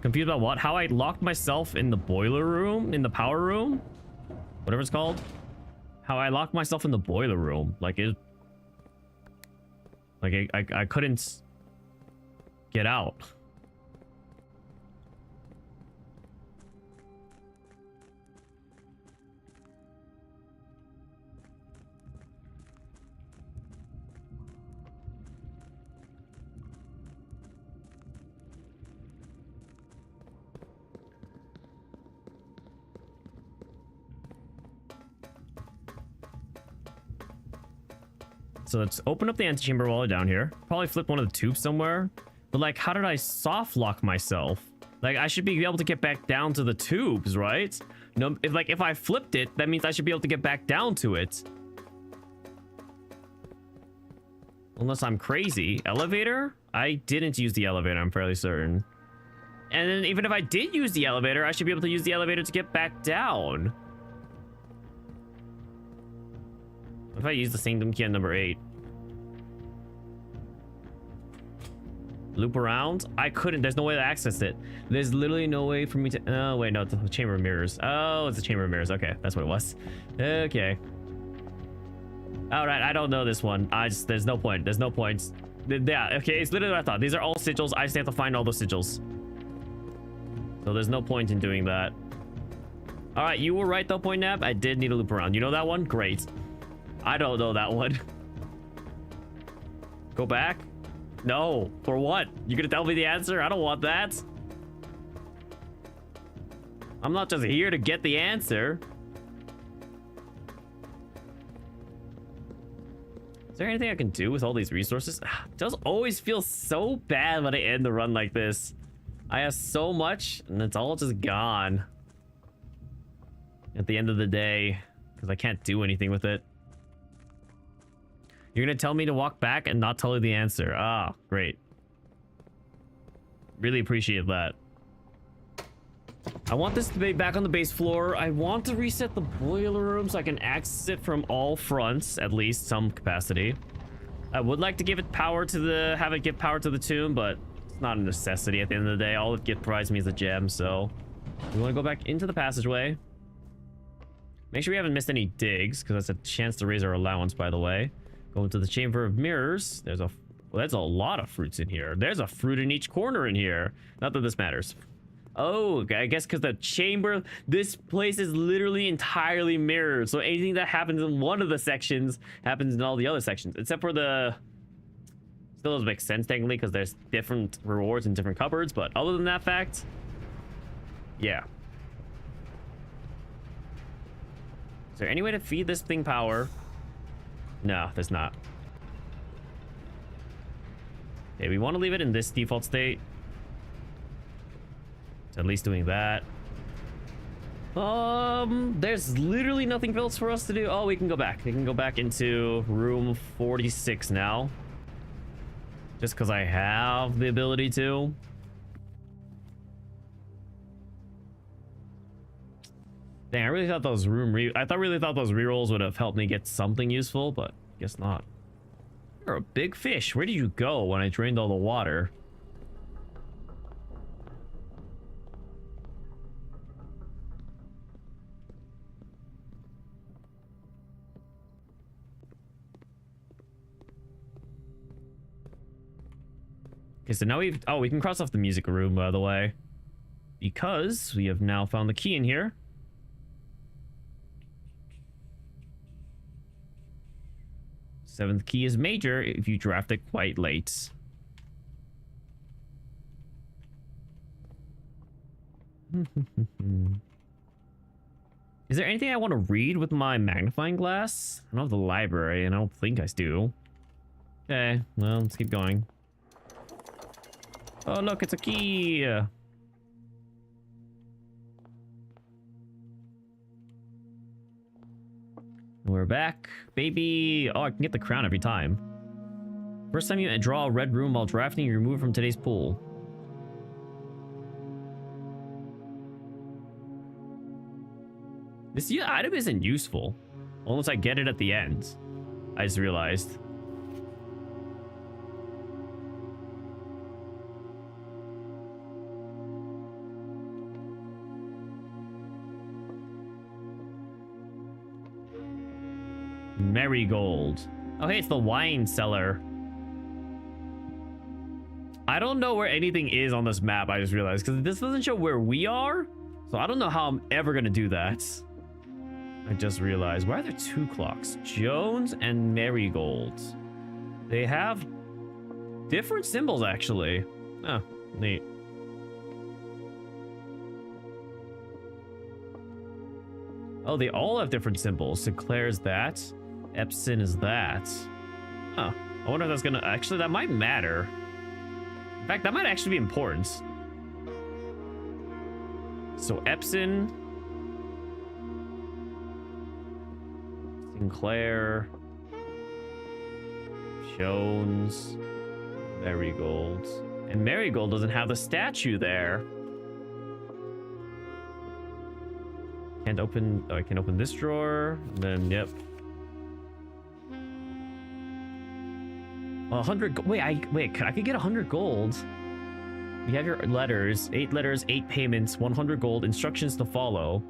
Confused about what? How I locked myself in the boiler room, in the power room, whatever it's called. How I locked myself in the boiler room, like I couldn't get out. So let's open up the antechamber while we're down here. Probably flip one of the tubes somewhere. But like, how did I soft lock myself? Like, I should be able to get back down to the tubes, right? No, if I flipped it, that means I should be able to get back down to it. Unless I'm crazy. Elevator? I didn't use the elevator, I'm fairly certain. And then even if I did use the elevator, I should be able to use the elevator to get back down. If I use the Sanctum key on number 8. Loop around? I couldn't. There's no way to access it. There's literally no way for me to... Oh, wait, no. It's the Chamber of Mirrors. Oh, it's the Chamber of Mirrors. Okay, that's what it was. Okay. Alright, I don't know this one. There's no point. There's no points. Yeah, okay, it's literally what I thought. These are all sigils. I just have to find all the sigils. So there's no point in doing that. Alright, you were right though, Point Nap. I did need to loop around. You know that one? Great. I don't know that one. Go back? No. For what? You gonna tell me the answer? I don't want that. I'm not just here to get the answer. Is there anything I can do with all these resources? It does always feel so bad when I end the run like this. I have so much, and it's all just gone. At the end of the day, because I can't do anything with it. You're gonna tell me to walk back and not tell you the answer. Ah, great. Really appreciate that. I want this to be back on the base floor. I want to reset the boiler room so I can access it from all fronts, at least some capacity. I would like to give it power to the, have it give power to the tomb, but it's not a necessity at the end of the day. All it provides me is a gem, so we want to go back into the passageway. Make sure we haven't missed any digs, because that's a chance to raise our allowance, by the way. Go into the Chamber of Mirrors. There's a, well, that's a lot of fruits in here. There's a fruit in each corner in here. Not that this matters. Oh, I guess because the chamber, this place is literally entirely mirrored. So anything that happens in one of the sections happens in all the other sections, except for the... Still doesn't make sense technically because there's different rewards in different cupboards. But other than that fact, yeah. Is there any way to feed this thing power? No, there's not. Okay, we want to leave it in this default state. At least doing that. There's literally nothing else for us to do. Oh, we can go back. We can go back into room 46 now. Just because I have the ability to. Dang, I really thought those really thought those rerolls would have helped me get something useful, but guess not. You're a big fish. Where did you go when I drained all the water? Okay, so now we can cross off the music room, by the way, because we have now found the key in here. Seventh key is major if you draft it quite late. Is there anything I want to read with my magnifying glass? I don't have the library, and I don't think I do. Okay, well, let's keep going. Oh, look, it's a key. We're back, baby. Oh, I can get the crown every time. First time you draw a red room while drafting, you remove from today's pool. This item isn't useful. Unless I get it at the end. I just realized. Marigold. Oh, hey, it's the wine cellar. I don't know where anything is on this map, I just realized, because this doesn't show where we are. So I don't know how I'm ever going to do that. I just realized. Why are there two clocks? Jones and Marigold. They have different symbols, actually. Oh, neat. Oh, they all have different symbols. Sinclair's that. Epson is that. Huh. I wonder if that's gonna... Actually, that might matter. In fact, that might actually be important. So, Epson... Sinclair... Jones... Marigold... And Marigold doesn't have the statue there. Can't open... Oh, I can open this drawer. And then, yep. Wait, I could get 100 gold. You have your letters, 8 letters, 8 payments, 100 gold, instructions to follow.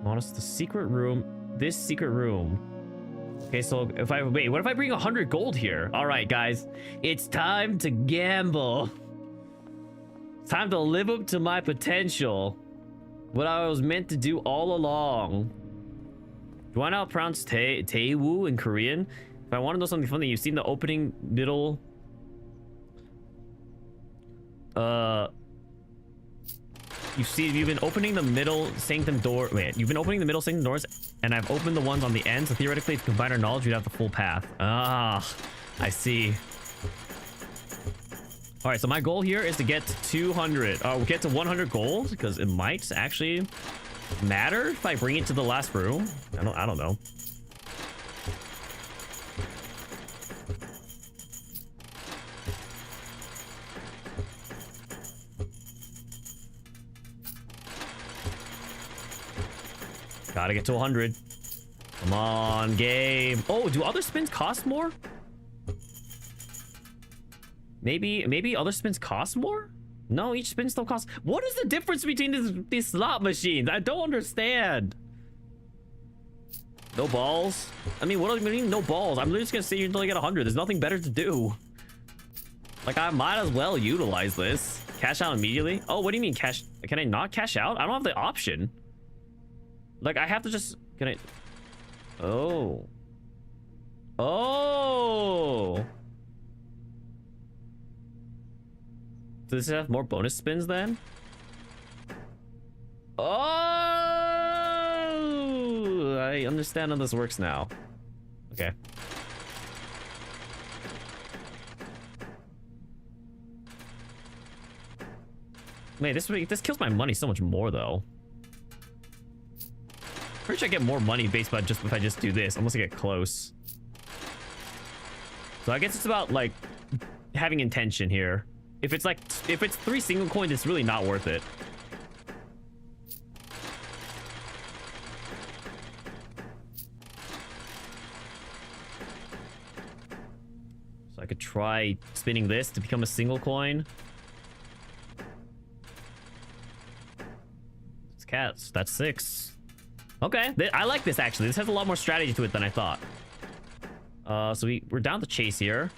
Notice the secret room. This secret room. Okay, so if I wait, what if I bring 100 gold here? All right, guys, it's time to gamble. It's time to live up to my potential. What I was meant to do all along. Do I now pronounce Taewoo in Korean? If I want to know something funny, you've seen the opening middle. You've been opening the middle sanctum door. Wait, you've been opening the middle sanctum doors, and I've opened the ones on the end. So theoretically, if you combine our knowledge, we'd have the full path. Ah, I see. All right, so my goal here is to get to 200. Get to 100 gold because it might actually matter if I bring it to the last room. I don't know. Gotta get to 100. Come on, game. Oh, do other spins cost more? Maybe other spins cost more? No, each spin still costs. What is the difference between these slot machines? I don't understand. No balls? I mean, what do you mean no balls? I'm literally just gonna sit here until I get 100. There's nothing better to do. Like, I might as well utilize this. Cash out immediately? Oh, what do you mean cash? Can I not cash out? I don't have the option. Like, I have to just... Can I... Oh. Oh! Does this have more bonus spins then? Oh! I understand how this works now. Okay. Wait, this kills my money so much more though. Pretty sure I get more money based on just if I just do this, unless I get close. So I guess it's about like having intention here. If it's 3 single coins, it's really not worth it. So I could try spinning this to become a single coin. It's cats. That's 6. Okay, I like this actually. This has a lot more strategy to it than I thought. So we're down to chase here.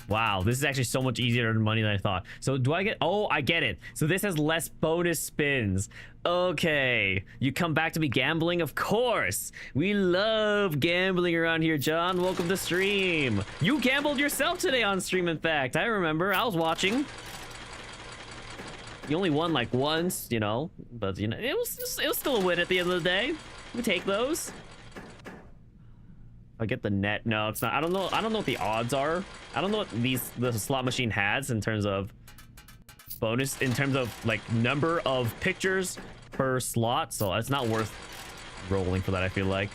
Wow, this is actually so much easier to earn money than I thought. So do I get... Oh, I get it. So this has less bonus spins. Okay. You come back to me gambling? Of course. We love gambling around here, John. Welcome to stream. You gambled yourself today on stream, in fact. I remember. I was watching. You only won like once, you know. But, you know, it was still a win at the end of the day. We take those. I get the net. No, it's not. I don't know what the odds are. I don't know what the slot machine has in terms of bonus, in terms of like number of pictures per slot. So it's not worth rolling for that, I feel like.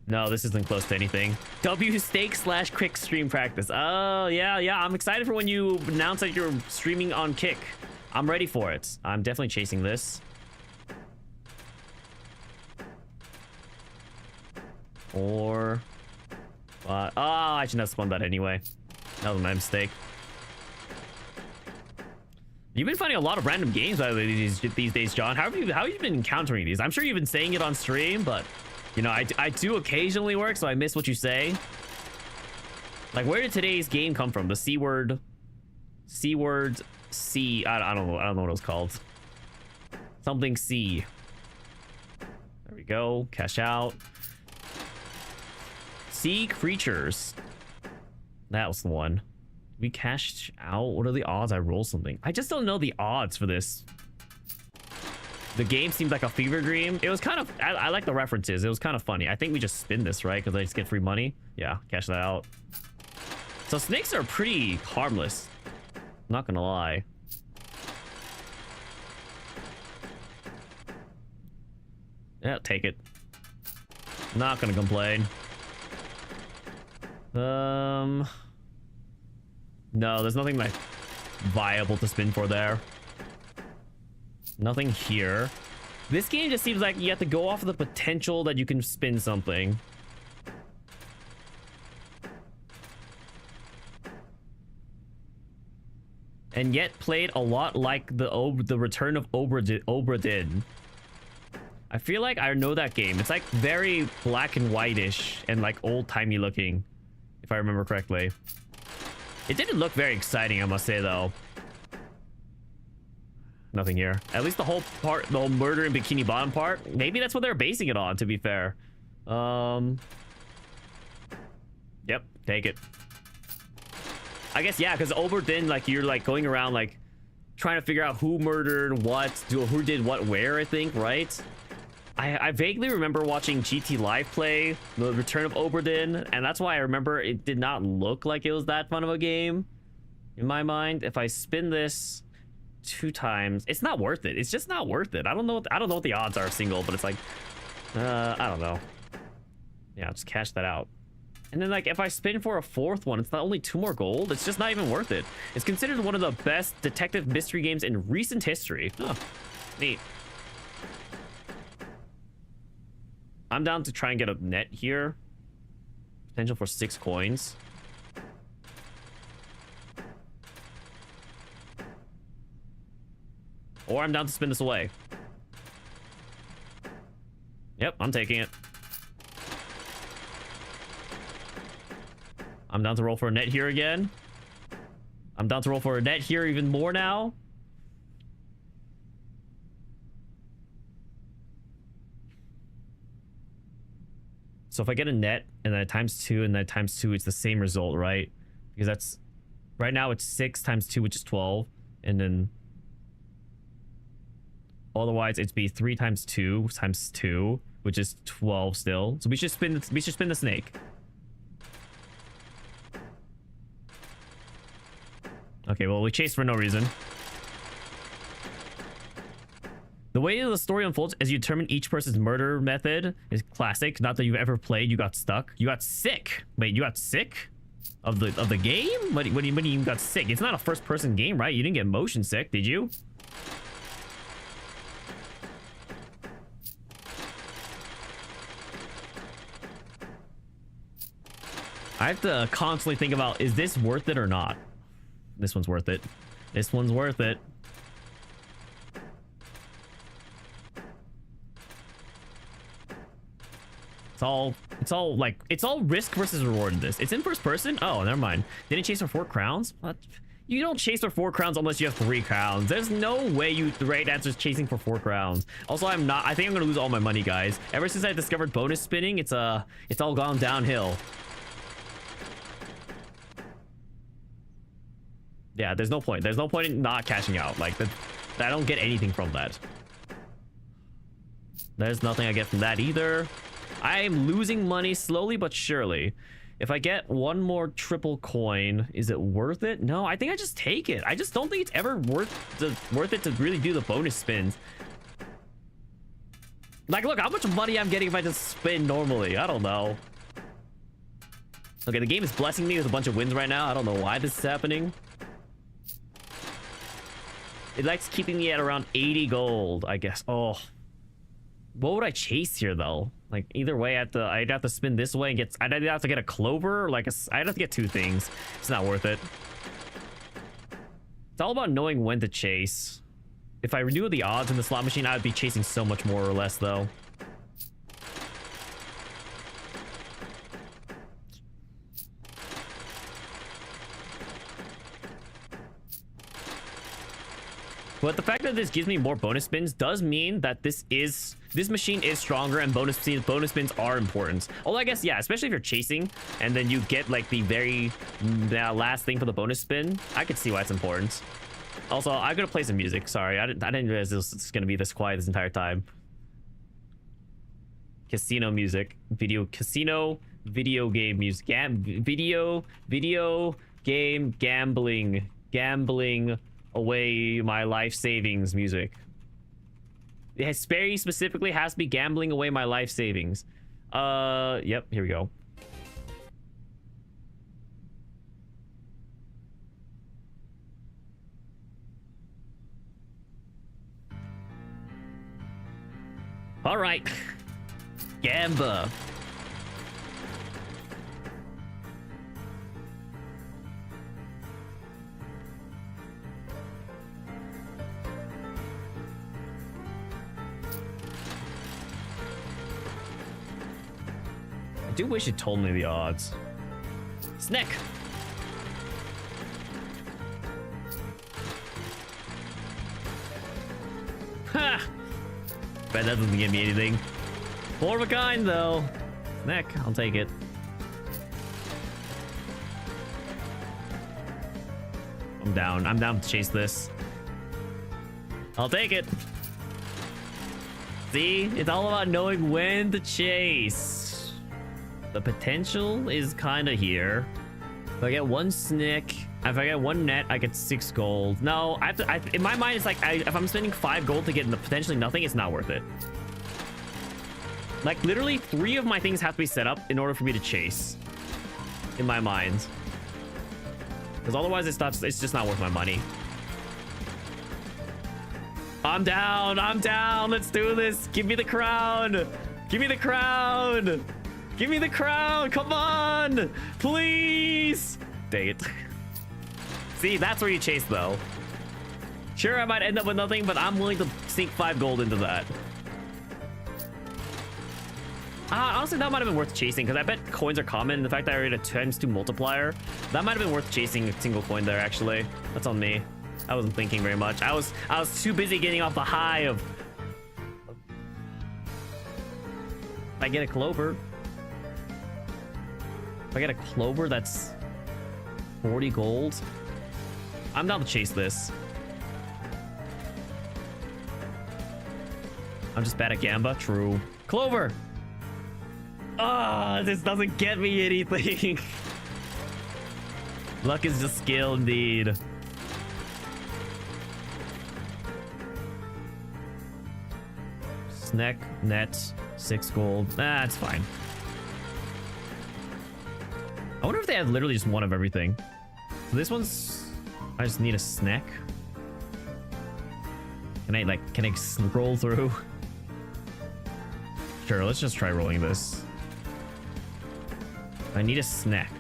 No, this isn't close to anything. W stake / Kick stream practice. Oh, yeah. I'm excited for when you announce that you're streaming on Kick. I'm ready for it. I'm definitely chasing this. Or... oh, I shouldn't have spun that anyway. That was my mistake. You've been finding a lot of random games by the way these days, John. How have you been encountering these? I'm sure you've been saying it on stream, but you know, I do occasionally work, so I miss what you say. Like, where did today's game come from? The C word, C. I don't know what it was called. Something C. There we go. Cash out. Sea creatures. That was the one. We cashed out. What are the odds I roll something? I just don't know the odds for this. The game seemed like a fever dream. It was kind of... I like the references. It was kind of funny. I think we just spin this, right? Because I just get free money. Yeah, cash that out. So snakes are pretty harmless. Not gonna lie. Yeah, take it. Not gonna complain. No, there's nothing like viable to spin for there. Nothing here. This game just seems like you have to go off of the potential that you can spin something. And yet played a lot like the Return of Obra did. I feel like I know that game. It's like very black and whitish and like old-timey looking, if I remember correctly. It didn't look very exciting, I must say, though. Nothing here. At least the whole part, the whole murder in Bikini Bottom part, maybe that's what they're basing it on, to be fair. Yep, take it. I guess, yeah, because Oberdin, like, you're, like, going around, like, trying to figure out who murdered what, who did what where, I think, right? I vaguely remember watching GT Live play The Return of Oberdin, and that's why I remember it did not look like it was that fun of a game, in my mind. If I spin this 2 times, it's not worth it. It's just not worth it. I don't know what the odds are single, but it's like, I don't know. Yeah, just cash that out. And then, like, if I spin for a 4th one, it's not only 2 more gold. It's just not even worth it. It's considered one of the best detective mystery games in recent history. Huh. Neat. I'm down to try and get a net here. Potential for 6 coins. Or I'm down to spin this away. Yep, I'm taking it. I'm down to roll for a net here again. I'm down to roll for a net here even more now. So if I get a net and then I times 2 and then I times 2, it's the same result, right? Because that's... Right now it's 6 times 2, which is 12. And then... Otherwise, it'd be 3 times 2 times 2, which is 12 still. So we should spin the snake. Okay, well, we chased for no reason. The way the story unfolds as you determine each person's murder method is classic. Not that you've ever played. You got stuck. You got sick. Wait, you got sick? Of the game? What do you mean you got sick? It's not a first-person game, right? You didn't get motion sick, did you? I have to constantly think about, is this worth it or not? This one's worth it. This one's worth it. It's all risk versus reward in this. It's in first person. Oh, never mind. Didn't chase for 4 crowns. What? You don't chase for 4 crowns unless you have 3 crowns. There's no way the right answer is chasing for 4 crowns. Also, I think I'm gonna lose all my money, guys. Ever since I discovered bonus spinning, it's all gone downhill. Yeah, there's no point. There's no point in not cashing out. Like, I don't get anything from that. There's nothing I get from that either. I am losing money slowly but surely. If I get one more triple coin, is it worth it? No, I think I just take it. I just don't think it's ever worth it to really do the bonus spins. Like, look how much money I'm getting if I just spin normally. I don't know. Okay, the game is blessing me with a bunch of wins right now. I don't know why this is happening. It likes keeping me at around 80 gold, I guess. Oh. What would I chase here, though? Like, either way, I'd have to spin this way and I'd either have to get a clover, or like I'd have to get 2 things. It's not worth it. It's all about knowing when to chase. If I knew the odds in the slot machine, I would be chasing so much more or less, though. But the fact that this gives me more bonus spins does mean that this machine is stronger and bonus spins are important. Although I guess, yeah, especially if you're chasing and then you get like the very last thing for the bonus spin, I could see why it's important. Also, I'm gonna play some music. Sorry, I didn't realize this was gonna be this quiet this entire time. Casino music, casino, video game music, video game, gambling away my life savings music. It has very specifically has to be gambling away my life savings. Yep, here we go. All right. Gamba. I do wish it told me the odds. Snack. Ha! Bet that doesn't give me anything. Four of a kind, though. Snack, I'll take it. I'm down. I'm down to chase this. I'll take it. See? It's all about knowing when to chase. The potential is kind of here. If I get one snick, if I get one net, I get 6 gold. No, I have to. In my mind, it's like if I'm spending 5 gold to get potentially nothing, it's not worth it. Like literally, 3 of my things have to be set up in order for me to chase. In my mind, because otherwise, it's just not worth my money. I'm down. I'm down. Let's do this. Give me the crown. Give me the crown. Give me the crown. Come on. Please. Dang it. See, that's where you chase, though. Sure, I might end up with nothing, but I'm willing to sink 5 gold into that. Honestly, that might have been worth chasing, because I bet coins are common. The fact that I already had a ×2 multiplier, that might have been worth chasing a single coin there, actually. That's on me. I wasn't thinking very much. I was too busy getting off the high of... If I get a clover... If I get a clover, that's 40 gold. I'm down to chase this. I'm just bad at Gamba. True. Clover! Ah, this doesn't get me anything. Luck is just skill indeed. Snack, net, 6 gold. That's fine. I wonder if they have literally just one of everything. So this one's... I just need a snack. Can I scroll through? Sure, let's just try rolling this. I need a snack.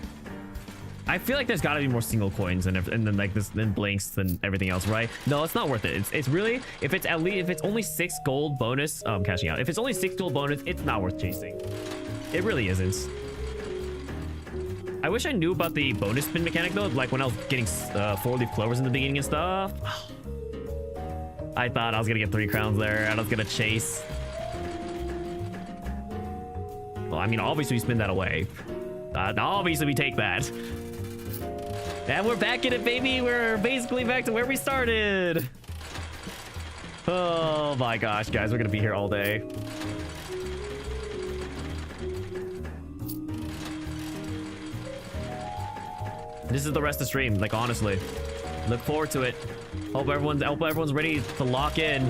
I feel like there's got to be more single coins and then like this, then blanks than everything else, right? No, it's not worth it. It's really, if it's only 6 gold bonus, I'm cashing out. If it's only 6 gold bonus, it's not worth chasing. It really isn't. I wish I knew about the bonus spin mechanic though, like when I was getting 4-leaf clovers in the beginning and stuff. I thought I was gonna get 3 crowns there and I was gonna chase. Well, I mean, obviously we spin that away. Obviously we take that. And we're back in it, baby. We're basically back to where we started. Oh my gosh, guys, we're gonna be here all day. This is the rest of the stream, like honestly. Look forward to it. Hope everyone's ready to lock in.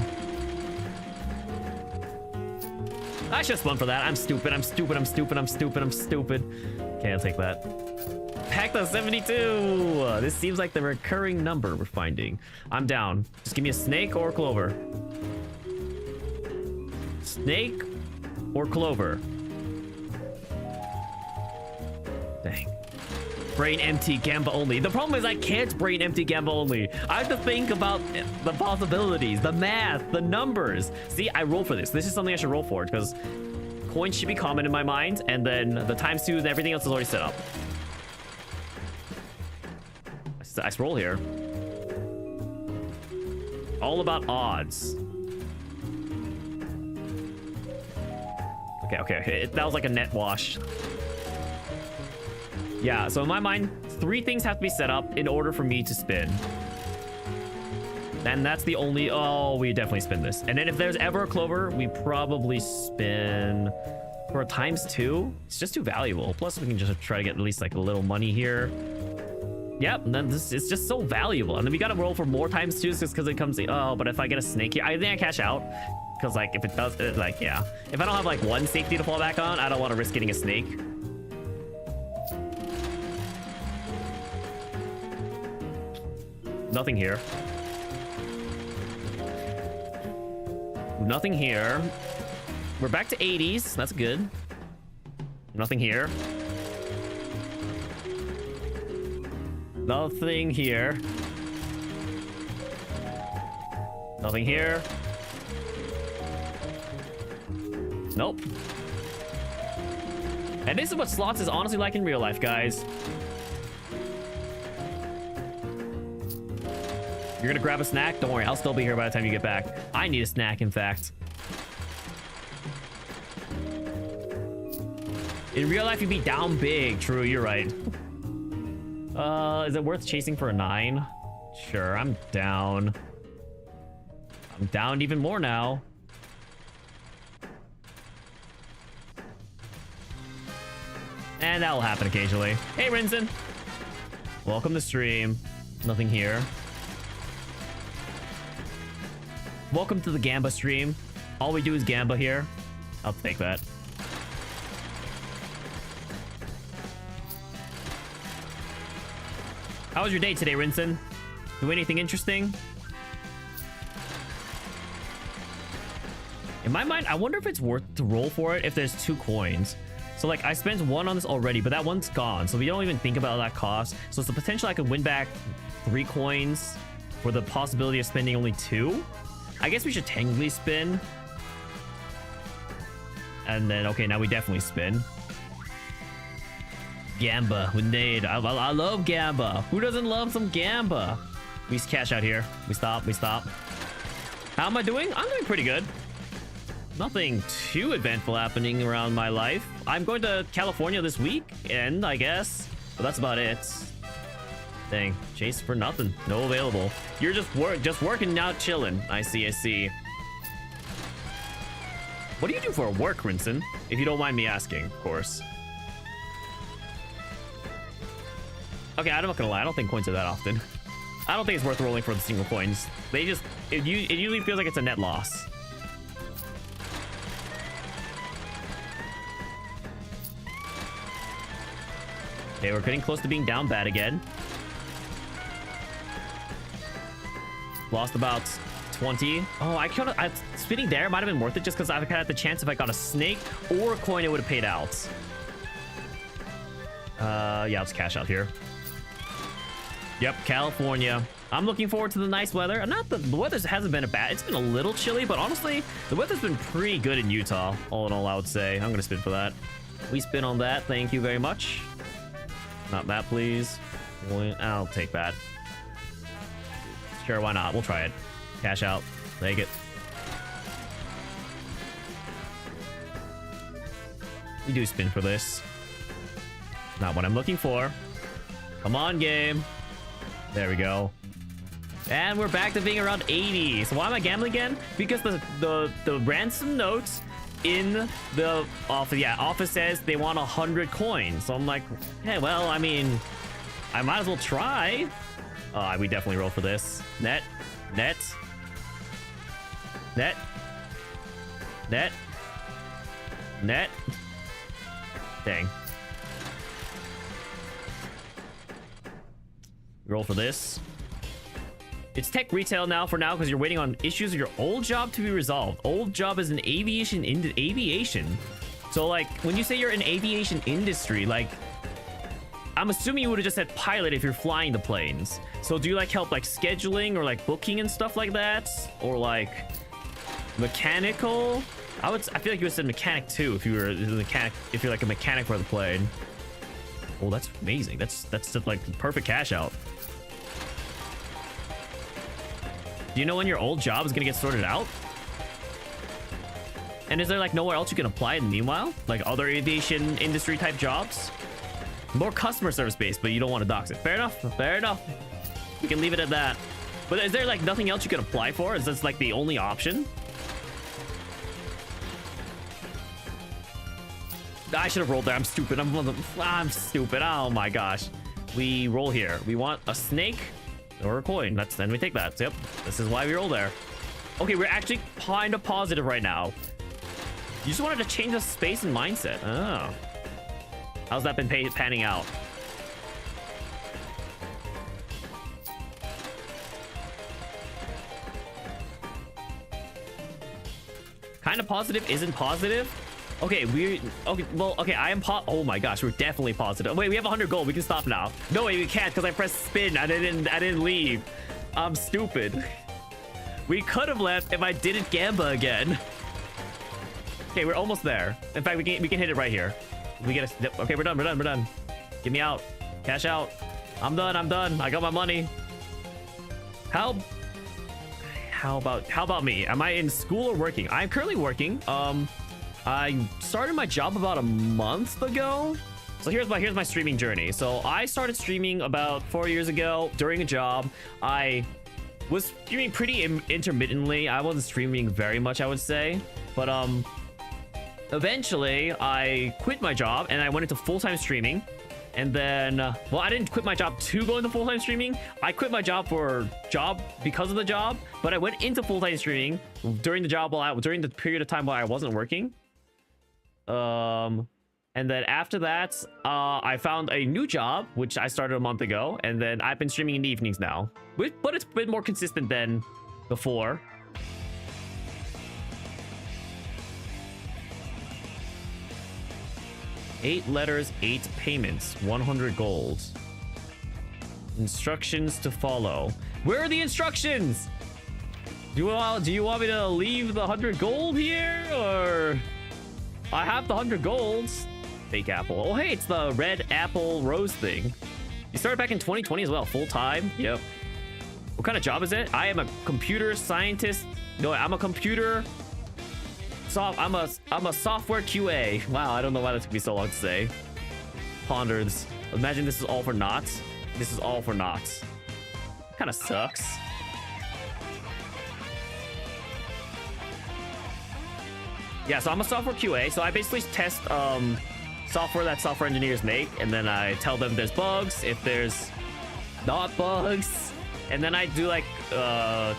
I should have spun for that. I'm stupid. I'm stupid. I'm stupid. I'm stupid. I'm stupid. Okay, I'll take that. Pacta 72. This seems like the recurring number we're finding. I'm down. Just give me a snake or a clover. Snake or clover. Dang. Brain empty Gamba only. The problem is I can't brain empty Gamba only. I have to think about the possibilities, the math, the numbers. See, I roll for this. This is something I should roll for because coins should be common in my mind, and then the ×2 and everything else is already set up. I roll here. All about odds. Okay. That was like a net wash. Yeah, so in my mind, 3 things have to be set up in order for me to spin. And that's the only... Oh, we definitely spin this. And then if there's ever a clover, we probably spin for a ×2. It's just too valuable. Plus, we can just try to get at least like a little money here. Yep, and then this is just so valuable. And then we gotta roll for more ×2s just because it comes... Oh, but if I get a snake here, I think I cash out. Because like, if it does... like, yeah. If I don't have like one safety to fall back on, I don't want to risk getting a snake. Nothing here. Nothing here. We're back to 80s. That's good. Nothing here. Nothing here. Nothing here. Nope. And this is what slots is honestly like in real life, guys. You're gonna grab a snack? Don't worry, I'll still be here by the time you get back. I need a snack, in fact. In real life, you'd be down big. True, you're right. Is it worth chasing for a 9? Sure, I'm down. I'm down even more now. And that'll happen occasionally. Hey, Rinzen. Welcome to stream. Nothing here. Welcome to the Gamba stream. All we do is Gamba here. I'll take that. How was your day today, Rinzen? Do anything interesting? In my mind, I wonder if it's worth to roll for it if there's 2 coins. So like I spent 1 on this already, but that one's gone. So we don't even think about that cost. So it's the potential I could win back 3 coins for the possibility of spending only 2. I guess we should technically spin. And then, okay, now we definitely spin. Gamba with Nade. I love Gamba. Who doesn't love some Gamba? We cash out here. We stop. How am I doing? I'm doing pretty good. Nothing too eventful happening around my life. I'm going to California this week, and I guess. But that's about it. Dang, chase for nothing. No available. You're just working, not chilling. I see. What do you do for work, Rinson? If you don't mind me asking, of course. Okay, I'm not gonna lie. I don't think coins are that often. I don't think it's worth rolling for the single coins. It usually feels like it's a net loss. Okay, we're getting close to being down bad again. Lost about 20. Oh, spinning there might have been worth it just because I had the chance if I got a snake or a coin, it would have paid out. Yeah, let's cash out here. Yep, California. I'm looking forward to the nice weather. The weather hasn't been bad. It's been a little chilly, but honestly, the weather's been pretty good in Utah. All in all, I would say. I'm gonna spin for that. We spin on that. Thank you very much. Not that, please. I'll take that. Sure, why not? We'll try it. Cash out. Take it. We do spin for this. Not what I'm looking for. Come on, game. There we go. And we're back to being around 80. So why am I gambling again? Because the ransom notes in the office says they want 100 coins. So I'm like, hey, well, I mean, I might as well try. We definitely roll for this. Net. Dang. Roll for this. It's tech retail now for now because you're waiting on issues of your old job to be resolved. Old job is in aviation. So like when you say you're in aviation industry, like I'm assuming you would have just said pilot if you're flying the planes. So do you like help like scheduling or like booking and stuff like that? Or like mechanical? I feel like you would have said mechanic too if you were a mechanic, if you're like a mechanic for the plane. Oh, that's amazing. That's like perfect cash out. Do you know when your old job is gonna get sorted out? And is there like nowhere else you can apply in meanwhile? Like other aviation industry type jobs? More customer service based, but you don't want to dox it. Fair enough. We can leave it at that. But is there like nothing else you can apply for? Is this like the only option? I should have rolled there. I'm stupid. I'm stupid. Oh my gosh. We roll here. We want a snake or a coin. Then we take that. Yep. This is why we roll there. Okay, we're actually kind of positive right now. You just wanted to change the space and mindset. Oh. How's that been panning out? Kind of positive isn't positive. Okay, okay, well, okay, I am oh my gosh, we're definitely positive. Wait, we have 100 gold. We can stop now. No way, we can't because I pressed spin. I didn't leave. I'm stupid. We could have left if I didn't gamba again. Okay, we're almost there. In fact, we can hit it right here. We get a, okay, we're done. Get me out. Cash out. I'm done. I got my money. How about me? Am I in school or working? I'm currently working. I started my job about a month ago. So here's my streaming journey. So I started streaming about 4 years ago during a job. I was streaming pretty intermittently. I wasn't streaming very much, I would say. But eventually I quit my job and I went into full-time streaming. And then, well, I didn't quit my job to go into full-time streaming. I quit my job because of the job, but I went into full-time streaming during the period of time while I wasn't working. And then after that, I found a new job, which I started a month ago, and then I've been streaming in the evenings now. But it's been more consistent than before. Eight letters, 8 payments, 100 gold. Instructions to follow. Where are the instructions? Do you want me to leave the 100 gold here, or I have the 100 golds? Fake apple. Oh, hey, it's the red apple rose thing. You started back in 2020 as well, full time. Yep. What kind of job is it? I am a computer scientist. No, I'm a computer. I'm a software QA. Wow, I don't know why that took me so long to say. Ponder this. Imagine this is all for naught. This is all for naught. Kind of sucks. Yeah, so I'm a software QA. So I basically test software that software engineers make, and then I tell them there's bugs, if there's not bugs, and then I do like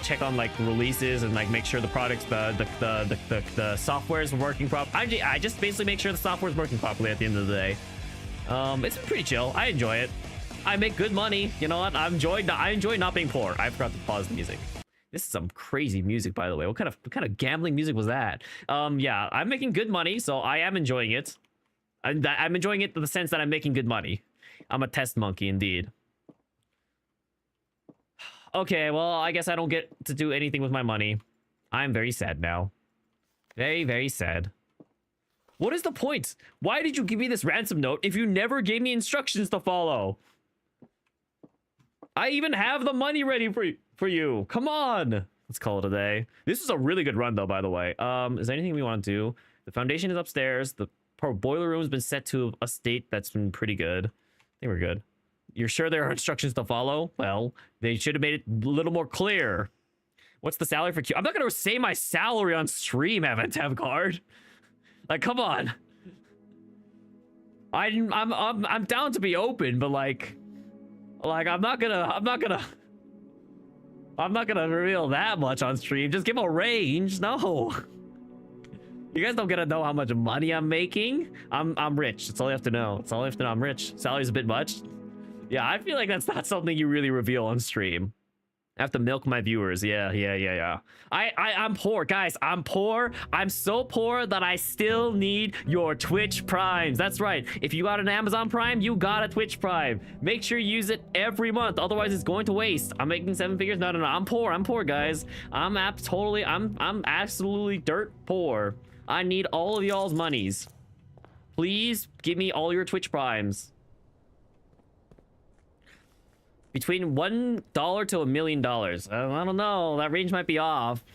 check on like releases and like make sure the products, the software is working properly. I just basically make sure the software is working properly at the end of the day. It's pretty chill. I enjoy it. I make good money. You know what? I enjoy not being poor. I forgot to pause the music. This is some crazy music, by the way. What kind of gambling music was that? Yeah, I'm making good money, so I am enjoying it. I'm enjoying it in the sense that I'm making good money. I'm a test monkey indeed. Okay, well, I guess I don't get to do anything with my money. I'm very sad now. Very, very sad. What is the point? Why did you give me this ransom note if you never gave me instructions to follow? I even have the money ready for you. Come on. Let's call it a day. This is a really good run, though, by the way. Is there anything we want to do? The foundation is upstairs. The boiler room has been set to a state that's been pretty good. I think we're good. You're sure there are instructions to follow? Well, they should have made it a little more clear. What's the salary for Q? I'm not going to say my salary on stream, Avatar card. Like, come on. I'm down to be open, but like I'm not gonna reveal that much on stream. Just give a range. No. You guys don't get to know how much money I'm making. I'm rich. That's all you have to know. That's all you have to know. I'm rich. Salary's a bit much. Yeah, I feel like that's not something you really reveal on stream. I have to milk my viewers. Yeah. I'm poor, guys. I'm poor. I'm so poor that I still need your Twitch Primes. That's right. If you got an Amazon Prime, you got a Twitch Prime. Make sure you use it every month. Otherwise, it's going to waste. I'm making 7 figures. No. I'm poor. I'm poor, guys. I'm absolutely dirt poor. I need all of y'all's monies. Please give me all your Twitch Primes. Between $1 to $1 million. I don't know. That range might be off.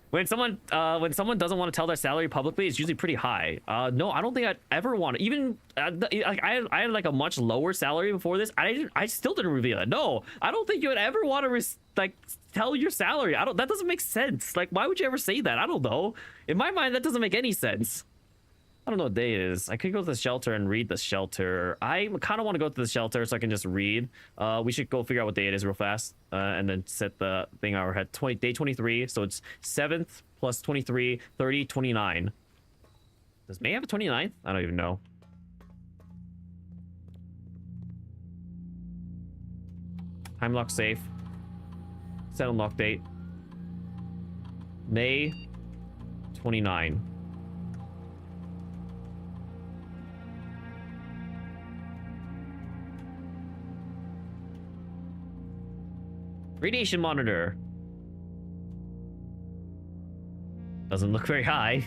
When someone doesn't want to tell their salary publicly, it's usually pretty high. No, I don't think I'd ever want to. Even I had like a much lower salary before this. I still didn't reveal it. No, I don't think you would ever want to tell your salary. That doesn't make sense. Like, why would you ever say that? I don't know. In my mind, that doesn't make any sense. I don't know what day it is. I could go to the shelter and read the shelter. I kind of want to go to the shelter so I can just read. We should go figure out what day it is real fast. And then set the thing on our head. Day 23. So it's 7th plus 23, 30, 29. Does May have a 29th? I don't even know. Time lock safe. Set unlock date. May 29. Radiation monitor. Doesn't look very high.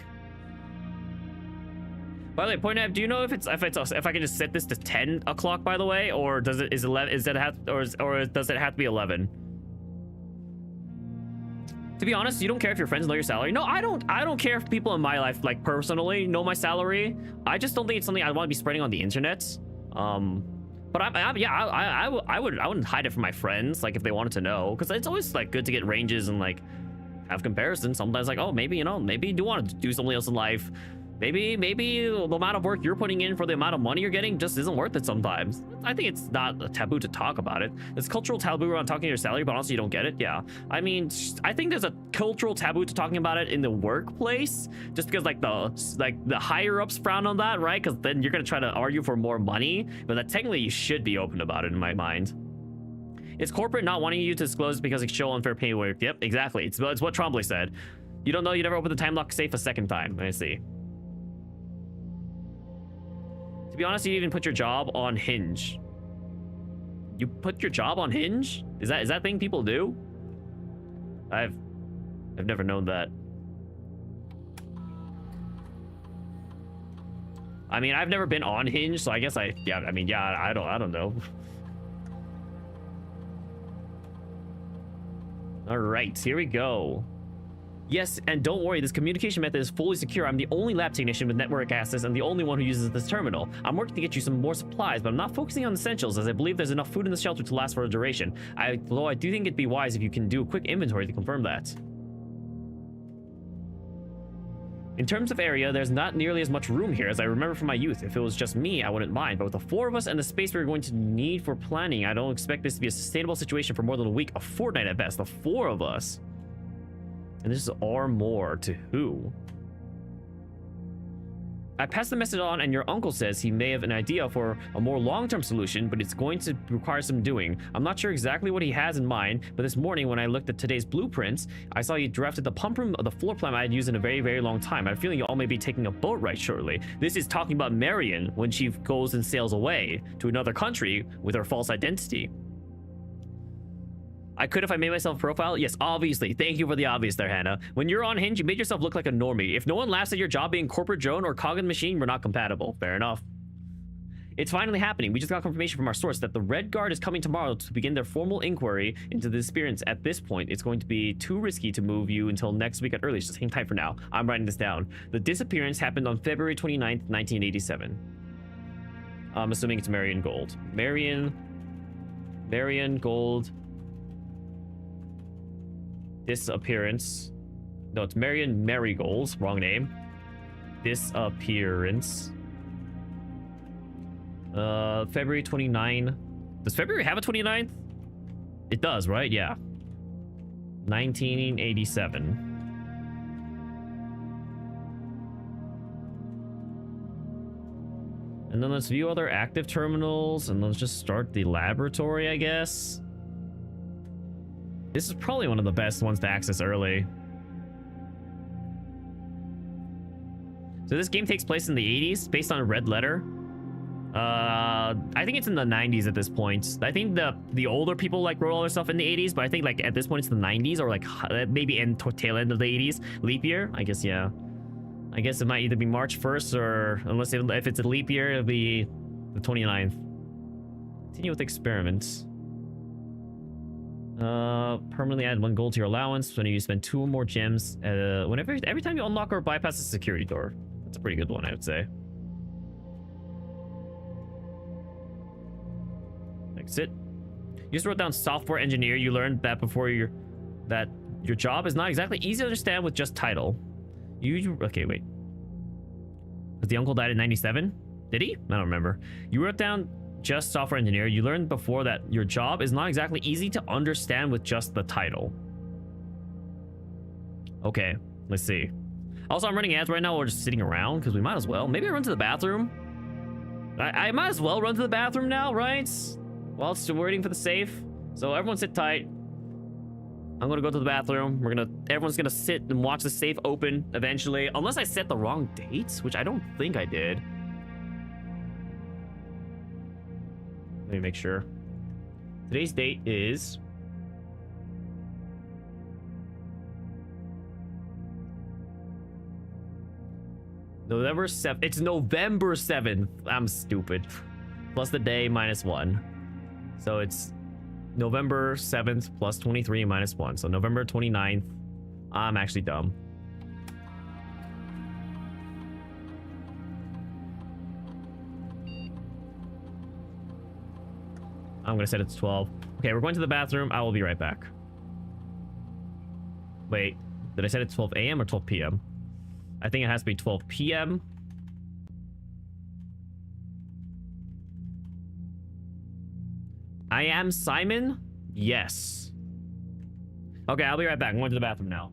By the way, point out, do you know if I can just set this to 10 o'clock, by the way, or does it or does it have to be 11? To be honest, you don't care if your friends know your salary. No, I don't care if people in my life, like, personally know my salary. I just don't think it's something I want to be spreading on the internet. But I wouldn't hide it from my friends, like, if they wanted to know, because it's always like good to get ranges and like have comparisons. Sometimes, like, oh, maybe, you know, maybe you do want to do something else in life. Maybe the amount of work you're putting in for the amount of money you're getting just isn't worth it sometimes. I think it's not a taboo to talk about it. There's cultural taboo around talking your salary, but honestly, you don't get it. Yeah. I mean, I think there's a cultural taboo to talking about it in the workplace, just because like the higher ups frown on that, right? Because then you're gonna try to argue for more money, but that technically you should be open about it in my mind. It's corporate not wanting you to disclose because it show unfair pay work. Yep, exactly. It's what Trombley said. You don't know, you never open the time lock safe a second time. I see. To be honest, you even put your job on Hinge. You put your job on Hinge? Is that thing people do? I've never known that. I mean, I've never been on Hinge, so I guess I don't know. All right, here we go. Yes, and don't worry, this communication method is fully secure. I'm the only lab technician with network access and the only one who uses this terminal. I'm working to get you some more supplies, but I'm not focusing on essentials as I believe there's enough food in the shelter to last for a duration. Though I do think it'd be wise if you can do a quick inventory to confirm that. In terms of area, there's not nearly as much room here as I remember from my youth. If it was just me, I wouldn't mind, but with the 4 of us and the space we're going to need for planning, I don't expect this to be a sustainable situation for more than a week, a fortnight at best. The 4 of us. And this is or more to who? I passed the message on, and your uncle says he may have an idea for a more long-term solution, but it's going to require some doing. I'm not sure exactly what he has in mind, but this morning when I looked at today's blueprints, I saw you drafted the pump room of the floor plan I had used in a very, very long time. I have a feeling you all may be taking a boat ride shortly. This is talking about Marion when she goes and sails away to another country with her false identity. I could if I made myself a profile. Yes, obviously. Thank you for the obvious there, Hannah. When you're on Hinge, you made yourself look like a normie. If no one laughs at your job being corporate drone or cog in the machine, we're not compatible. Fair enough. It's finally happening. We just got confirmation from our source that the Red Guard is coming tomorrow to begin their formal inquiry into the experience. At this point, it's going to be too risky to move you until next week at earliest. Just hang tight for now. I'm writing this down. The disappearance happened on February 29th, 1987. I'm assuming it's Marion Gold. Marion Gold. Disappearance. No, it's Marion Marigolds. Wrong name. Disappearance. February 29. Does February have a 29th? It does, right? Yeah. 1987. And then let's view other active terminals, and let's just start the laboratory, I guess. This is probably one of the best ones to access early. So this game takes place in the 80s, based on a Red Letter. I think it's in the 90s at this point. I think the older people like wrote all their stuff in the 80s, but I think like at this point it's the 90s or like maybe tail end of the 80s. Leap year, I guess. Yeah, I guess it might either be March 1st or unless if it's a leap year, it'll be the 29th. Continue with experiments. Permanently add 1 gold to your allowance when you spend 2 or more gems. Every time you unlock or bypass a security door. That's a pretty good one, I would say. Exit. You just wrote down software engineer. You learned that that your job is not exactly easy to understand with just title. Okay, wait. But the uncle died in 97? Did he? I don't remember. You wrote down just software engineer. You learned before that your job is not exactly easy to understand with just the title. Okay, let's see. Also, I'm running ads right now. We're just sitting around because we might as well. Maybe I run to the bathroom. I might as well run to the bathroom now, right? While still waiting for the safe. So everyone sit tight. I'm gonna go to the bathroom. Everyone's gonna sit and watch the safe open eventually, unless I set the wrong dates, which I don't think I did. Let me make sure. Today's date is November 7th. It's November 7th. I'm stupid. Plus the day minus 1. So it's November 7th plus 23 minus 1. So November 29th. I'm actually dumb. I'm going to set it to 12. Okay, we're going to the bathroom. I will be right back. Wait, did I set it to 12 a.m. or 12 p.m.? I think it has to be 12 p.m. I am Simon? Yes. Okay, I'll be right back. I'm going to the bathroom now.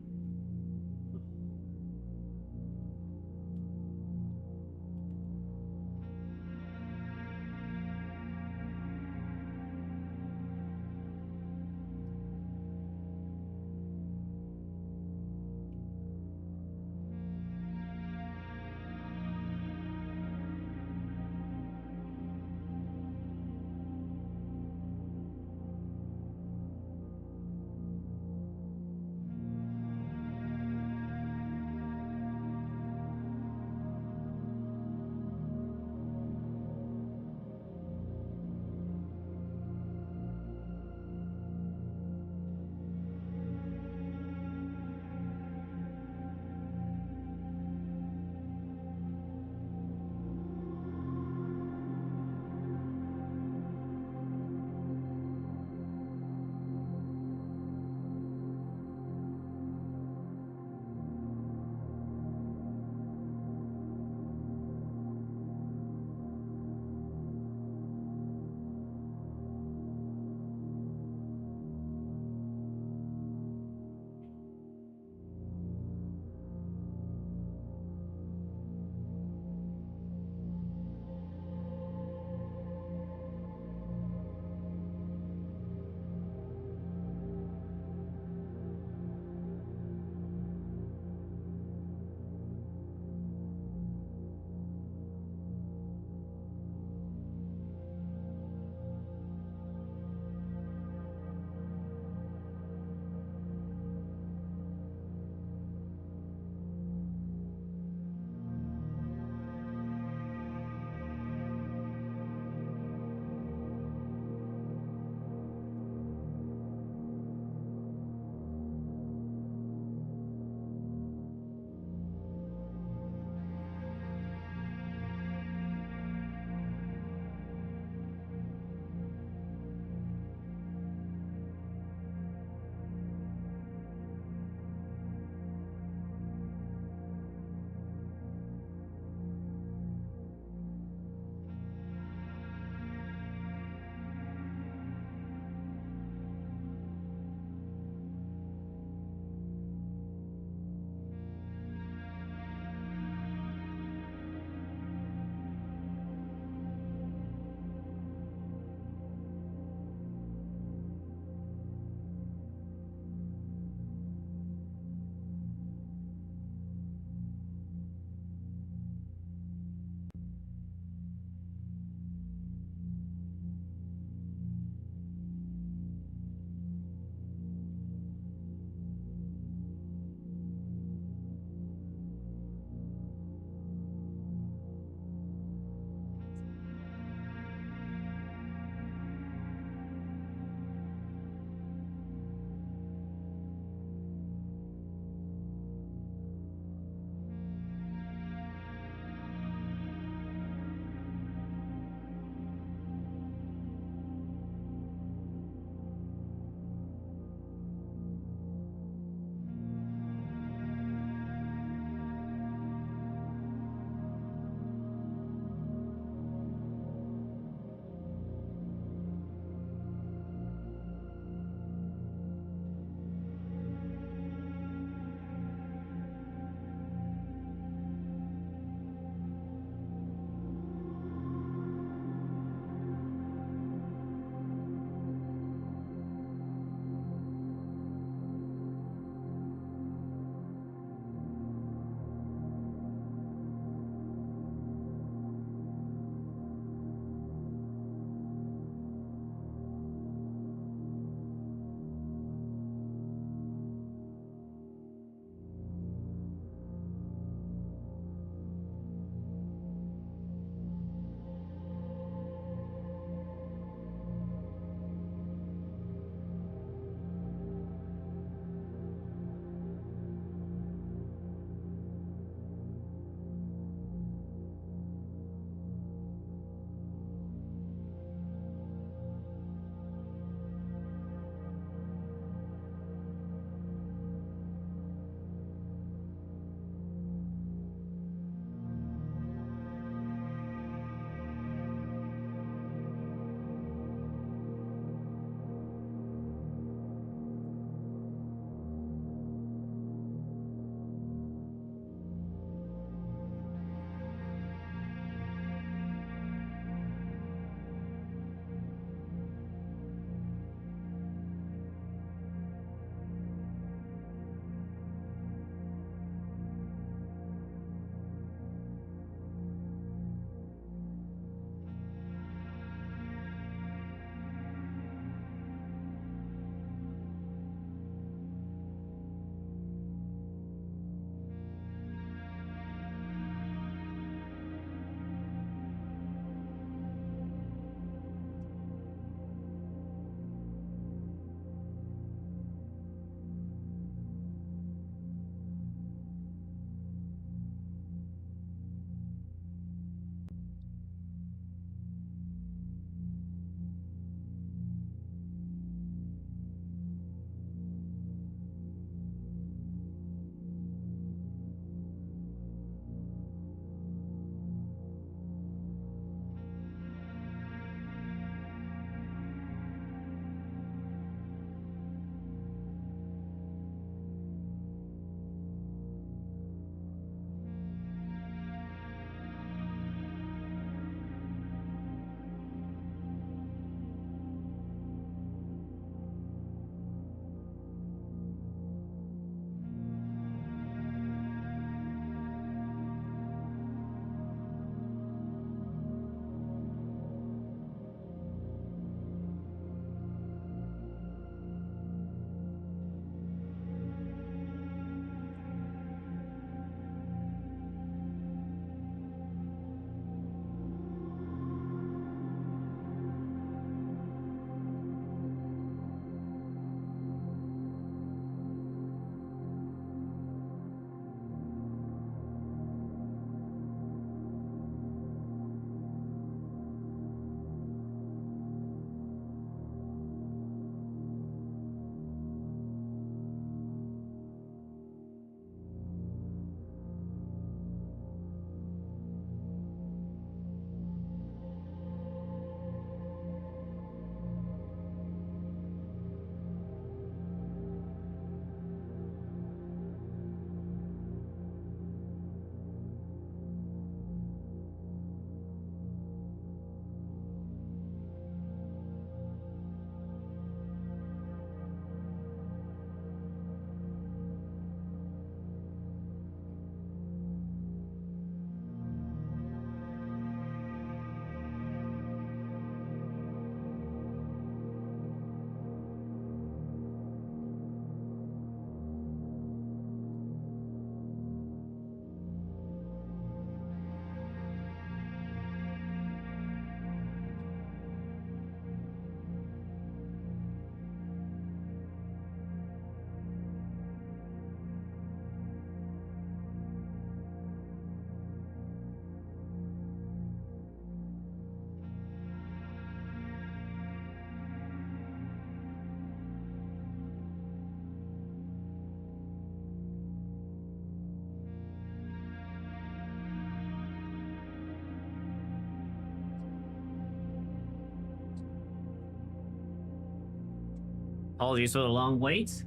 Apologies for the long wait.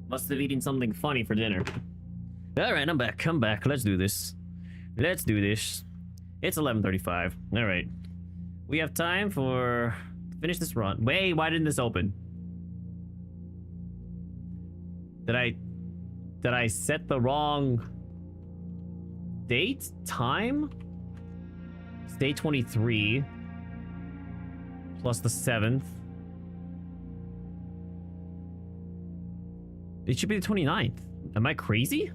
Must have eaten something funny for dinner. Alright, I'm back. I'm back. Let's do this. Let's do this. It's 11:35. Alright. We have time for... finish this run. Wait, why didn't this open? Did I set the wrong date? Time? It's day 23. Plus the 7th. It should be the 29th. Am I crazy?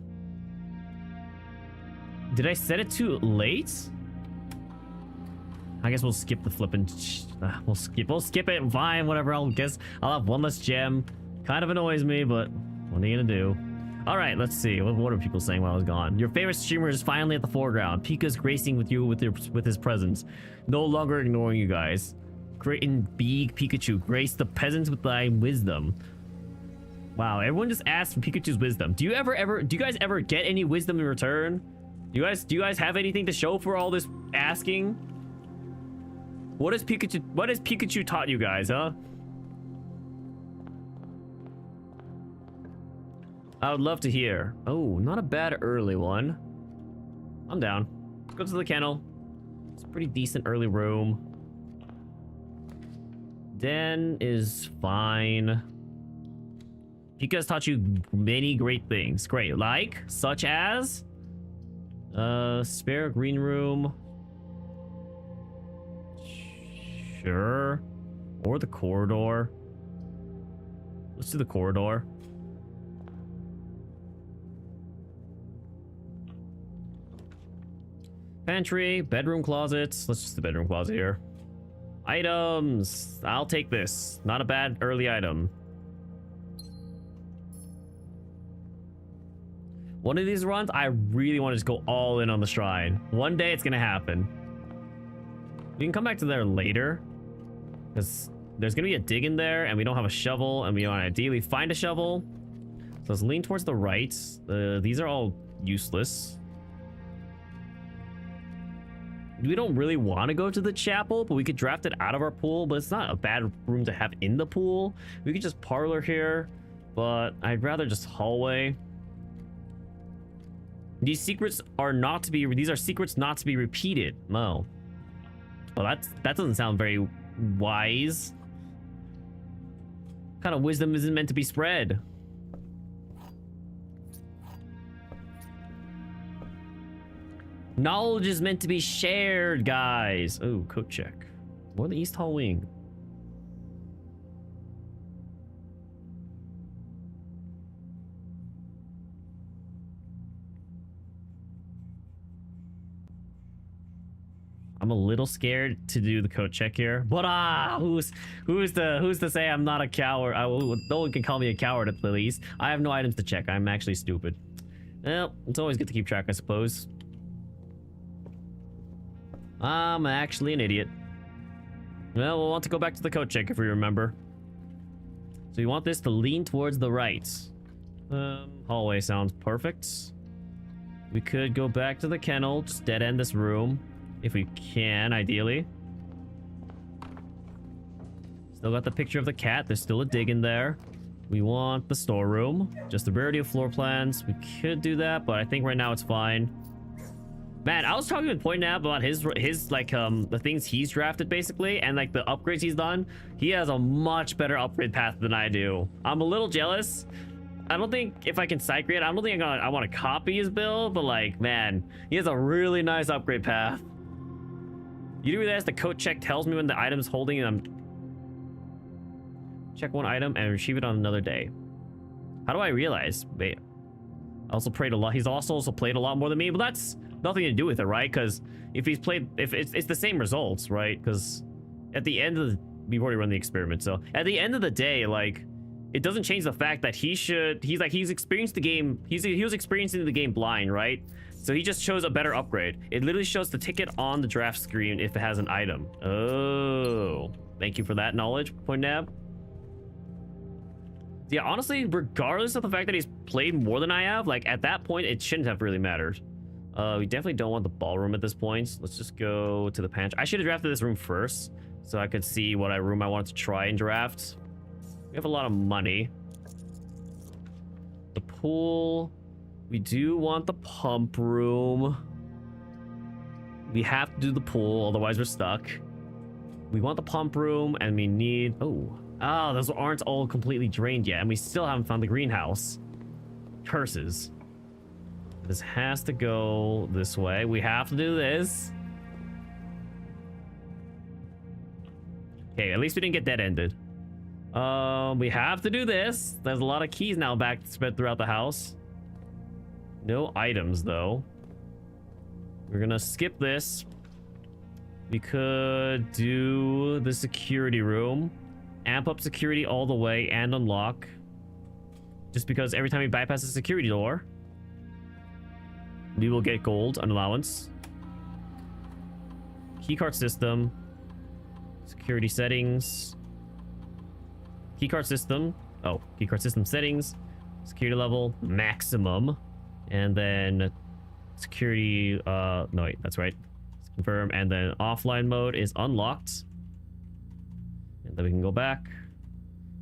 Did I set it too late? I guess we'll skip the flippin'. We'll skip it. Fine, whatever. I'll have one less gem. Kind of annoys me, but what are you gonna do? All right, let's see. What are people saying while I was gone? Your favorite streamer is finally at the foreground. Pika's gracing with you with his presence, no longer ignoring you guys. Great and big Pikachu, grace the peasants with thy wisdom. Wow, everyone just asked for Pikachu's wisdom. Do you guys ever get any wisdom in return? Do you guys have anything to show for all this asking? What has Pikachu taught you guys, huh? I would love to hear. Oh, not a bad early one. I'm down. Let's go to the kennel. It's a pretty decent early room. Den is fine. Pika's taught you many great things. Great, like, such as spare green room. Sure. Or the corridor. Let's do the corridor. Pantry, bedroom closets. Let's just do the bedroom closet here. Items. I'll take this. Not a bad early item. One of these runs, I really want to just go all in on the shrine. One day it's gonna happen. We can come back to there later, because there's gonna be a dig in there, and we don't have a shovel, and we want to ideally find a shovel. So let's lean towards the right. These are all useless. We don't really want to go to the chapel, but we could draft it out of our pool, but it's not a bad room to have in the pool. We could just parlor here, but I'd rather just hallway. These secrets are not to be, these are secrets not to be repeated. No. Well, that doesn't sound very wise. What kind of wisdom isn't meant to be spread? Knowledge is meant to be shared, guys. Oh, coat check. More the East Hall Wing. I'm a little scared to do the coat check here, but who's to say I'm not a coward? No one can call me a coward at the least. I have no items to check. I'm actually stupid. Well, it's always good to keep track, I suppose. I'm actually an idiot. Well, we'll want to go back to the coat check if we remember. So you want this to lean towards the right. Hallway sounds perfect. We could go back to the kennel, just dead end this room. If we can, ideally. Still got the picture of the cat. There's still a dig in there. We want the storeroom. Just a rarity of floor plans. We could do that, but I think right now it's fine. Man, I was talking with PointNap about his like the things he's drafted basically, and like the upgrades he's done. He has a much better upgrade path than I do. I'm a little jealous. I don't think if I can side grade, I don't think I want to copy his build, but like, man, he has a really nice upgrade path. You do realize the coat check tells me when the item's holding, and I'm check one item and retrieve it on another day. How do I realize? Wait, I also played a lot. He's also played a lot more than me, but that's nothing to do with it, right? Because if he's played, if it's the same results, right? Because at the end of the, we've already run the experiment, so at the end of the day, like, it doesn't change the fact that he's experienced the game. He was experiencing the game blind, right? So he just chose a better upgrade. It literally shows the ticket on the draft screen if it has an item. Oh, thank you for that knowledge, PointNab. Yeah, honestly, regardless of the fact that he's played more than I have, like at that point, it shouldn't have really mattered. We definitely don't want the ballroom at this point. Let's just go to the pantry. I should have drafted this room first, so I could see what room I wanted to try and draft. We have a lot of money. The pool. We do want the pump room. We have to do the pool, otherwise we're stuck. We want the pump room, and we need... Oh, those aren't all completely drained yet, and we still haven't found the greenhouse. Curses. This has to go this way. We have to do this. Okay, at least we didn't get dead-ended. We have to do this. There's a lot of keys now back spread throughout the house. No items, though. We're gonna skip this. We could do the security room. Amp up security all the way and unlock. Just because every time we bypass a security door, we will get gold, an allowance. Keycard system. Security settings. Keycard system. Oh, keycard system settings. Security level, maximum. And then security, no wait, that's right. Let's confirm. And then offline mode is unlocked. And then we can go back.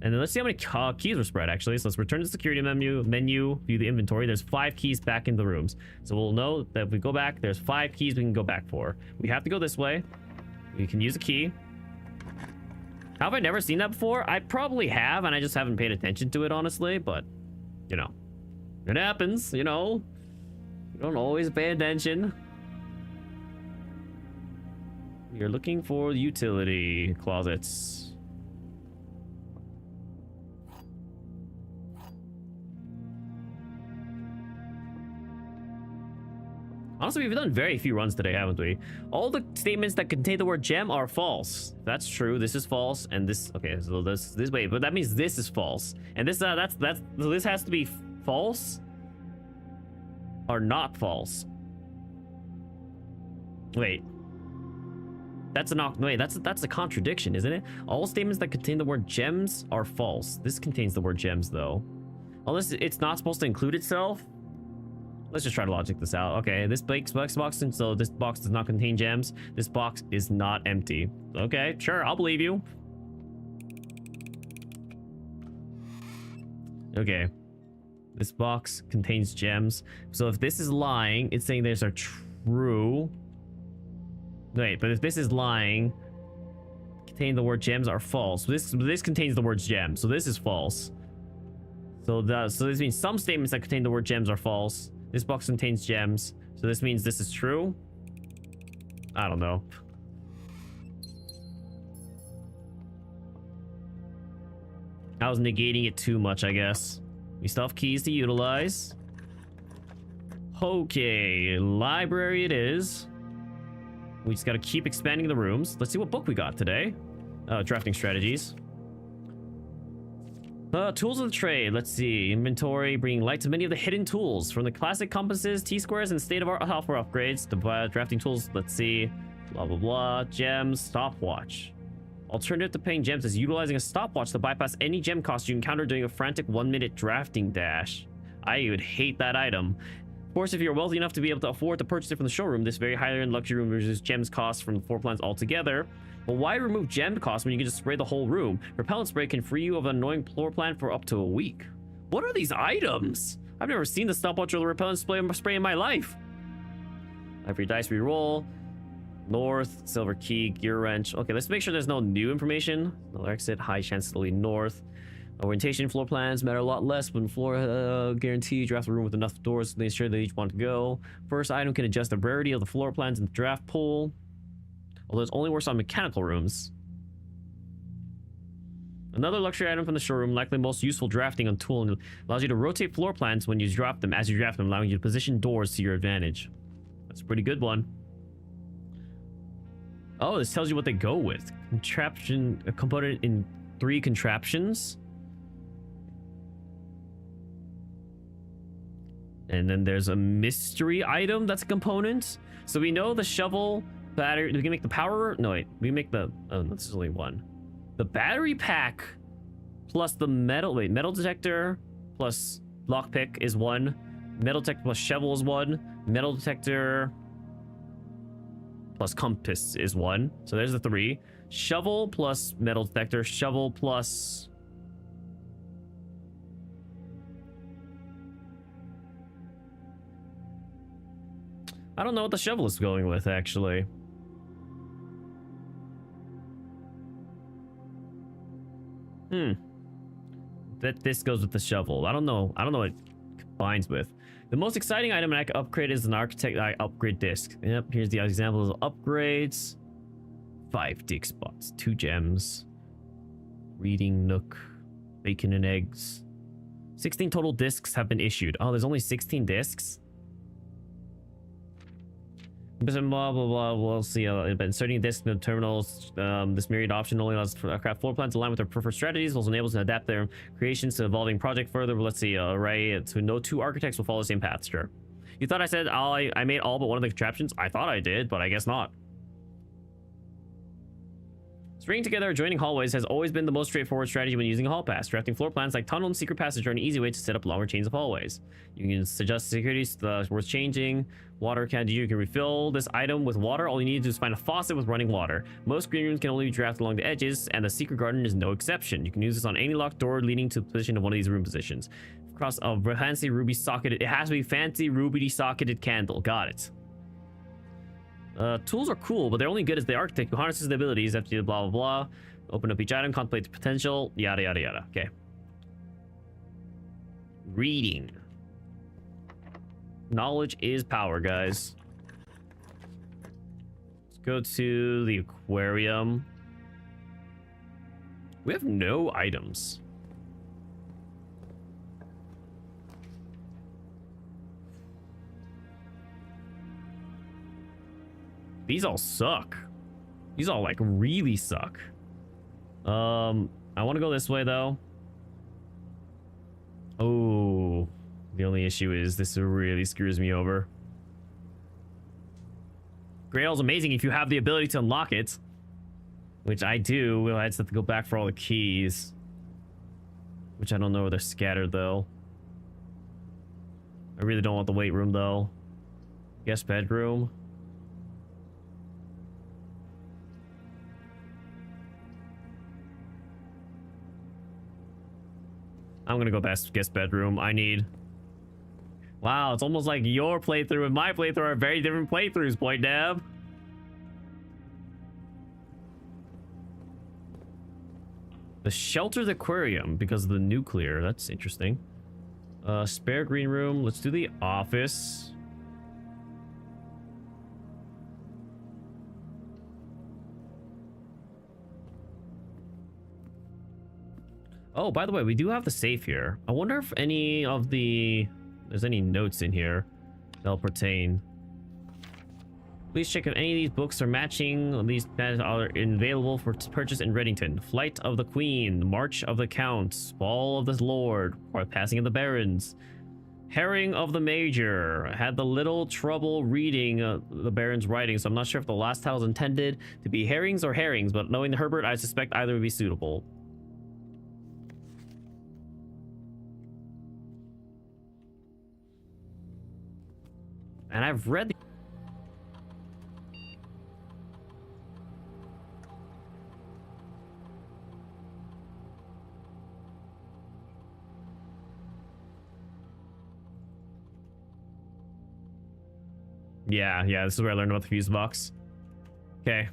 And then let's see how many keys were spread, actually. So let's return to the security menu, view the inventory. There's 5 keys back in the rooms. So we'll know that if we go back, there's 5 keys we can go back for. We have to go this way. We can use a key. How have I never seen that before? I probably have, and I just haven't paid attention to it, honestly. But, you know, it happens, you know. You don't always pay attention. You're looking for utility closets. Honestly, we've done very few runs today, haven't we? All the statements that contain the word gem are false. That's true. This is false, and this... Okay, so this way, but that means this is false, and this so this has to be false or not false. Wait, that's a contradiction, isn't it? All statements that contain the word gems are false. This contains the word gems, though. Unless it's not supposed to include itself. Let's just try to logic this out. Okay, this box, and so this box does not contain gems. This box is not empty. Okay, sure, I'll believe you. Okay, this box contains gems. So if this is lying, it's saying there's a true. Wait, but if this is lying, contain the word gems are false. This contains the words gems, so this is false. So this means some statements that contain the word gems are false. This box contains gems, so this means this is true? I don't know. I was negating it too much, I guess. We still have keys to utilize. Okay, library it is. We just gotta keep expanding the rooms. Let's see what book we got today. Drafting strategies. Tools of the trade. Let's see. Inventory, bringing light to many of the hidden tools. From the classic compasses, T-squares, and state-of-art software upgrades to drafting tools. Let's see. Blah, blah, blah. Gems. Stopwatch. Alternative to paying gems is utilizing a stopwatch to bypass any gem cost you encounter during a frantic 1-minute drafting dash. I would hate that item. Of course, if you're wealthy enough to be able to afford to purchase it from the showroom, this very high-end luxury room reduces gems costs from the floor plans altogether. But why remove gem costs when you can just spray the whole room? Repellent spray can free you of an annoying floor plan for up to a week. What are these items? I've never seen the stopwatch or the repellent spray in my life. Every dice reroll. North, silver key, gear wrench. Okay, let's make sure there's no new information. Another exit, high chance to lead north. Orientation floor plans matter a lot less when floor guarantee draft a room with enough doors to ensure that each want to go. First item can adjust the rarity of the floor plans in the draft pool. Although it only works on mechanical rooms. Another luxury item from the showroom, likely most useful drafting on tool, and allows you to rotate floor plans when you drop them as you draft them, allowing you to position doors to your advantage. That's a pretty good one. Oh, this tells you what they go with. Contraption, a component in 3 contraptions. And then there's a mystery item that's a component. So we know the shovel, battery. We can make the power. No, wait. We can make the. Oh, this is only one. The battery pack plus the metal. Wait, metal detector plus lockpick is 1. Metal detector plus shovel is 1. Metal detector plus compass is 1. So there's the 3. Shovel plus metal detector. Shovel plus... I don't know what the shovel is going with, actually. This goes with the shovel. I don't know. I don't know what it combines with. The most exciting item I can upgrade is an architect upgrade disc. Yep, here's the examples of upgrades. 5 dig spots, 2 gems, reading nook, bacon and eggs. 16 total discs have been issued. Oh, there's only 16 discs? Blah, blah, blah. We'll see. Inserting discs in the terminals. This myriad option only allows for craft floor plans aligned with their preferred strategies. Also enables to adapt their creations to evolving project further. But let's see. Array. So no 2 architects will follow the same path. Sure. You thought I said I made all but one of the contraptions? I thought I did, but I guess not. Stringing together adjoining hallways has always been the most straightforward strategy when using a hall pass. Drafting floor plans like tunnel and secret passage are an easy way to set up longer chains of hallways. You can suggest securities worth changing. Water can you can refill this item with water. All you need to do is find a faucet with running water. Most green rooms can only be drafted along the edges, and the secret garden is no exception. You can use this on any locked door leading to the position of one of these room positions. Across a fancy ruby socketed, it has to be fancy ruby socketed candle. Got it. Tools are cool, but they're only good as the architect who harnesses the abilities after you blah blah blah. Open up each item, contemplate the potential, yada yada yada. Okay. Reading. Knowledge is power, guys. Let's go to the aquarium. We have no items. These all suck. These all like really suck. I want to go this way though. Oh, the only issue is this really screws me over. Grail's amazing if you have the ability to unlock it, which I do. I just have to go back for all the keys, which I don't know where they're scattered though. I really don't want the weight room though. Guest bedroom. I'm gonna go guest bedroom. I need... Wow, it's almost like your playthrough and my playthrough are very different playthroughs, Point Dab. The sheltered aquarium because of the nuclear. That's interesting. Spare green room. Let's do the office. Oh, by the way, we do have the safe here. I wonder if any of there's any notes in here that'll pertain. Please check if any of these books are matching. These are available for purchase in Reddington. Flight of the Queen, March of the Count, Fall of the Lord, or Passing of the Barons. Herring of the Major. I had the little trouble reading the Baron's writing, so I'm not sure if the last title is intended to be herrings or herrings, but knowing Herbert, I suspect either would be suitable. And I've read the... Yeah, this is where I learned about the fuse box. Okay.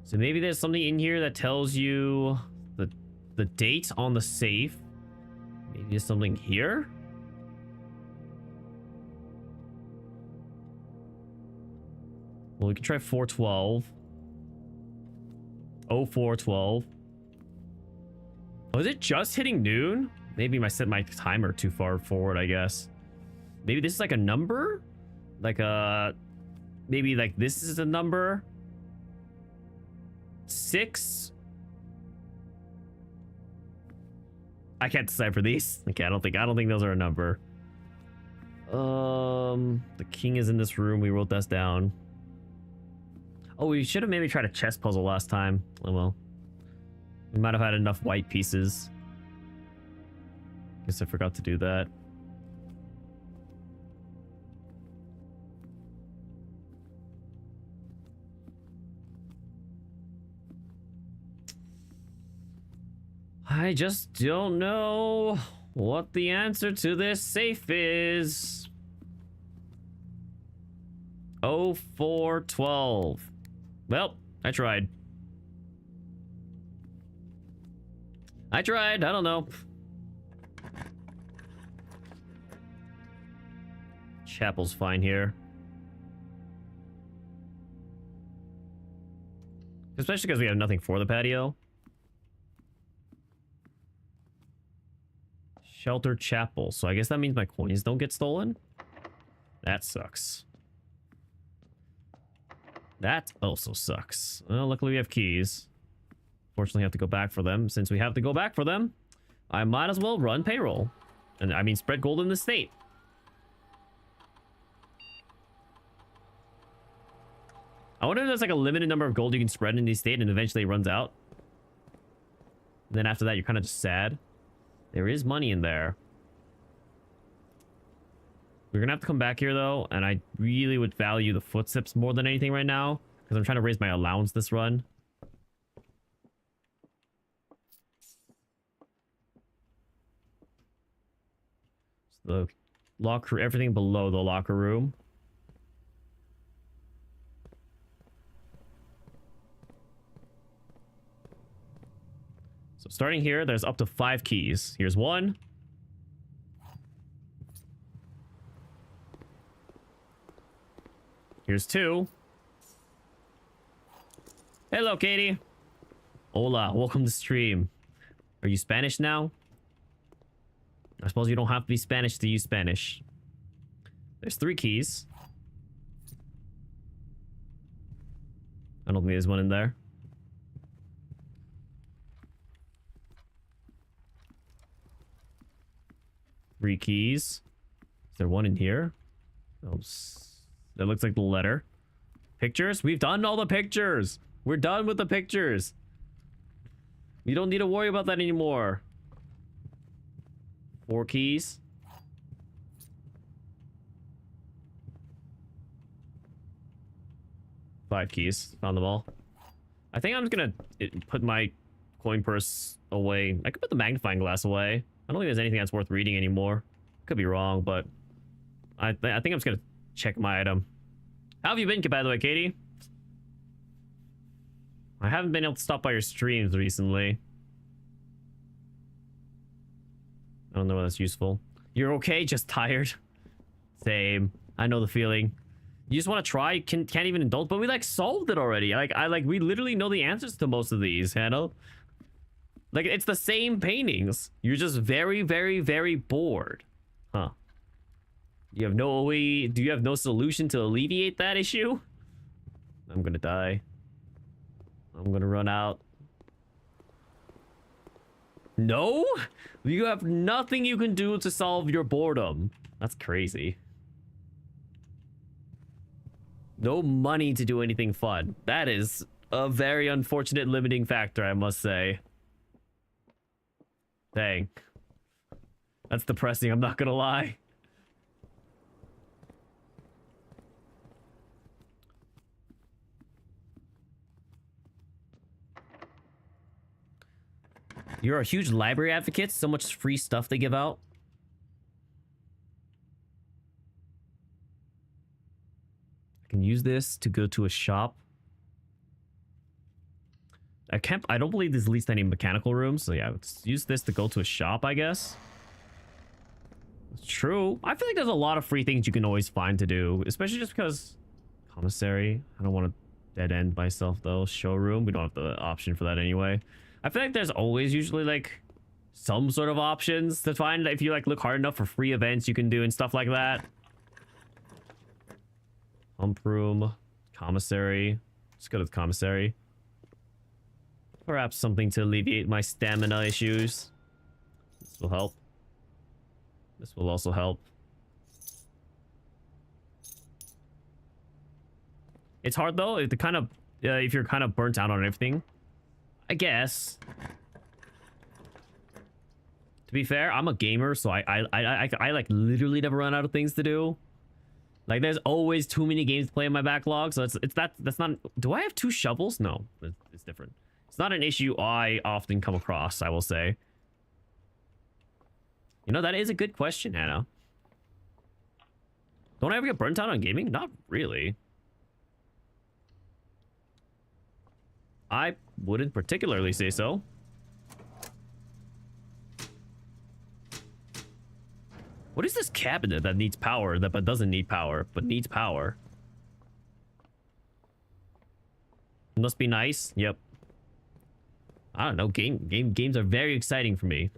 So maybe there's something in here that tells you the date on the safe. Maybe there's something here? Well, we can try 412. 0412. Oh, is it just hitting noon? Maybe I set my timer too far forward, I guess. Maybe this is like a number? Like a... Maybe like this is a number? 6? I can't decipher these. Okay, I don't think those are a number. The king is in this room. We wrote that down. Oh, we should have maybe tried a chess puzzle last time. Oh well. We might have had enough white pieces. Guess I forgot to do that. I just don't know what the answer to this safe is. 0412. Well, I tried. I don't know. Chapel's fine here. Especially because we have nothing for the patio. Shelter chapel. So I guess that means my coins don't get stolen. That sucks. That also sucks. Well, luckily we have keys. Fortunately, I have to go back for them. Since we have to go back for them, I might as well run payroll. And I mean, spread gold in the state. I wonder if there's like a limited number of gold you can spread in the state and eventually it runs out. And then after that, you're kind of just sad. There is money in there. We're gonna have to come back here though, and I really would value the footsteps more than anything right now, because I'm trying to raise my allowance this run. So the locker, everything below the locker room. So starting here, there's up to 5 keys. Here's 1. Here's 2. Hello, Katie. Hola, welcome to stream. Are you Spanish now? I suppose you don't have to be Spanish to use Spanish. There's 3 keys. I don't think there's one in there. Three keys. Is there one in here? Oh, that looks like the letter. Pictures? We've done all the pictures. We're done with the pictures. You don't need to worry about that anymore. 4 keys. Five keys. Found them all. I think I'm just gonna put my coin purse away. I could put the magnifying glass away. I don't think there's anything that's worth reading anymore. Could be wrong, but I think I'm just gonna check my item. How have you been, by the way, Katie? I haven't been able to stop by your streams recently. I don't know whether that's useful. You're okay? Just tired? Same. I know the feeling. You just want to try? Can't even indulge, but we like solved it already. We literally know the answers to most of these, Hannah. Like, it's the same paintings. You're just very, very, very bored. Huh. You have no way... Do you have no solution to alleviate that issue? I'm gonna die. I'm gonna run out. No? You have nothing you can do to solve your boredom. That's crazy. No money to do anything fun. That is a very unfortunate limiting factor, I must say. Dang. That's depressing, I'm not gonna lie. You're a huge library advocate. So much free stuff they give out. I can use this to go to a shop. I don't believe there's at least any mechanical rooms. So yeah, let's use this to go to a shop, I guess. It's true. I feel like there's a lot of free things you can always find to do. Especially just because... Commissary. I don't want to dead end myself though. Showroom. We don't have the option for that anyway. I feel like there's always usually like some sort of options to find if you like look hard enough for free events you can do and stuff like that. Pump room, commissary. Let's go to the commissary. Perhaps something to alleviate my stamina issues. This will help. This will also help. It's hard though, if you're kind of burnt out on everything. I guess. To be fair, I'm a gamer, so I like literally never run out of things to do. Like there's always too many games to play in my backlog, so that's not. Do I have 2 shovels? No, it's different. It's not an issue I often come across, I will say. You know, that is a good question, Hannah. Don't I ever get burnt out on gaming? Not really. I wouldn't particularly say so. What is this cabinet that needs power, but doesn't need power, but needs power? It must be nice. Yep. I don't know. Games are very exciting for me.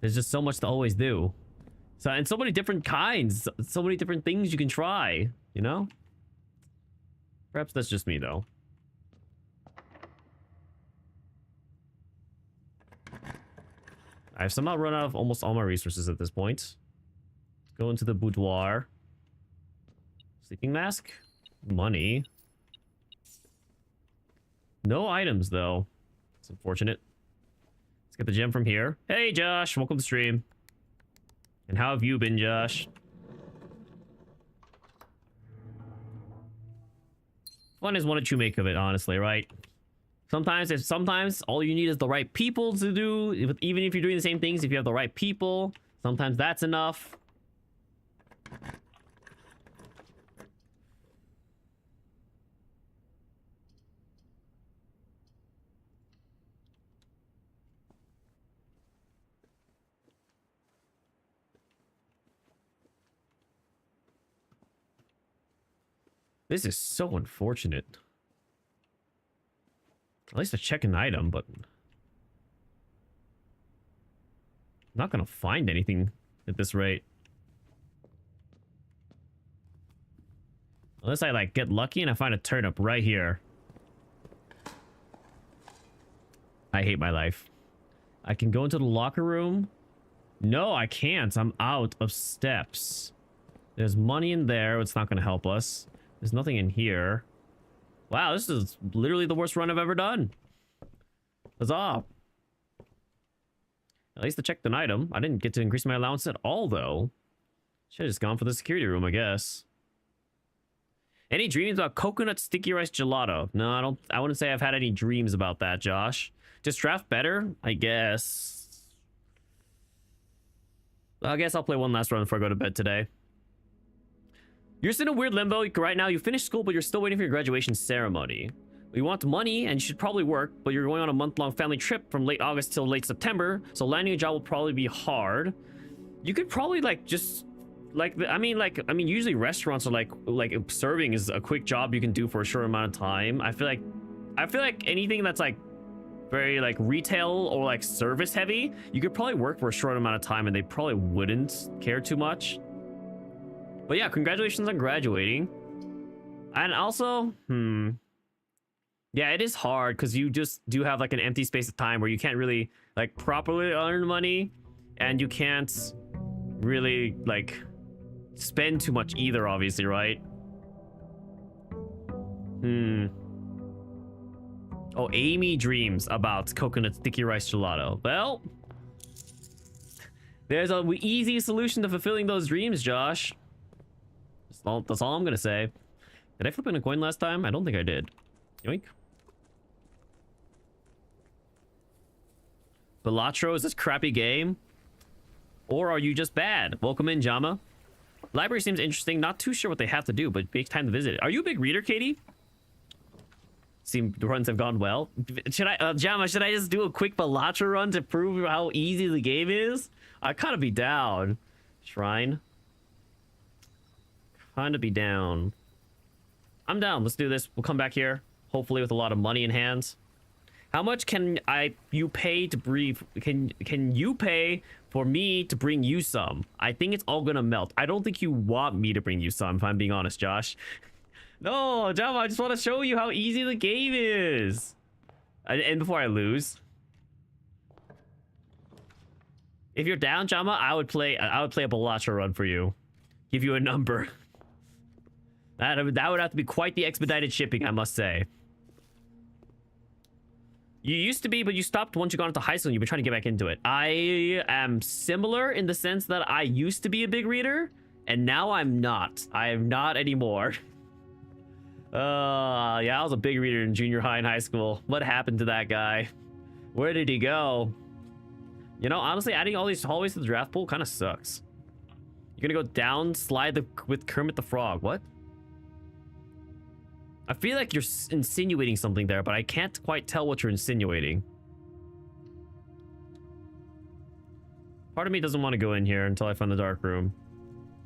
There's just so much to always do. So, and so many different kinds, so many different things you can try, you know? Perhaps that's just me, though. I've somehow run out of almost all my resources at this point. Go into the boudoir. Sleeping mask? Money. No items, though. It's unfortunate. Let's get the gem from here. Hey, Josh. Welcome to stream. And how have you been, Josh? Fun is what you make of it, honestly, right? Sometimes all you need is the right people to do. Even if you're doing the same things, if you have the right people, sometimes that's enough. This is so unfortunate. At least I check an item, but I'm not gonna find anything at this rate. Unless I like get lucky and I find a turnip right here. I hate my life. I can go into the locker room. No, I can't. I'm out of steps. There's money in there. It's not gonna help us. There's nothing in here. Wow, this is literally the worst run I've ever done. Huzzah. At least I checked an item. I didn't get to increase my allowance at all, though. Should have just gone for the security room, I guess. Any dreams about coconut sticky rice gelato? No, I wouldn't say I've had any dreams about that, Josh. Just draft better? I guess. I guess I'll play one last run before I go to bed today. You're still in a weird limbo right now. You finished school, but you're still waiting for your graduation ceremony. You want money, and you should probably work, but you're going on a month-long family trip from late August till late September, so landing a job will probably be hard. You could probably, like, just... I mean, usually restaurants are, like serving is a quick job you can do for a short amount of time. I feel like anything that's, like, very, like, retail or, like, service-heavy, you could probably work for a short amount of time, and they probably wouldn't care too much. But yeah, congratulations on graduating. And also, yeah, it is hard because you just do have like an empty space of time where you can't really like properly earn money, and you can't really like spend too much either, obviously, right? Oh, Amy dreams about coconut sticky rice gelato. Well, there's a easy solution to fulfilling those dreams, Josh. That's all I'm gonna say. Did I flip in a coin last time? I don't think I did. Yoink. Balatro, is this crappy game? Or are you just bad? Welcome in, Jama. Library seems interesting. Not too sure what they have to do, but it makes time to visit it. Are you a big reader, Katie? Seem the runs have gone well. Should I, Jama, should I just do a quick Balatro run to prove how easy the game is? I kind of be down. Shrine. Kind of be down. I'm down. Let's do this. We'll come back here, hopefully with a lot of money in hand. How much can you pay to breathe? Can you pay for me to bring you some? I think it's all gonna melt. I don't think you want me to bring you some, if I'm being honest, Josh. No, Java, I just want to show you how easy the game is. And before I lose. If you're down, Jama, I would play a Balatro run for you. Give you a number. That would have to be quite the expedited shipping, I must say. You used to be, but you stopped once you got into high school and you've been trying to get back into it. I am similar in the sense that I used to be a big reader, and now I'm not. I am not anymore. Yeah, I was a big reader in junior high and high school. What happened to that guy? Where did he go? You know, honestly, adding all these hallways to the draft pool kind of sucks. You're gonna go down, slide with Kermit the Frog. What? I feel like you're insinuating something there, but I can't quite tell what you're insinuating. Part of me doesn't want to go in here until I find the dark room.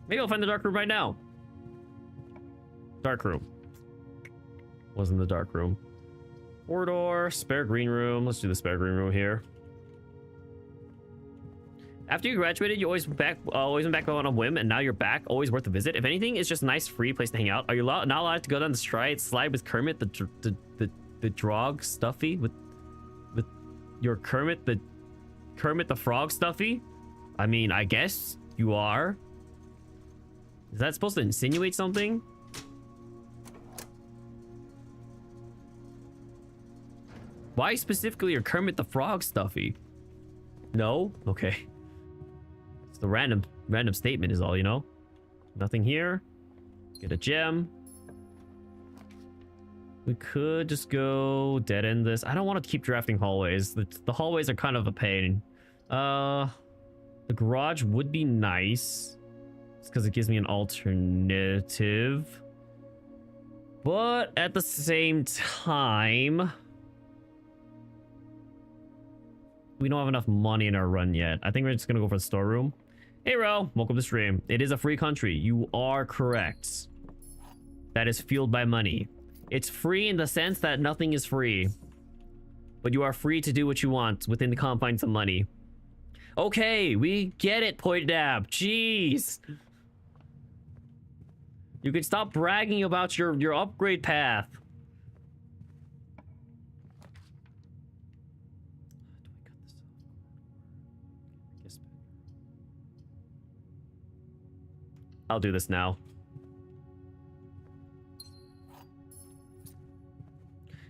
Maybe I'll find the dark room right now. Dark room. Wasn't the dark room. Corridor, spare green room. Let's do the spare green room here. After you graduated, you always went back on a whim, and now you're back. Always worth a visit. If anything, it's just a nice, free place to hang out. Are you not allowed to go down the slide with Kermit, the Drog Stuffy, with your Kermit the Frog Stuffy? I mean, I guess you are. Is that supposed to insinuate something? Why specifically your Kermit the Frog Stuffy? No? Okay. It's the random statement is all, you know? Nothing here. Get a gem. We could just go dead end this. I don't want to keep drafting hallways. The hallways are kind of a pain. The garage would be nice. It's because it gives me an alternative. But at the same time, we don't have enough money in our run yet. I think we're just gonna go for the storeroom. Hey Ro, welcome to the stream. It is a free country. You are correct. That is fueled by money. It's free in the sense that nothing is free. But you are free to do what you want within the confines of money. Okay, we get it, Point Dab. Jeez. You can stop bragging about your upgrade path. I'll do this now.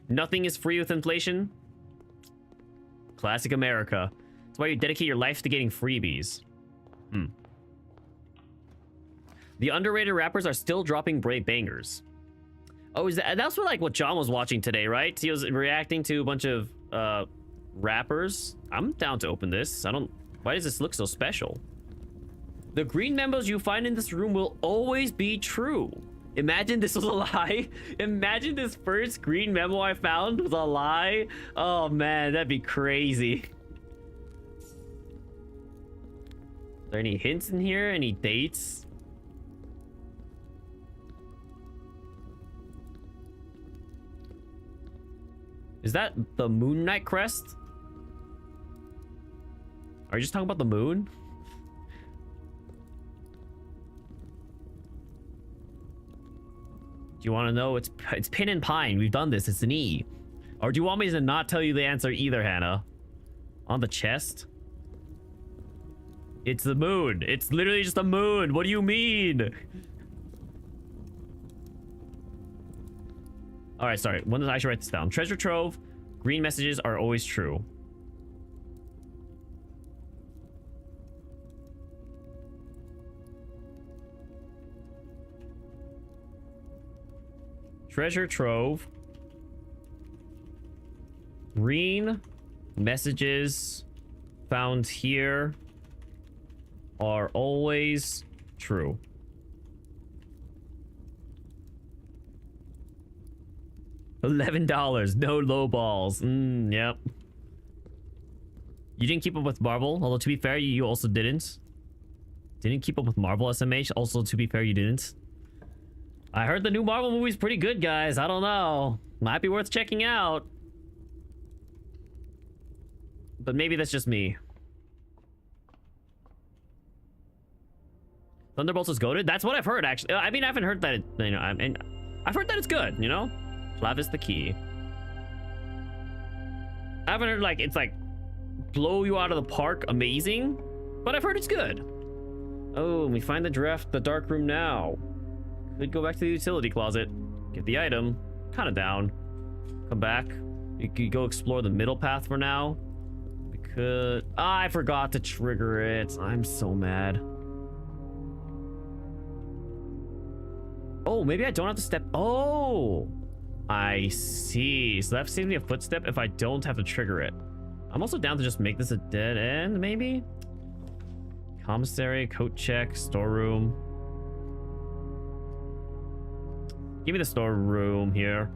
Nothing is free with inflation. Classic America. That's why you dedicate your life to getting freebies. The underrated rappers are still dropping great bangers. Oh, is that's what John was watching today, right? He was reacting to a bunch of rappers. I'm down to open this. Why does this look so special? The green memos you find in this room will always be true. Imagine this was a lie. Imagine this first green memo I found was a lie. Oh man, that'd be crazy. Are there any hints in here? Any dates? Is that the Moon Knight crest? Are you just talking about the moon? Do you want to know? It's Pin and Pine. We've done this. It's an E. Or do you want me to not tell you the answer either, Hannah? On the chest? It's the moon. It's literally just the moon. What do you mean? All right, sorry. When did I should write this down? Treasure trove. Green messages are always true. Treasure trove. Green messages found here are always true. $11. No low balls. Yep. You didn't keep up with Marvel, although to be fair, you also didn't. Didn't keep up with Marvel SMH, also to be fair, you didn't. I heard the new Marvel movie's pretty good, guys. I don't know. Might be worth checking out. But maybe that's just me. Thunderbolts is goated? That's what I've heard, actually. I mean, I haven't heard that it, you know, I've heard that it's good, you know? Flav is the key. I haven't heard, like, it's, like, blow you out of the park amazing, but I've heard it's good. Oh, we find the dark room now. Could go back to the utility closet. Get the item. Kind of down. Come back. You could go explore the middle path for now. We could... I forgot to trigger it. I'm so mad. Oh, maybe I don't have to step... Oh! I see. So that saves me a footstep if I don't have to trigger it. I'm also down to just make this a dead end, maybe? Commissary, coat check, storeroom. Give me the storeroom here.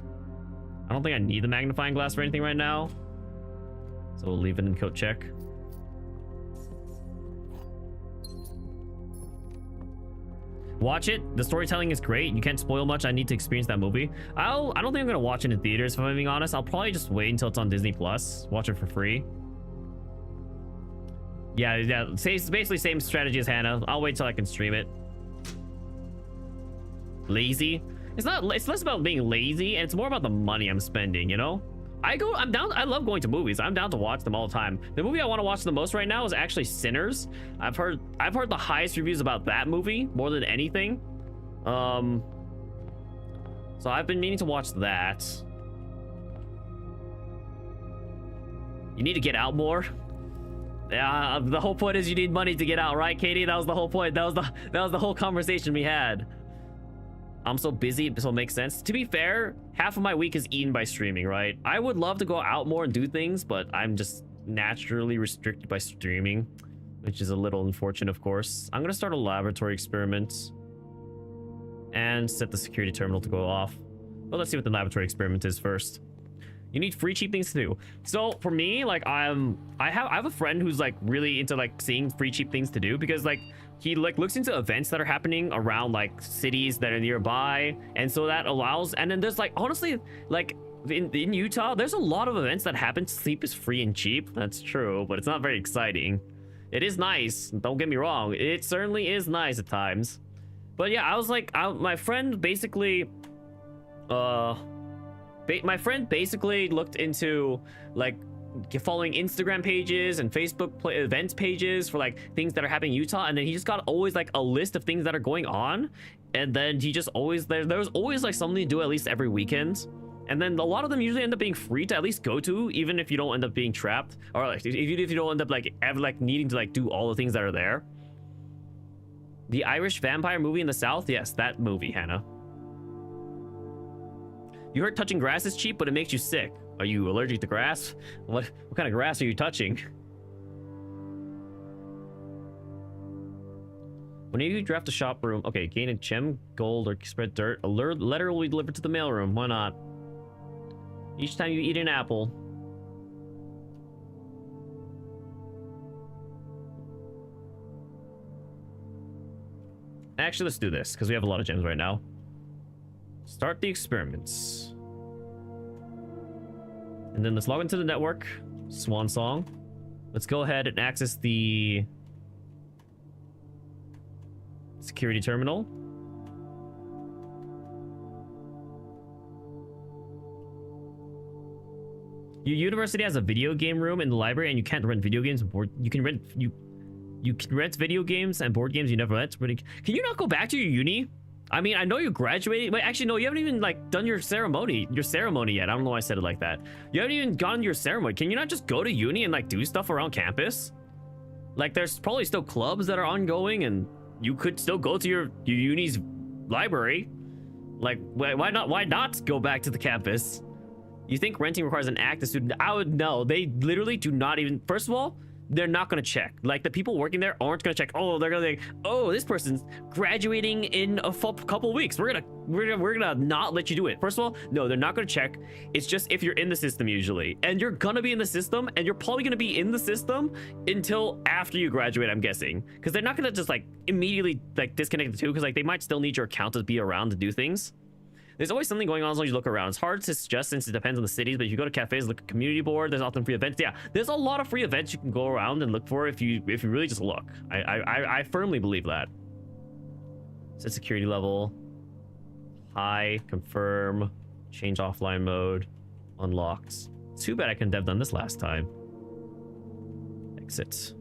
I don't think I need the magnifying glass for anything right now. So we'll leave it in coat check. Watch it. The storytelling is great. You can't spoil much. I need to experience that movie. I don't think I'm gonna watch it in theaters, if I'm being honest. I'll probably just wait until it's on Disney Plus. Watch it for free. Yeah. It's basically same strategy as Hannah. I'll wait till I can stream it. Lazy. It's less about being lazy, and it's more about the money I'm spending, you know? I'm down. I love going to movies. I'm down to watch them all the time. The movie I want to watch the most right now is actually Sinners. I've heard the highest reviews about that movie more than anything. So I've been meaning to watch that. You need to get out more. Yeah, the whole point is you need money to get out, right, Katie? That was the whole point. That was the whole conversation we had. I'm so busy, so it makes sense. To be fair, half of my week is eaten by streaming, right? I would love to go out more and do things, but I'm just naturally restricted by streaming, which is a little unfortunate, of course. I'm gonna start a laboratory experiment and set the security terminal to go off. But let's see what the laboratory experiment is first. You need free cheap things to do. So for me, like I have a friend who's like really into like seeing free cheap things to do, because like he like looks into events that are happening around like cities that are nearby, and so that allows. And then there's like, honestly, like in Utah, there's a lot of events that happen. Sleep is free and cheap. That's true, but it's not very exciting. It is nice, don't get me wrong, it certainly is nice at times. But yeah, I was like, my friend basically looked into like following Instagram pages and Facebook events pages for like things that are happening in Utah, and then he just got always like a list of things that are going on, and then he just always there's always like something to do at least every weekend, and then a lot of them usually end up being free to at least go to, even if you don't end up being trapped, or like even if you don't end up like ever like needing to like do all the things that are there. The Irish vampire movie in the South, yes, that movie, Hannah. You heard touching grass is cheap, but it makes you sick. Are you allergic to grass? What kind of grass are you touching? When you draft a shop room, okay, gain a gem, gold, or spread dirt, a letter will be delivered to the mailroom. Why not? Each time you eat an apple. Actually, let's do this, because we have a lot of gems right now. Start the experiments. And then let's log into the network. Swan song. Let's go ahead and access the security terminal. Your university has a video game room in the library, and you can't rent video games. You can rent video games and board games you never rent. Can you not go back to your uni? I mean, I know you graduated, but actually, no, you haven't even like done your ceremony yet. I don't know why I said it like that. You haven't even gone to your ceremony. Can you not just go to uni and like do stuff around campus? Like, there's probably still clubs that are ongoing, and you could still go to your uni's library. Like, why not go back to the campus? You think renting requires an active student? I would know. They literally do not even. First of all, they're not gonna check. Like, the people working there aren't gonna check. Oh, they're gonna think, oh, this person's graduating in a couple weeks. We're gonna not let you do it. First of all, no, they're not gonna check. It's just if you're in the system usually, and you're gonna be in the system, and you're probably gonna be in the system until after you graduate, I'm guessing, because they're not gonna just like immediately like disconnect the two, because like they might still need your account to be around to do things. There's always something going on as long as you look around. It's hard to suggest since it depends on the cities, but if you go to cafes, look at community board, there's often free events. Yeah, there's a lot of free events you can go around and look for if you really just look. I firmly believe that. Set security level. High, confirm, change offline mode, unlocked. Too bad I couldn't have done this last time. Exit.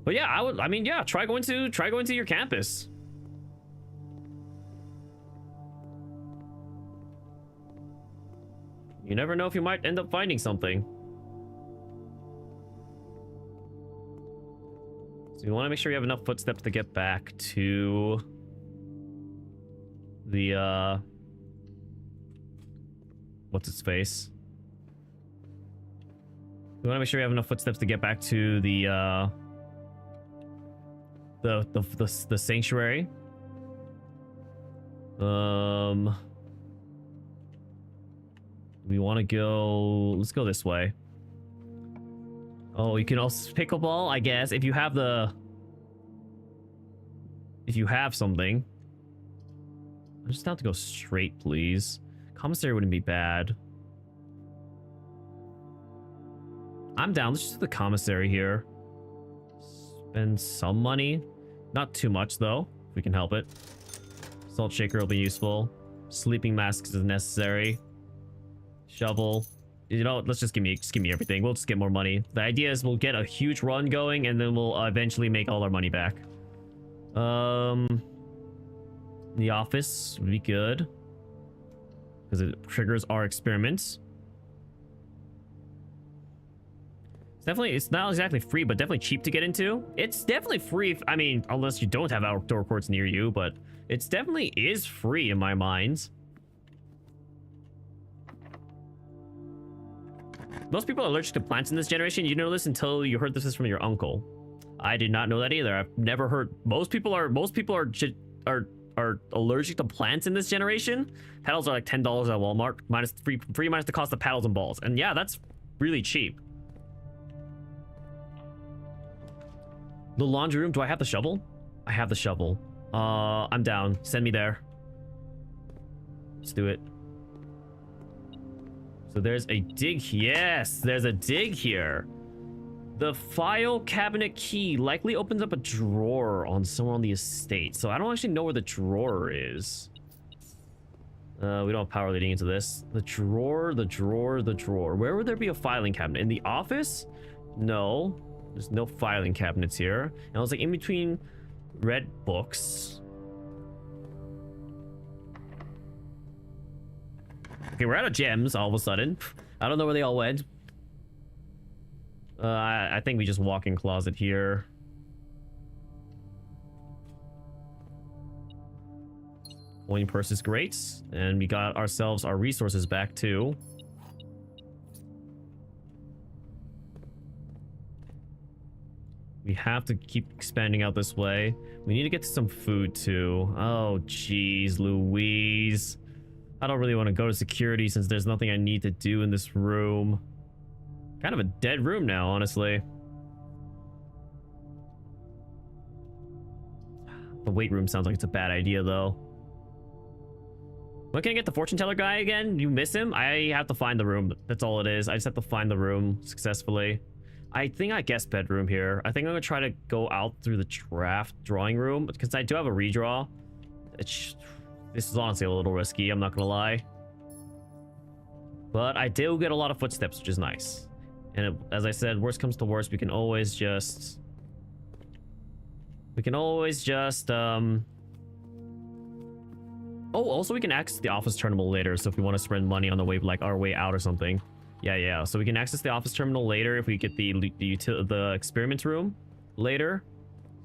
But yeah, I mean, try going to your campus. You never know if you might end up finding something. So you want to make sure you have enough footsteps to get back to the what's its face? We want to make sure we have enough footsteps to get back to the sanctuary. We want to go. Let's go this way. Oh, you can also pickleball, I guess, if you have something. I just have to go straight, please. Commissary wouldn't be bad. I'm down. Let's just do the commissary here. Spend some money. Not too much, though, if we can help it. Salt shaker will be useful. Sleeping masks is necessary. Shovel. You know, let's just give me everything. We'll just get more money. The idea is we'll get a huge run going, and then we'll eventually make all our money back. The office would be good because it triggers our experiments. It's not exactly free, but definitely cheap to get into. It's definitely free. I mean, unless you don't have outdoor courts near you, but it's definitely is free in my mind. Most people are allergic to plants in this generation. You know this until you heard this from your uncle. I did not know that either. I've never heard. Most people are allergic to plants in this generation. Paddles are like $10 at Walmart, minus free minus the cost of paddles and balls. And yeah, that's really cheap. The laundry room. Do I have the shovel? I have the shovel. I'm down. Send me there. Let's do it. So there's a dig. Yes, there's a dig here. The file cabinet key likely opens up a drawer on somewhere on the estate. So I don't actually know where the drawer is. We don't have power leading into this. The drawer. Where would there be a filing cabinet? In the office? No. There's no filing cabinets here. And I was like in between red books. Okay, we're out of gems all of a sudden. I don't know where they all went. I think we just walk in closet here. Coin purse is great. And we got ourselves our resources back too. We have to keep expanding out this way. We need to get to some food too. Oh, jeez, Louise. I don't really want to go to security since there's nothing I need to do in this room. Kind of a dead room now, honestly. The weight room sounds like it's a bad idea, though. When can I get the fortune teller guy again? You miss him? I have to find the room. That's all it is. I just have to find the room successfully. I think I guessed bedroom here. I think I'm gonna try to go out through the draft drawing room because I do have a redraw. This is honestly a little risky, I'm not gonna lie. But I do get a lot of footsteps, which is nice. And as I said, worst comes to worst, we can always just... Oh, also we can access the office terminal later, so if we want to spend money on the way, like our way out or something. Yeah. So we can access the office terminal later if we get the experiment room later.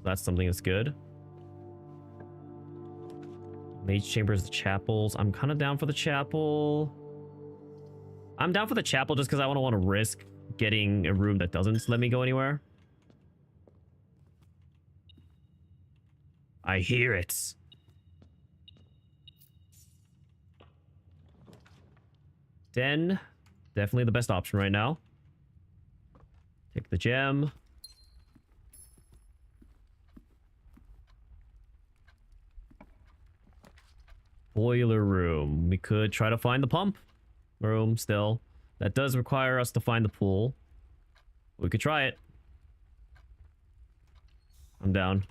That's something that's good. Mage chambers, the chapels. I'm kind of down for the chapel. I'm down for the chapel just because I don't want to risk getting a room that doesn't let me go anywhere. I hear it. Den. Definitely the best option right now. Take the gem. Boiler room. We could try to find the pump room still. That does require us to find the pool. We could try it. I'm down.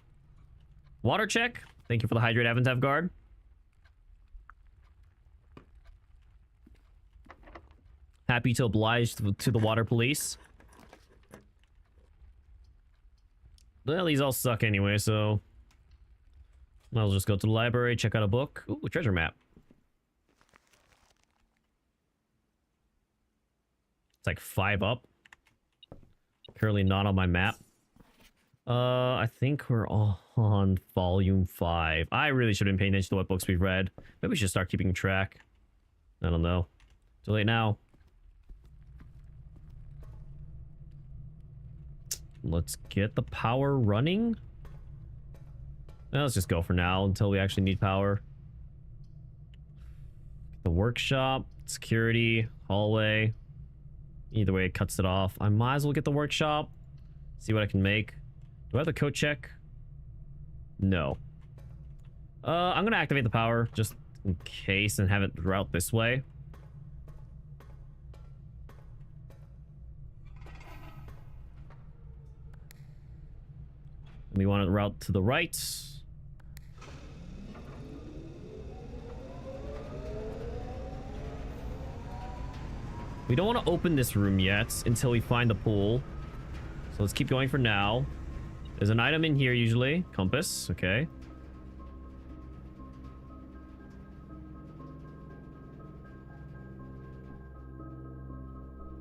Water check. Thank you for the hydrate, Aventav guard. Happy to oblige to the water police. Well, these all suck anyway, so... I'll just go to the library, check out a book. Ooh, a treasure map. It's like 5 up. Currently not on my map. I think we're on volume 5. I really should have been paying attention to what books we've read. Maybe we should start keeping track. I don't know. Too late now. let's get the power running. Let's just go for now until we actually need power. The workshop, security, hallway. Either way, it cuts it off. I might as well get the workshop. See what I can make. Do I have the code check? No. I'm gonna activate the power just in case and have it route this way. We want to route to the right. We don't want to open this room yet until we find the pool. So let's keep going for now. There's an item in here usually. Compass, okay.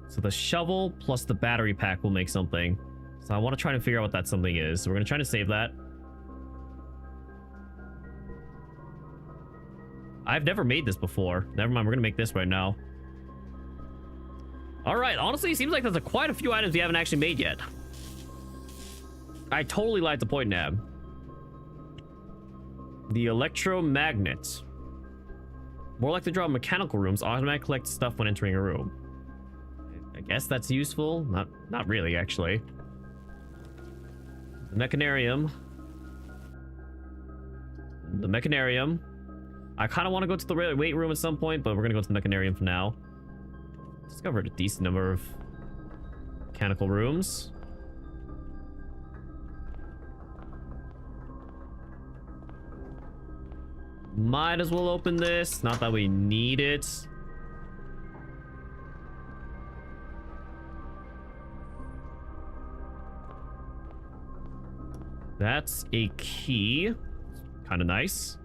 So the shovel plus the battery pack will make something. So I want to try to figure out what that something is. So we're going to try to save that. I've never made this before. Never mind, we're going to make this right now. Alright, honestly, it seems like there's quite a few items we haven't actually made yet. I totally lied to point nab. The electromagnet. More like to draw mechanical rooms, automatically collect stuff when entering a room. I guess that's useful. Not really, actually. The mechanarium. The mechanarium. I kind of want to go to the weight room at some point, but we're going to go to the mechanarium for now. Discovered a decent number of mechanical rooms. Might as well open this. Not that we need it. That's a key. Kind of nice.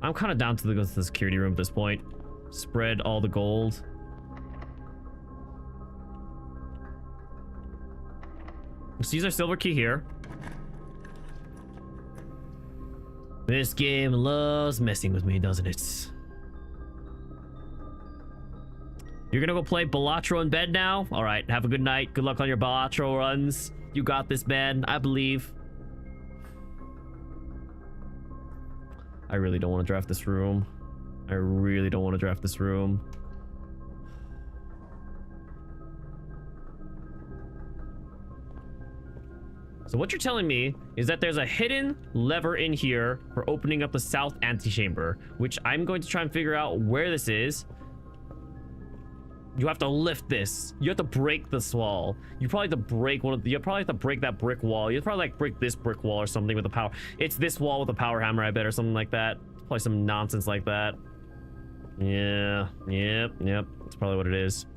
I'm kind of down to go to the security room at this point. Spread all the gold. Let's use our silver key here. This game loves messing with me, doesn't it? You're gonna go play Balatro in bed now? Alright, have a good night. Good luck on your Balatro runs. You got this, man. I believe. I really don't want to draft this room. I really don't want to draft this room. So what you're telling me is that there's a hidden lever in here for opening up the south antechamber, which I'm going to try and figure out where this is. You have to lift this. You have to break this wall. You probably have to break you probably have to break that brick wall. You'd probably like break this brick wall or something with the power. It's this wall with a power hammer, I bet, or something like that. Probably some nonsense like that. Yeah. Yep. That's probably what it is.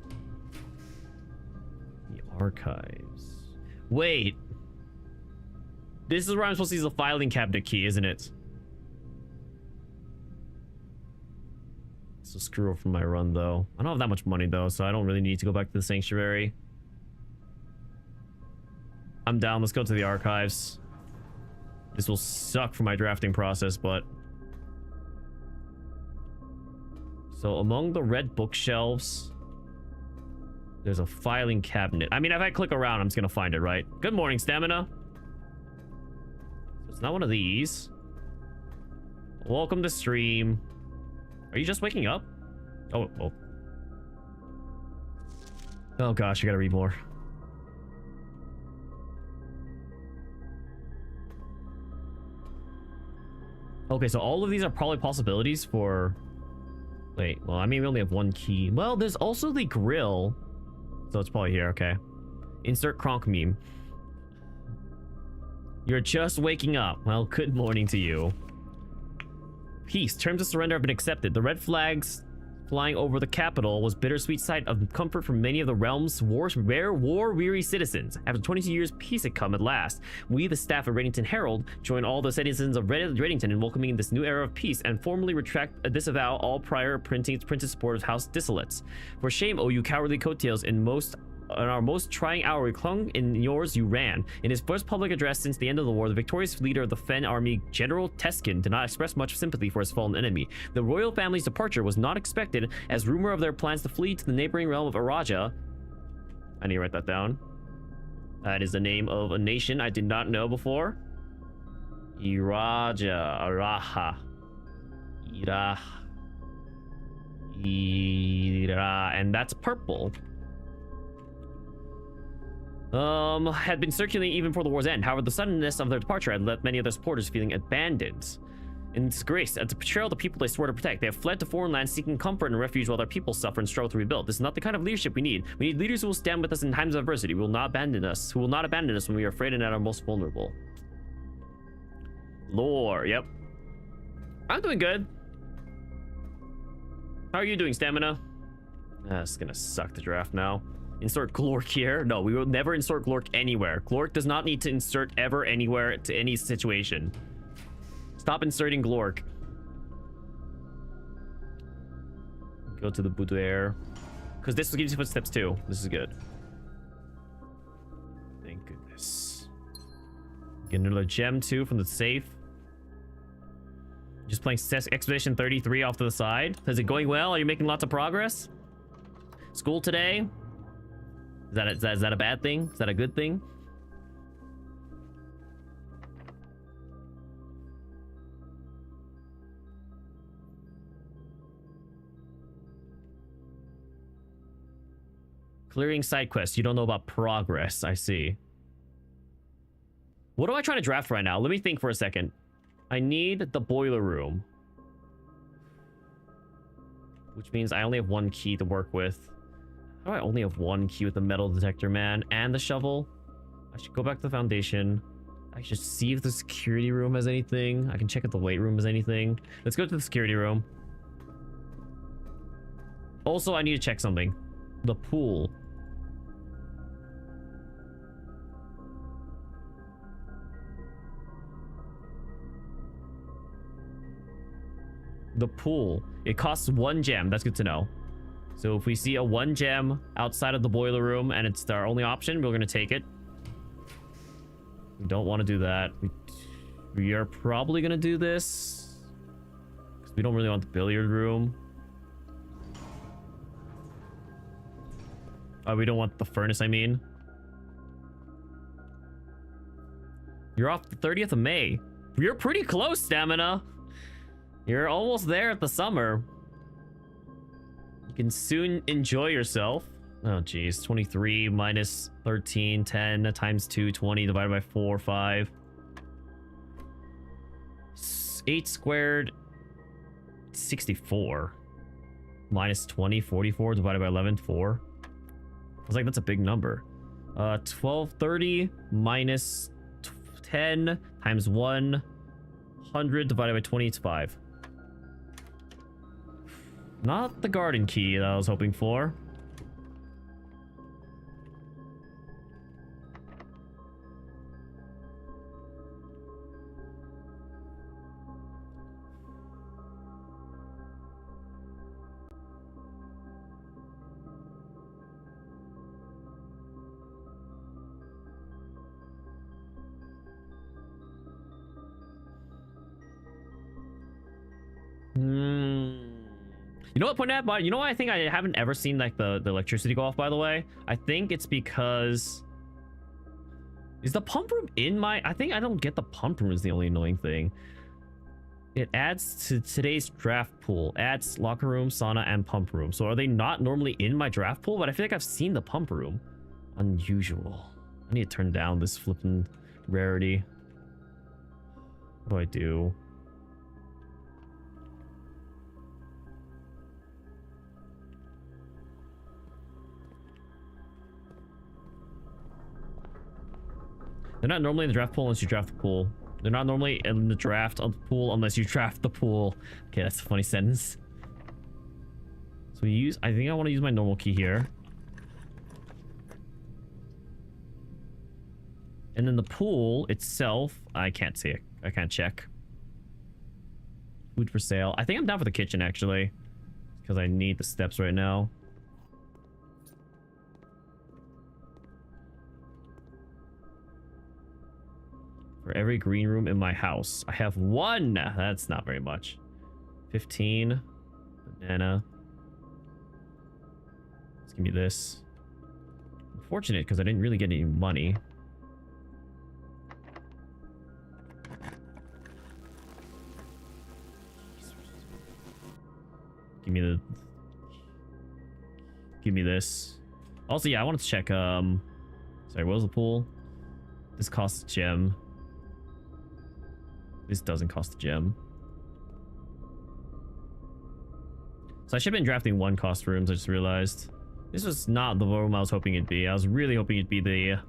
The archives. Wait. This is where I'm supposed to use the filing cabinet key, isn't it? So screw up from my run, though. I don't have that much money, though, so I don't really need to go back to the sanctuary. I'm down. Let's go to the archives. This will suck for my drafting process, but... So among the red bookshelves, there's a filing cabinet. I mean, if I click around, I'm just gonna find it, right? Good morning, Stamina. So it's not one of these. Welcome to stream. Are you just waking up? Oh. Oh gosh, I gotta read more. Okay, so all of these are probably possibilities for... Wait, well, I mean, we only have one key. Well, there's also the grill. So it's probably here, okay. Insert Kronk meme. You're just waking up. Well, good morning to you. Peace. Terms of surrender have been accepted. The red flags flying over the capital was bittersweet sight of comfort for many of the realm's war-weary citizens. After 22 years, peace had come at last. We, the staff of Reddington Herald, join all the citizens of Reddington in welcoming this new era of peace and formally disavow all prior printed support of House Dissolates. For shame, O you cowardly coattails, and most our most trying hour, we clung. In yours, you ran. In his first public address since the end of the war, the victorious leader of the Fen army, General Teskin, did not express much sympathy for his fallen enemy. The royal family's departure was not expected, as rumor of their plans to flee to the neighboring realm of Araja. I need to write that down. That is the name of a nation I did not know before. Iraja, Araha, and that's purple. Had been circulating even before the war's end. However, the suddenness of their departure had left many of their supporters feeling abandoned and disgraced. At the betrayal of the people they swore to protect, they have fled to foreign lands seeking comfort and refuge while their people suffer and struggle to rebuild. This is not the kind of leadership we need. We need leaders who will stand with us in times of adversity. Who will not abandon us. Who will not abandon us when we are afraid and at our most vulnerable. Lore, yep. I'm doing good. How are you doing, Stamina? It's gonna suck the draft now. Insert Glork here. No, we will never insert Glork anywhere. Glork does not need to insert ever anywhere to any situation. Stop inserting Glork. Go to the boudoir. Because this gives you footsteps too. This is good. Thank goodness. Get another gem too from the safe. Just playing Expedition 33 off to the side. Is it going well? Are you making lots of progress? School today? Is that a bad thing? Is that a good thing? Clearing side quests. You don't know about progress. I see. What am I trying to draft right now? Let me think for a second. I need the boiler room. Which means I only have one key to work with. How do I only have one key with the metal detector, man? And the shovel? I should go back to the foundation. I should see if the security room has anything. I can check if the weight room has anything. Let's go to the security room. Also, I need to check something. The pool. The pool. It costs 1 gem. That's good to know. So if we see a 1 gem outside of the boiler room and it's our only option, we're going to take it. We don't want to do that. We are probably going to do this. Because we don't really want the billiard room. Oh, we don't want the furnace, I mean. You're off the 30th of May. You're pretty close, Stamina. You're almost there at the summer. You can soon enjoy yourself. Oh, geez. 23 minus 13, 10 times 2, 20 divided by 4, 5. 8 squared, 64. Minus 20, 44 divided by 11, 4. I was like, that's a big number. 1230 minus 10 times 100 divided by 20, it's 5. Not the garden key that I was hoping for. You know what, point at, but you know what, I think I haven't ever seen like the electricity go off, by the way. I think it's because is the pump room in my, I think I don't get the pump room is the only annoying thing. It adds to today's draft pool, adds locker room, sauna, and pump room. So are they not normally in my draft pool? But I feel like I've seen the pump room. Unusual. I need to turn down this flipping rarity. What do I do? They're not normally in the draft pool unless you draft the pool. They're not normally in the draft of the pool unless you draft the pool. Okay, that's a funny sentence. So we use, I think I want to use my normal key here. And then the pool itself, I can't see it. I can't check. Food for sale. I think I'm down for the kitchen actually, because I need the steps right now. For every green room in my house. I have 1. That's not very much. 15. Banana. Let's give me this. Unfortunate because I didn't really get any money. Give me this. Also, yeah, I wanted to check, sorry, what was the pool? This costs a gem. This doesn't cost a gem. So I should have been drafting 1 cost rooms, I just realized. This was not the room I was hoping it'd be. I was really hoping it'd be the...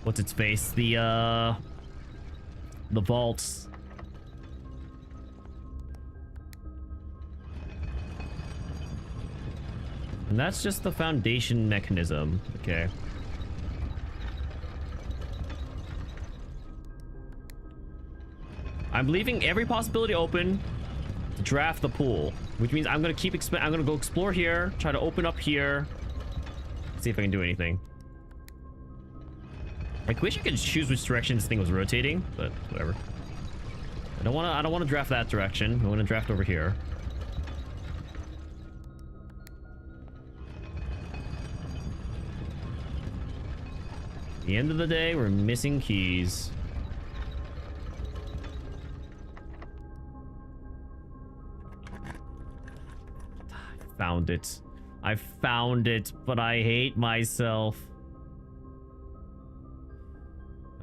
what's its face? The vaults. And that's just the foundation mechanism. Okay. I'm leaving every possibility open to draft the pool, which means I'm gonna I'm gonna go explore here, try to open up here, see if I can do anything. I wish I could choose which direction this thing was rotating, but whatever. I don't wanna draft that direction. I wanna draft over here. At the end of the day, we're missing keys. Found it. I found it, but I hate myself.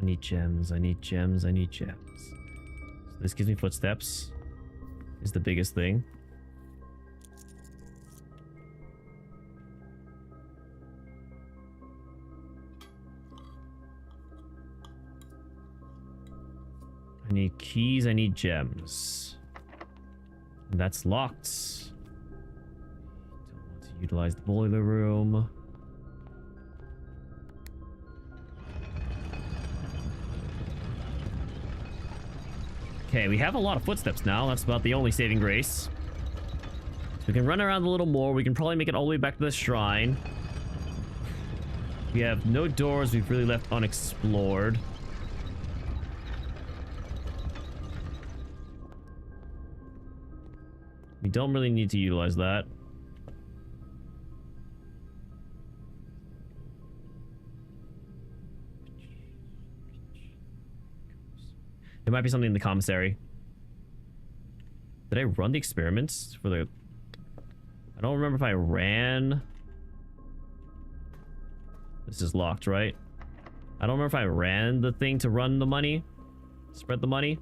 I need gems. I need gems. I need gems. So this gives me footsteps. Is the biggest thing. I need keys. I need gems. And that's locked. Utilize the boiler room. Okay, we have a lot of footsteps now. That's about the only saving grace. So we can run around a little more. We can probably make it all the way back to the shrine. We have no doors we've really left unexplored. We don't really need to utilize that. There might be something in the commissary. Did I run the experiments for the... I don't remember if I ran... This is locked, right? I don't remember if I ran the thing to run the money. Spread the money.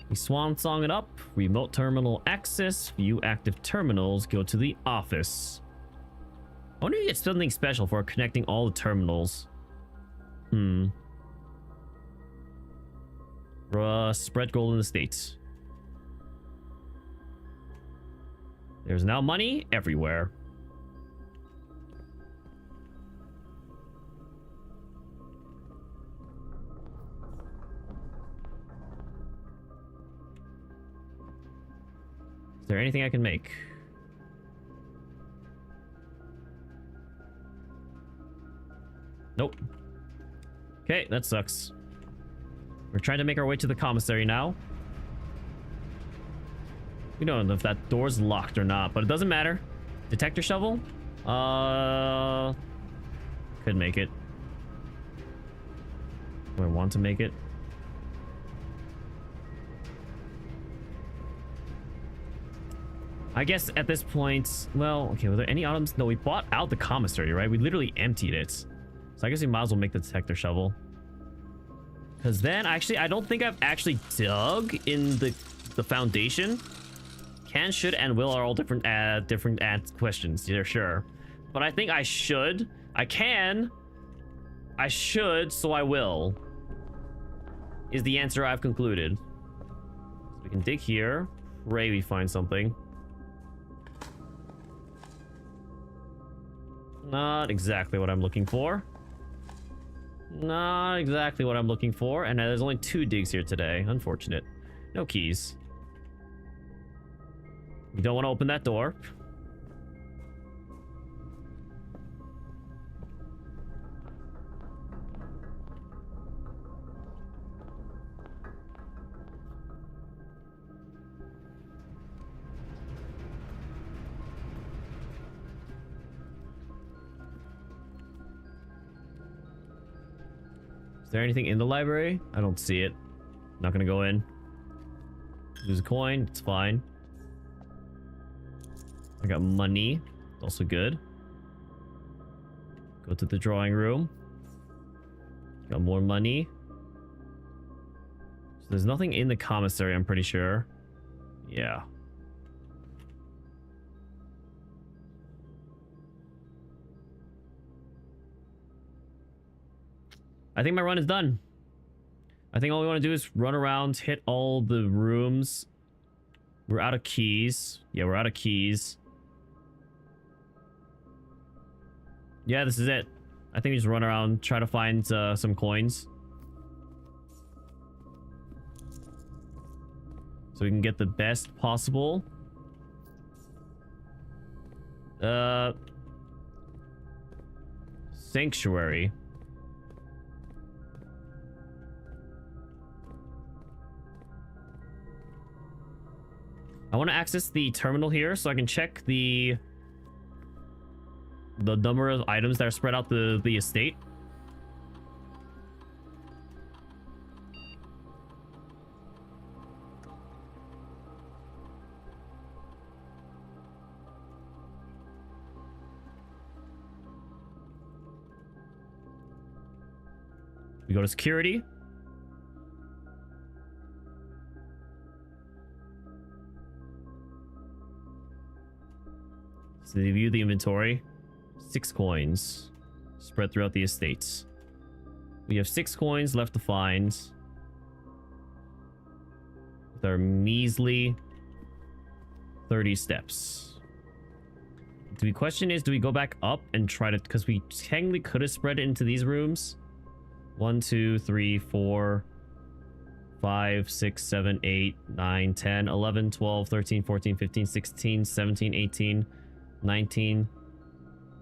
We swan song it up. Remote terminal access. View active terminals. Go to the office. I wonder if you get something special for connecting all the terminals. Spread gold in the States. There's now money everywhere. Is there anything I can make? Nope. Okay, that sucks. We're trying to make our way to the commissary now. We don't know if that door's locked or not, but it doesn't matter. Detector shovel? Could make it. Do I want to make it? I guess at this point, well, okay, were there any items? No, we bought out the commissary, right? We literally emptied it. So I guess we might as well make the detector shovel. Because then, actually, I don't think I've actually dug in the foundation. Can, should, and will are all different questions. Yeah, sure. But I think I should. I can. I should, so I will. Is the answer I've concluded. So we can dig here. Pray we find something. Not exactly what I'm looking for. Not exactly what I'm looking for. And there's only 2 digs here today. Unfortunate. No keys. We don't want to open that door. Is there anything in the library? I don't see it. Not gonna go in. Lose a coin. It's fine. I got money. Also good. Go to the drawing room. Got more money. So there's nothing in the commissary, I'm pretty sure. Yeah. I think my run is done. I think all we want to do is run around, hit all the rooms. We're out of keys. Yeah, we're out of keys. Yeah, this is it. I think we just run around, try to find some coins. So we can get the best possible. Sanctuary. I want to access the terminal here so I can check the number of items that are spread out the estate. We go to security. So they view the inventory. 6 coins spread throughout the estates. We have 6 coins left to find. With our measly 30 steps. The question is, do we go back up and try to... Because we technically could have spread it into these rooms. 1, 2, 3, 4, 5, 6, 7, 8, 9, 10, 11, 12, 13, 14, 15, 16, 17, 18, 19,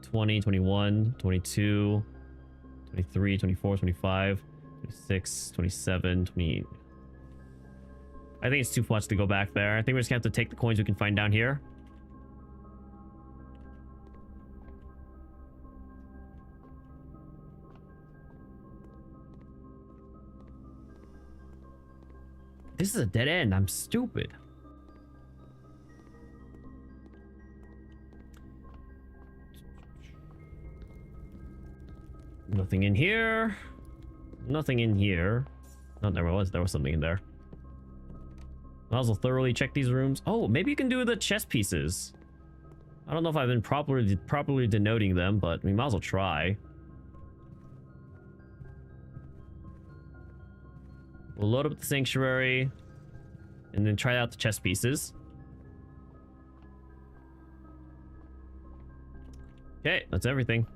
20, 21, 22, 23, 24, 25, 26, 27, 28. I think it's too much to go back there. I think we're just gonna have to take the coins we can find down here. This is a dead end. I'm stupid. Nothing in here. Nothing in here. Oh, there was something in there. Might as well thoroughly check these rooms. Oh, maybe you can do the chess pieces. I don't know if I've been properly denoting them, but we might as well try. We'll load up the sanctuary and then try out the chess pieces. Okay, that's everything.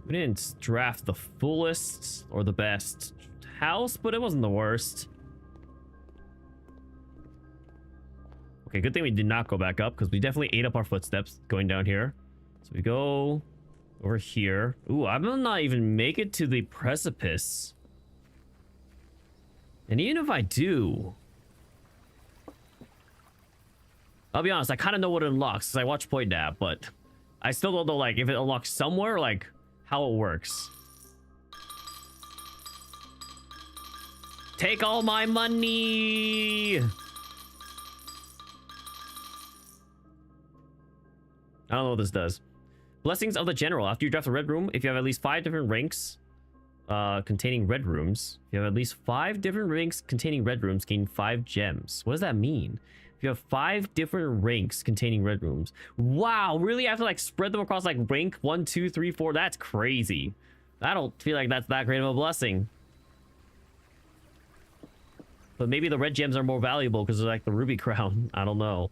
We didn't draft the fullest or the best house, but it wasn't the worst. Okay, good thing we did not go back up because we definitely ate up our footsteps going down here. So we go over here. Ooh, I will not even make it to the precipice. And even if I do, I'll be honest, I kind of know what it unlocks because I watch Point Nap, but I still don't know like if it unlocks somewhere, like how it works. Take all my money. I don't know what this does. Blessings of the General. After you draft a red room, if you have at least 5 different ranks containing red rooms, if you have at least 5 different ranks containing red rooms, gain 5 gems. What does that mean? If you have 5 different ranks containing red rooms. Wow, really? I have to like spread them across like rank 1, 2, 3, 4. That's crazy. I don't feel like that's that great of a blessing. But maybe the red gems are more valuable because they're like the ruby crown. I don't know.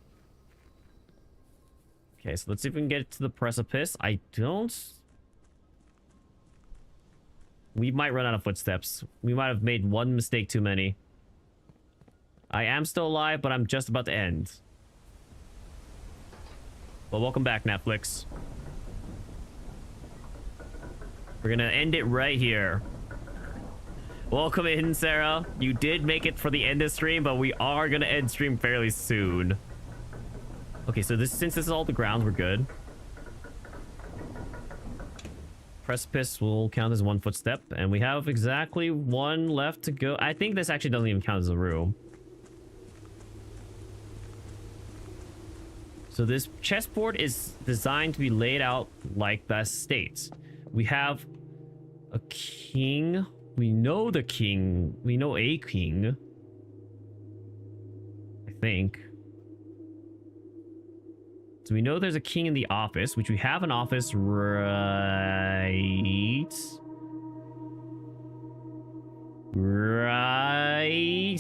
Okay, so let's see if we can get to the precipice. I don't... We might run out of footsteps. We might have made one mistake too many. I am still alive, but I'm just about to end. Well, welcome back, Netflix. We're gonna end it right here. Welcome in, Sarah. You did make it for the end of stream, but we are gonna end stream fairly soon. Okay, so since this is all the ground, we're good. Precipice will count as 1 footstep, and we have exactly 1 left to go. I think this actually doesn't even count as a room. So this chessboard is designed to be laid out like that states. We have a king. We know the king. We know a king. I think. So we know there's a king in the office, which we have an office right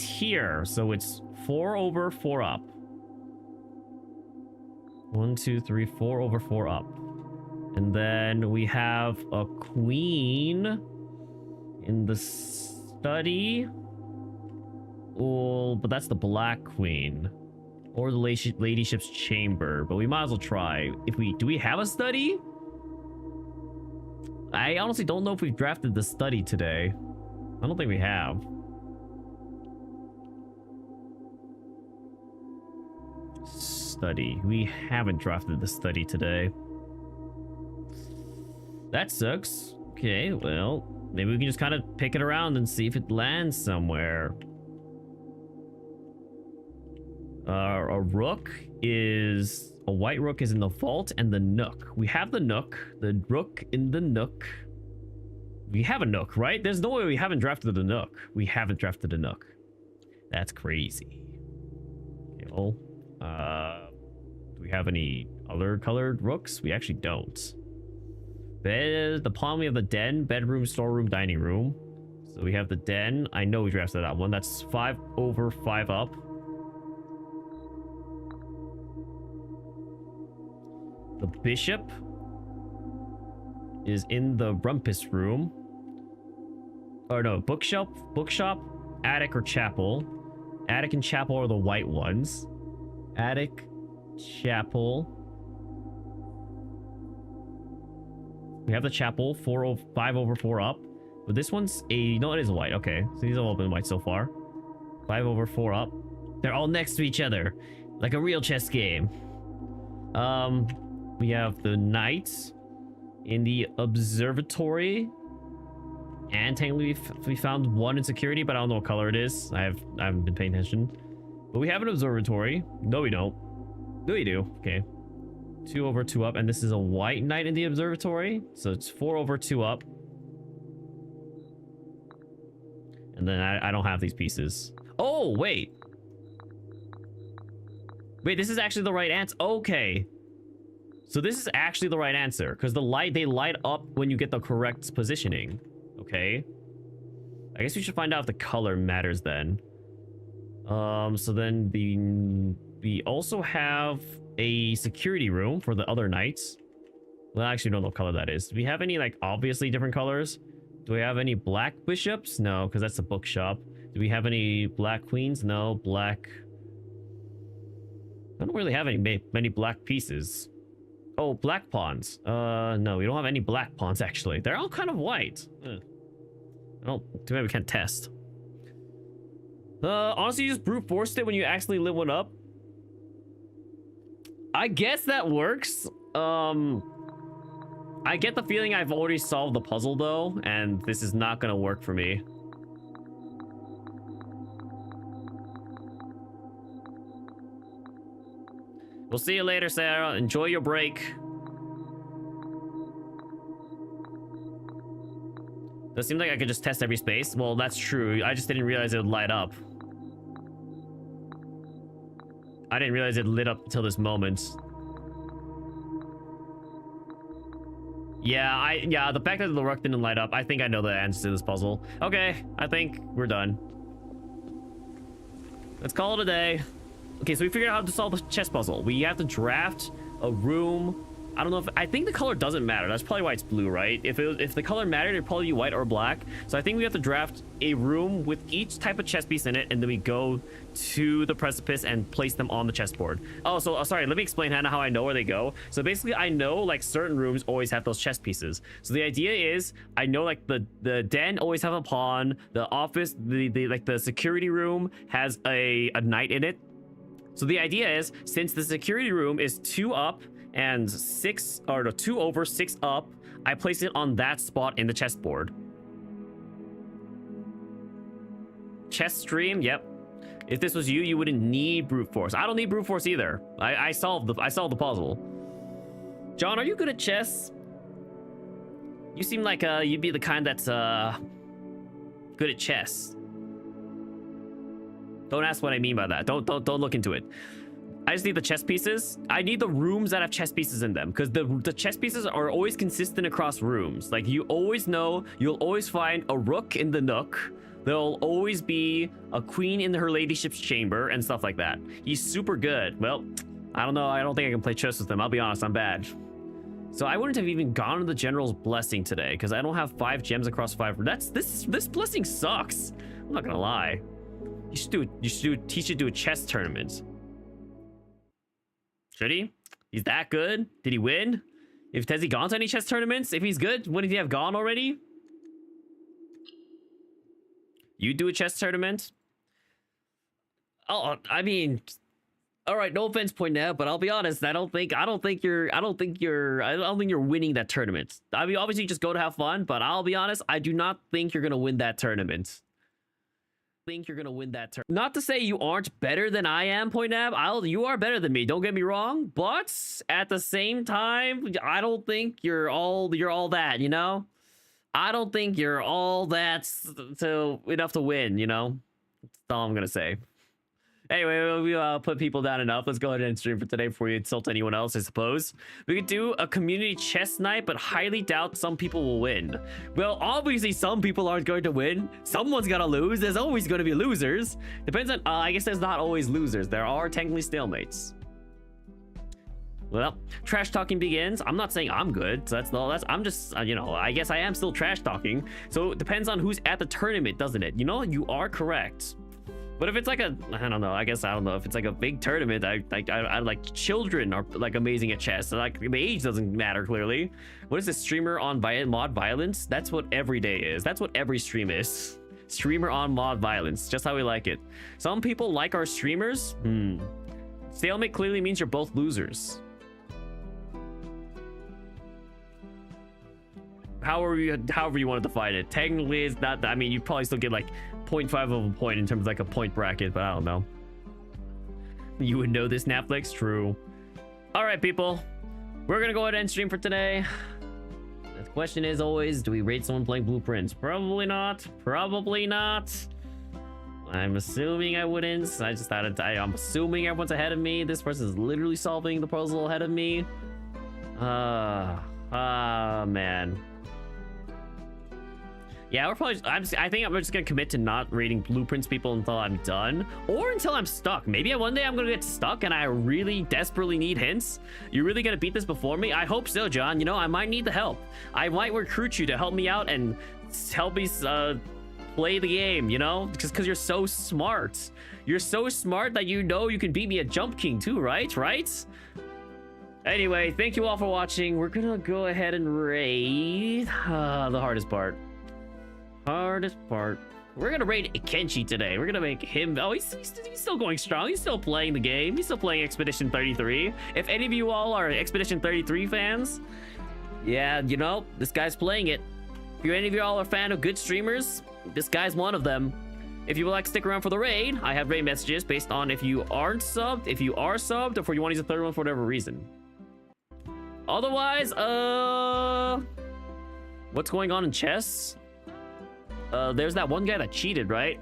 here. So it's 4 over 4 up. 1, 2, 3, 4 over 4 up. And then we have a queen in the study. Oh, but that's the black queen. Or the ladyship's chamber. But we might as well try. Do we have a study? I honestly don't know if we've drafted the study today. I don't think we have. Study. We haven't drafted the study today. That sucks. Okay, well, maybe we can just kind of pick it around and see if it lands somewhere. A rook is... A white rook is in the vault and the nook. We have the nook. The rook in the nook. We have a nook, right? There's no way we haven't drafted the nook. We haven't drafted a nook. That's crazy. Okay, well, do we have any other colored rooks? We actually don't. The palm, we have the den, bedroom, storeroom, dining room. So we have the den. I know we drafted that one. That's 5 over 5 up. The bishop is in the rumpus room. Or no, bookshop, attic, or chapel. Attic and chapel are the white ones. Attic, chapel. We have the chapel, 5 over 4 up. But this one's no, it is white. Okay, so these have all been white so far. 5 over 4 up. They're all next to each other, like a real chess game. We have the knights in the observatory. And technically we found 1 in security, but I don't know what color it is. I haven't been paying attention. But we have an observatory. No, we don't. No, we do. Okay. 2 over 2 up, and this is a white knight in the observatory. So it's 4 over 2 up. And then I don't have these pieces. Oh, wait. Wait, this is actually the right answer. Okay. So this is actually the right answer, because they light up when you get the correct positioning. Okay. I guess we should find out if the color matters then. So then we also have a security room for the other knights. Well, I actually don't know what color that is. Do we have any, like, obviously different colors? Do we have any black bishops? No, because that's a bookshop. Do we have any black queens? No, black... I don't really have many black pieces. Oh, black pawns. No, we don't have any black pawns, actually. They're all kind of white. Too bad we can't test. Honestly, you just brute forced it when you actually lit one up. I guess that works. I get the feeling I've already solved the puzzle, though, and this is not gonna work for me. We'll see you later, Sarah. Enjoy your break. Does it seem like I could just test every space? Well, that's true. I just didn't realize it would light up. I didn't realize it lit up until this moment. Yeah, the fact that the rook didn't light up, I think I know the answer to this puzzle. Okay, I think we're done. Let's call it a day. Okay, so we figured out how to solve the chess puzzle. We have to draft a room I don't know if I think the color doesn't matter. That's probably why it's blue, right? If the color mattered, it'd probably be white or black. So I think we have to draft a room with each type of chess piece in it, and then we go to the precipice and place them on the chessboard. Oh, so sorry, let me explain, Hannah, how I know where they go. So basically, I know like certain rooms always have those chess pieces. So the idea is, I know like the den always have a pawn, the office, the security room has a knight in it. So the idea is, since the security room is 2 up and 6, or no, 2 over 6 up, I place it on that spot in the chessboard. Chess stream, yep. If this was you, you wouldn't need brute force. I don't need brute force either. I solved the puzzle. John, are you good at chess? You seem like you'd be the kind that's good at chess. Don't ask what I mean by that. Don't look into it. I just need the chess pieces. I need the rooms that have chess pieces in them, because the chess pieces are always consistent across rooms. Like, you always know, you'll always find a rook in the nook. There'll always be a queen in her ladyship's chamber and stuff like that. He's super good. Well, I don't know. I don't think I can play chess with him. I'll be honest, I'm bad. So I wouldn't have even gone to the general's blessing today, because I don't have 5 gems across 5. This blessing sucks. I'm not gonna lie. He should do a chess tournament. Should he? He's that good? Did he win? Has he gone to any chess tournaments? If he's good, wouldn't he have gone already? You do a chess tournament? Oh, I mean, all right, no offense, point out, but I'll be honest, I don't think you're winning that tournament. I mean, obviously just go to have fun, but I'll be honest, I do not think you're gonna win that tournament. Not to say you aren't better than I am, Pointnab. You are better than me, don't get me wrong, but at the same time, I don't think you're all that, you know? I don't think you're all that enough to win, you know? That's all I'm gonna say. Anyway, we put people down enough. Let's go ahead and stream for today before we insult anyone else, I suppose. We could do a community chess night, but highly doubt some people will win. Well, obviously some people aren't going to win. Someone's gonna lose. There's always going to be losers. Depends on, I guess there's not always losers. There are technically stalemates. Well, trash talking begins. I'm not saying I'm good, so I'm just, you know, I guess I am still trash talking. So it depends on who's at the tournament, doesn't it? You know, you are correct. But if it's like I don't know, if it's like a big tournament, I like children are like amazing at chess. So, like, the age doesn't matter, clearly. What is this, streamer on mod violence? That's what every day is. That's what every stream is. Streamer on mod violence, just how we like it. Some people like our streamers. Stalemate clearly means you're both losers. However you want to define it. Technically, it's not. I mean, you probably still get like 0.5 of a point in terms of like a point bracket, but I don't know. You would know this, Netflix. True. All right, people, we're gonna go ahead and stream for today. The question is always, do we rate someone playing Blueprints? Probably not. Probably not. I'm assuming I wouldn't. I'm assuming everyone's ahead of me. This person is literally solving the puzzle ahead of me. Man. Yeah, we're probably. I think I'm just gonna commit to not rating Blueprints people until I'm done, or until I'm stuck. Maybe one day I'm gonna get stuck and I really desperately need hints. You're really gonna beat this before me? I hope so, John. You know, I might need the help. I might recruit you to help me out and help me play the game. You know, because you're so smart. You're so smart that you know you can beat me at Jump King too, right? Right? Anyway, thank you all for watching. We're gonna go ahead and raid the hardest part. We're gonna raid Kenshi today. We're gonna make him. Oh, he's still going strong. He's still playing the game. He's still playing Expedition 33. If any of you all are Expedition 33 fans, yeah, you know, this guy's playing it. If any of you all are a fan of good streamers, this guy's one of them. If you would like to stick around for the raid, I have raid messages based on if you aren't subbed, if you are subbed, or if you want to use a third one for whatever reason. Otherwise, what's going on in chess? There's that one guy that cheated, right?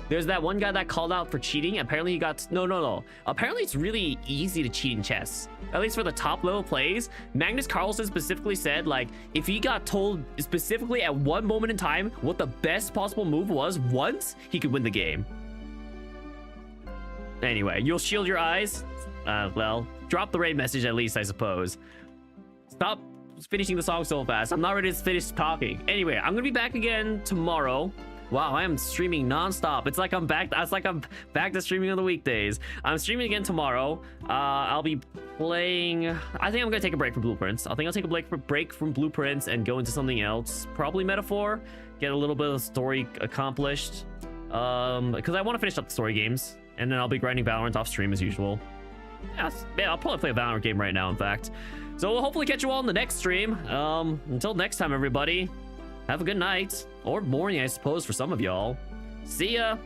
There's that one guy that called out for cheating. Apparently he got... No. Apparently it's really easy to cheat in chess. At least for the top level plays. Magnus Carlsen specifically said, like, if he got told specifically at one moment in time what the best possible move was once, he could win the game. Anyway, you'll shield your eyes. well, drop the raid message at least, I suppose. Stop finishing the song so fast. I'm not ready to finish talking. Anyway, I'm gonna be back again tomorrow. Wow, I am streaming non-stop. It's like I'm back to streaming on the weekdays. I'm streaming again tomorrow. I'll be playing. I think I'm gonna take a break from Blueprints. I think I'll take a break from Blueprints and go into something else. Probably Metaphor. Get a little bit of the story accomplished. Because I want to finish up the story games, and then I'll be grinding Valorant off stream as usual. Yeah, I'll probably play a Valorant game right now, in fact. So we'll hopefully catch you all in the next stream. Until next time, everybody. Have a good night. Or morning, I suppose, for some of y'all. See ya!